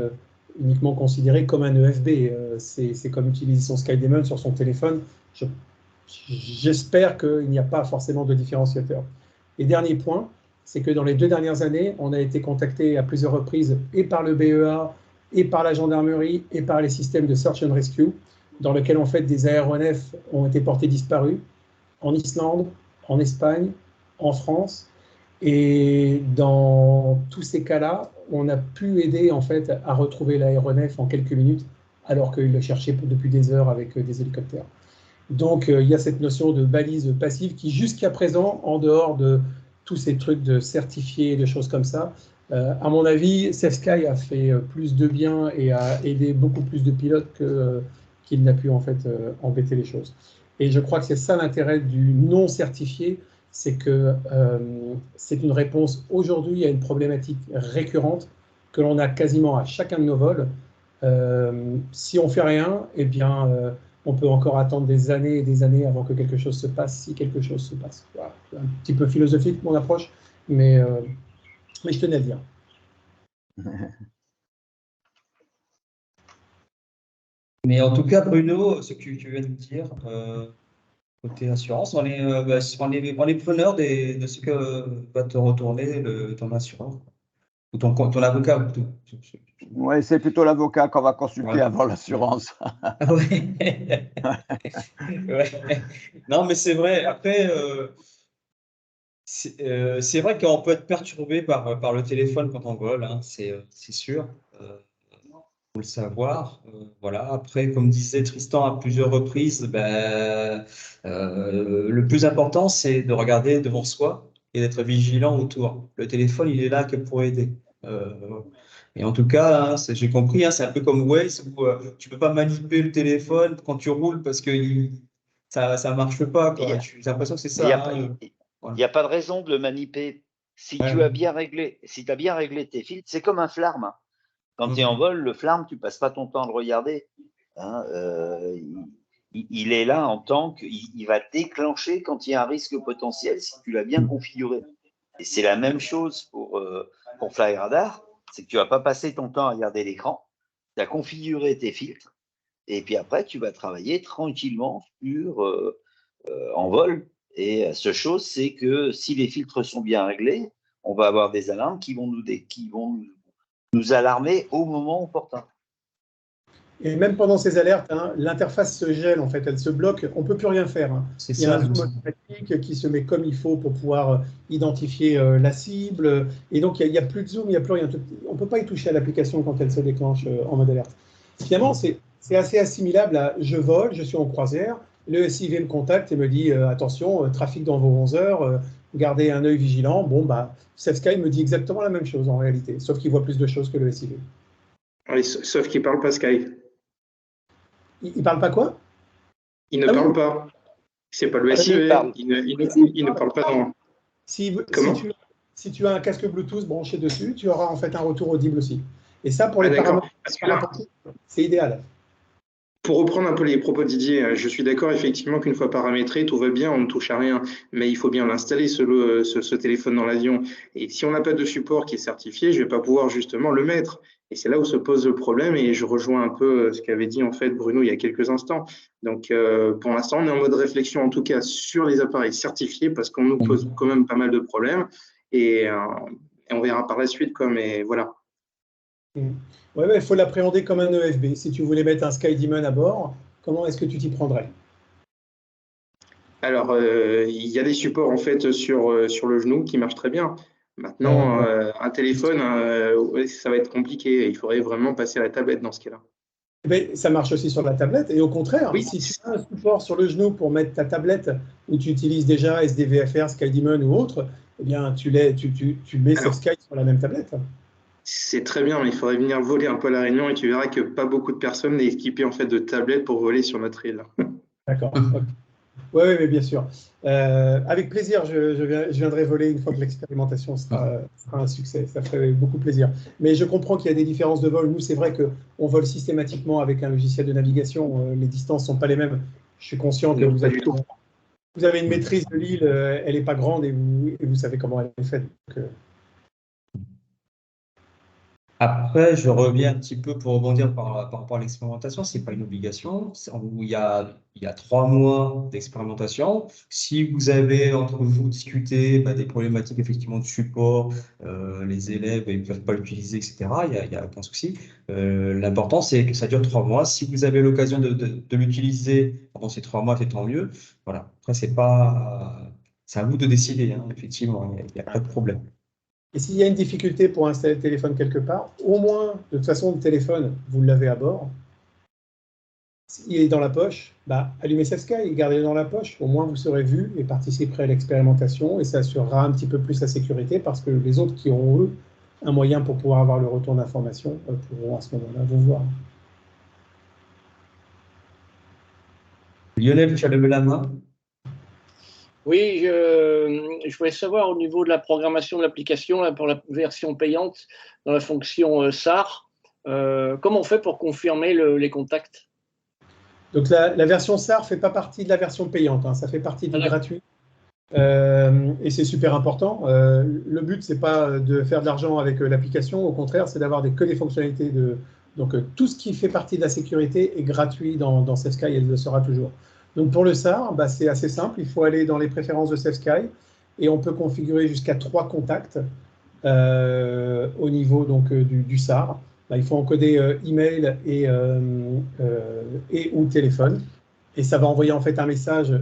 uniquement considéré comme un EFB. C'est comme utiliser son SkyDemon sur son téléphone. J'espère qu'il n'y a pas forcément de différenciateur. Et dernier point, c'est que dans les 2 dernières années, on a été contacté à plusieurs reprises et par le BEA, et par la gendarmerie, et par les systèmes de Search and Rescue, dans lesquels en fait des aéronefs ont été portés disparus, en Islande, en Espagne, en France. Et dans tous ces cas-là, on a pu aider en fait à retrouver l'aéronef en quelques minutes, alors qu'il le cherchait depuis des heures avec des hélicoptères. Donc, il y a cette notion de balise passive qui, jusqu'à présent, en dehors de tous ces trucs de certifiés, de choses comme ça, à mon avis, SafeSky a fait plus de bien et a aidé beaucoup plus de pilotes qu'il n'a pu en fait embêter les choses. Et je crois que c'est ça l'intérêt du non certifié, c'est que c'est une réponse aujourd'hui à une problématique récurrente que l'on a quasiment à chacun de nos vols. Si on fait rien, eh bien, on peut encore attendre des années et des années avant que quelque chose se passe, si quelque chose se passe. Voilà. Un petit peu philosophique, mon approche, mais je tenais à le dire. Mais en tout cas, Bruno, ce que tu viens de dire, côté assurance, on est preneur de ce que va te retourner ton assureur, ou ton avocat. Oui, c'est plutôt l'avocat qu'on va consulter Ouais. avant l'assurance. Ouais. Ouais. Non, mais c'est vrai. Après, c'est vrai qu'on peut être perturbé par le téléphone quand on vole, hein, c'est sûr. Faut le savoir. Voilà. Après, comme disait Tristan à plusieurs reprises, ben, le plus important, c'est de regarder devant soi et d'être vigilant autour. Le téléphone, il est là que pour aider. Et en tout cas, hein, j'ai compris, hein, c'est un peu comme Waze où tu peux pas manipuler le téléphone quand tu roules parce que ça marche pas, quoi. J'ai l'impression que c'est Il n'y ça. a, Hein, y a pas de raison de le manipuler. Si ouais. tu as bien réglé, si tu as bien réglé tes filtres, c'est comme un flarme. Hein. Quand tu es en vol, le flarme, tu passes pas ton temps à le regarder. Hein, il est là en tant qu'il va déclencher quand il y a un risque potentiel si tu l'as bien configuré. Et c'est la même chose pour FlyRadar, c'est que tu vas pas passer ton temps à regarder l'écran, tu as configuré tes filtres, et puis après, tu vas travailler tranquillement en vol. Et la seule chose, c'est que si les filtres sont bien réglés, on va avoir des alarmes qui vont nous alarmer au moment opportun. Et même pendant ces alertes, hein, l'interface se gèle, en fait, elle se bloque, on ne peut plus rien faire. Hein. Il y a un zoom automatique qui se met comme il faut pour pouvoir identifier la cible. Et donc, il n'y a plus de zoom, il n'y a plus rien. On ne peut pas y toucher à l'application quand elle se déclenche en mode alerte. Finalement, c'est assez assimilable à je vole, je suis en croisière, le SIV me contacte et me dit attention, trafic dans vos 11 heures, gardez un œil vigilant. Bon, bah, SafeSky me dit exactement la même chose en réalité, sauf qu'il voit plus de choses que le SIV. Oui, sauf qu'il ne parle pas Sky. Il ne parle pas quoi? Il ne parle pas. C'est pas le SIV. Il ne parle pas dans. Si tu as un casque Bluetooth branché dessus, tu auras en fait un retour audible aussi. Et ça, pour les paramètres, c'est idéal. Pour reprendre un peu les propos de Didier, je suis d'accord effectivement qu'une fois paramétré, tout va bien, on ne touche à rien, mais il faut bien l'installer, ce téléphone dans l'avion. Et si on n'a pas de support qui est certifié, je ne vais pas pouvoir justement le mettre. Et c'est là où se pose le problème, et je rejoins un peu ce qu'avait dit en fait Bruno il y a quelques instants. Donc pour l'instant, on est en mode réflexion en tout cas sur les appareils certifiés, parce qu'on nous pose quand même pas mal de problèmes. Et et on verra par la suite, quoi, mais voilà. Ouais, il faut l'appréhender comme un EFB. Si tu voulais mettre un SkyDemon à bord, comment est-ce que tu t'y prendrais? Alors, il y a des supports en fait sur le genou qui marchent très bien. Maintenant, un téléphone, ouais, ça va être compliqué. Il faudrait vraiment passer à la tablette dans ce cas-là. Ben, ça marche aussi sur la tablette. Et au contraire, Oui. si tu as un support sur le genou pour mettre ta tablette où tu utilises déjà SDVFR, SkyDemon ou autre, eh bien, tu mets Alors, Sky sur la même tablette. c'est très bien, mais il faudrait venir voler un peu à La Réunion et tu verras que pas beaucoup de personnes n'est équipées en fait de tablettes pour voler sur notre île. D'accord. Oui, mais bien sûr. Avec plaisir, je viendrai voler une fois que l'expérimentation sera un succès. Ça ferait beaucoup plaisir. Mais je comprends qu'il y a des différences de vol. Nous, c'est vrai qu'on vole systématiquement avec un logiciel de navigation. Les distances ne sont pas les mêmes. Je suis conscient que Non, vous pas du tout. avez une maîtrise de l'île, elle n'est pas grande et vous savez comment elle est faite. Donc, Après, je reviens un petit peu pour rebondir par rapport à l'expérimentation. C'est pas une obligation. Il y a 3 mois d'expérimentation. Si vous avez entre vous discuté des problématiques effectivement de support, les élèves ils ne peuvent pas l'utiliser, etc. Il y a aucun souci. L'important c'est que ça dure 3 mois. Si vous avez l'occasion de l'utiliser pendant ces 3 mois, c'est tant mieux. Voilà. Après, c'est à vous de décider. Hein. Effectivement, il n'y a pas de problème. et s'il y a une difficulté pour installer le téléphone quelque part, au moins, de toute façon, le téléphone, vous l'avez à bord. S'il est dans la poche, allumez Sky et gardez-le dans la poche. Au moins, vous serez vu et participerez à l'expérimentation et ça assurera un petit peu plus la sécurité parce que les autres qui auront, eux, un moyen pour pouvoir avoir le retour d'information pourront à ce moment-là vous voir. Lionel, tu as levé la main. Oui, je voulais savoir au niveau de la programmation de l'application pour la version payante dans la fonction SAR, comment on fait pour confirmer les contacts? Donc la version SAR ne fait pas partie de la version payante, hein, ça fait partie du gratuit. Et c'est super important. Le but, ce n'est pas de faire de l'argent avec l'application, au contraire, c'est d'avoir que des fonctionnalités. Donc tout ce qui fait partie de la sécurité est gratuit dans SafeSky et le sera toujours. Donc pour le SAR, c'est assez simple, il faut aller dans les préférences de SafeSky et on peut configurer jusqu'à 3 contacts au niveau du SAR. Il faut encoder email et ou téléphone et ça va envoyer en fait un message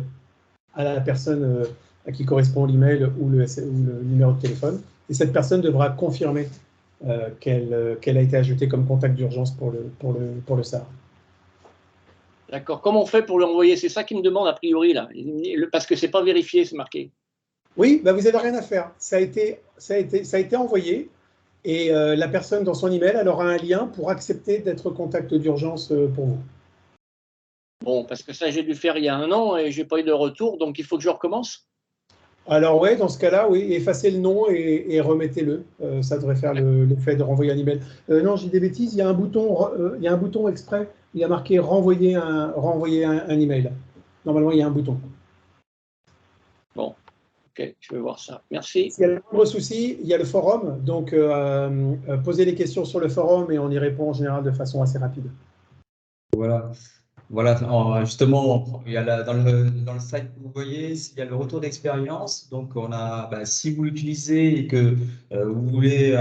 à la personne à qui correspond l'email ou le numéro de téléphone. Et cette personne devra confirmer qu'elle a été ajoutée comme contact d'urgence pour le SAR. D'accord. Comment on fait pour l'envoyer? C'est ça qu'il me demande a priori, là. Parce que ce n'est pas vérifié, c'est marqué. Oui, vous n'avez rien à faire. Ça a été envoyé et la personne dans son email, elle aura un lien pour accepter d'être contact d'urgence pour vous. Bon, parce que ça, j'ai dû faire il y a 1 an et je n'ai pas eu de retour, donc il faut que je recommence? Alors oui, dans ce cas-là, oui, effacez le nom et remettez-le. Ça devrait faire l'effet de renvoyer un email. Non, j'ai des bêtises, il y a un bouton exprès, il y a marqué renvoyer un email. Normalement, il y a un bouton. Bon, ok, je vais voir ça. Merci. S'il y a le moindre souci, il y a le forum. Donc, posez les questions sur le forum et on y répond en général de façon assez rapide. Voilà, justement, il y a dans le site que vous voyez, il y a le retour d'expérience. Donc, on a, si vous l'utilisez et que vous voulez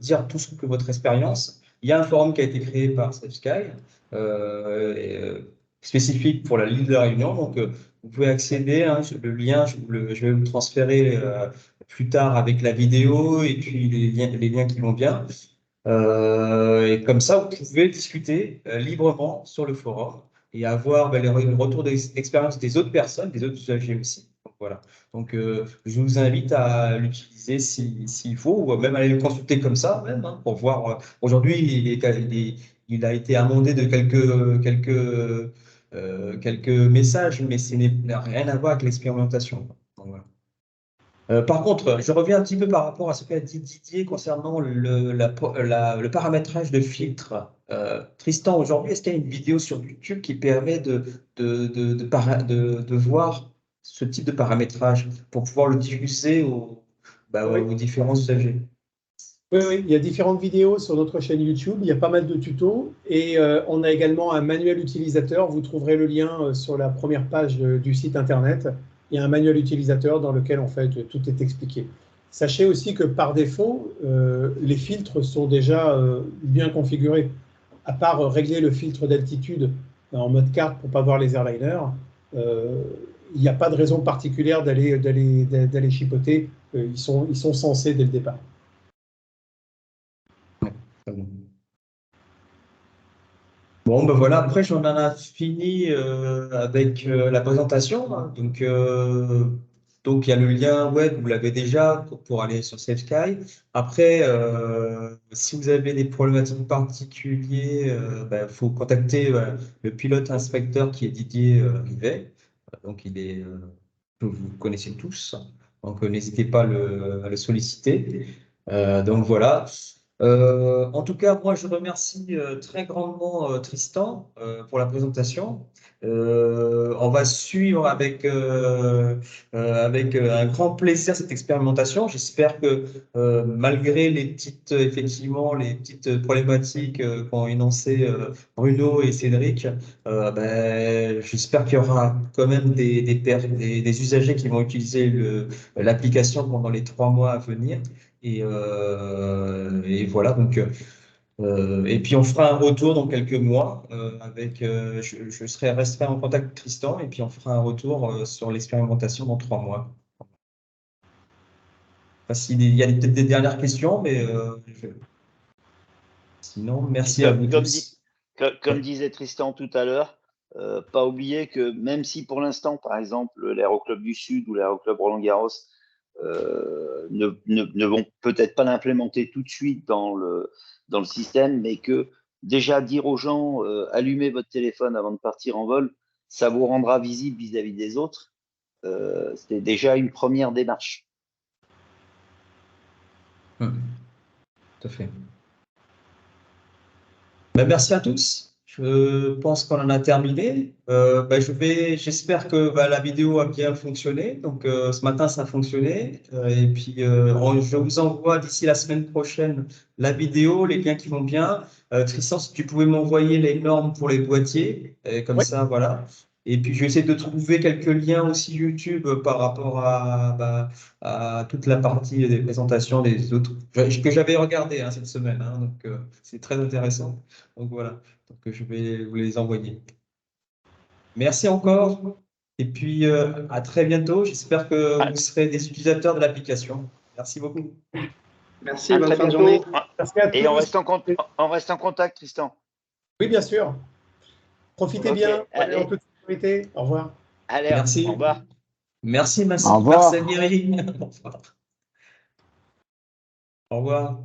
dire tout ce que votre expérience, il y a un forum qui a été créé par SafeSky, spécifique pour la ligne de la Réunion. Donc, vous pouvez accéder, hein, le lien, je vais vous le transférer plus tard avec la vidéo et puis les liens qui vont bien. Et comme ça, vous pouvez discuter librement sur le forum et avoir les retours d'expérience des autres personnes, des autres usagers aussi. Donc, voilà. Donc, je vous invite à l'utiliser s'il faut, ou même aller le consulter comme ça, même, hein, pour voir. Aujourd'hui, il a été amendé de quelques messages, mais ce n'a rien à voir avec l'expérimentation. Donc, voilà. Par contre, je reviens un petit peu par rapport à ce qu'a dit Didier concernant le paramétrage de filtre. Tristan, aujourd'hui, est-ce qu'il y a une vidéo sur YouTube qui permet de voir ce type de paramétrage pour pouvoir le diffuser aux différents usagers? Oui, il y a différentes vidéos sur notre chaîne YouTube, il y a pas mal de tutos et on a également un manuel utilisateur. Vous trouverez le lien sur la première page du site internet. Il y a un manuel utilisateur dans lequel en fait tout est expliqué. Sachez aussi que par défaut, les filtres sont déjà bien configurés. À part régler le filtre d'altitude en mode carte pour ne pas voir les airliners, il n'y a pas de raison particulière d'aller chipoter. Ils sont censés dès le départ. Bon, ben voilà, après, j'en ai fini avec la présentation. Hein. Donc, il y a le lien web, vous l'avez déjà pour aller sur SafeSky. Après, si vous avez des problématiques particulières, il faut contacter le pilote inspecteur qui est Didier Rivet. Donc, que vous connaissez tous. Donc, n'hésitez pas à le solliciter. Donc, voilà. En tout cas, moi, je remercie très grandement Tristan pour la présentation. On va suivre avec un grand plaisir cette expérimentation. J'espère que malgré effectivement, les petites problématiques qu'ont énoncées Bruno et Cédric, j'espère qu'il y aura quand même des usagers qui vont utiliser l'application pendant les 3 mois à venir. Et voilà, donc, et puis on fera un retour dans quelques mois je resterai en contact avec Tristan et puis on fera un retour sur l'expérimentation dans 3 mois. Enfin, s'il y a peut-être des dernières questions, mais sinon, merci à vous tous. Comme disait Tristan tout à l'heure, pas oublier que même si pour l'instant, par exemple, l'Aéroclub du Sud ou l'Aéroclub Roland-Garros ne vont peut-être pas l'implémenter tout de suite dans le système, mais que déjà dire aux gens allumez votre téléphone avant de partir en vol, ça vous rendra visible vis-à-vis des autres. C'est déjà une première démarche. Tout à fait. Merci à tous. Je pense qu'on en a terminé. J'espère que la vidéo a bien fonctionné. Donc, ce matin, ça a fonctionné. Et puis, je vous envoie d'ici la semaine prochaine la vidéo, les liens qui vont bien. Tristan, si tu pouvais m'envoyer les normes pour les boîtiers, comme ça, voilà. Et puis, je vais essayer de trouver quelques liens aussi YouTube par rapport à toute la partie des présentations des autres que j'avais regardé cette semaine. Donc, c'est très intéressant. Donc, voilà. Donc, je vais vous les envoyer. Merci encore. Et puis, à très bientôt. J'espère que vous serez des utilisateurs de l'application. Merci beaucoup. Merci, bonne fin de journée. Merci à tous. Et on reste en contact, Tristan. Oui, bien sûr. Profitez bien. Allez. En toute sécurité. Au revoir. Allez, merci. Au revoir. Merci, Au revoir. Marcel Guéry. Au revoir. Au revoir.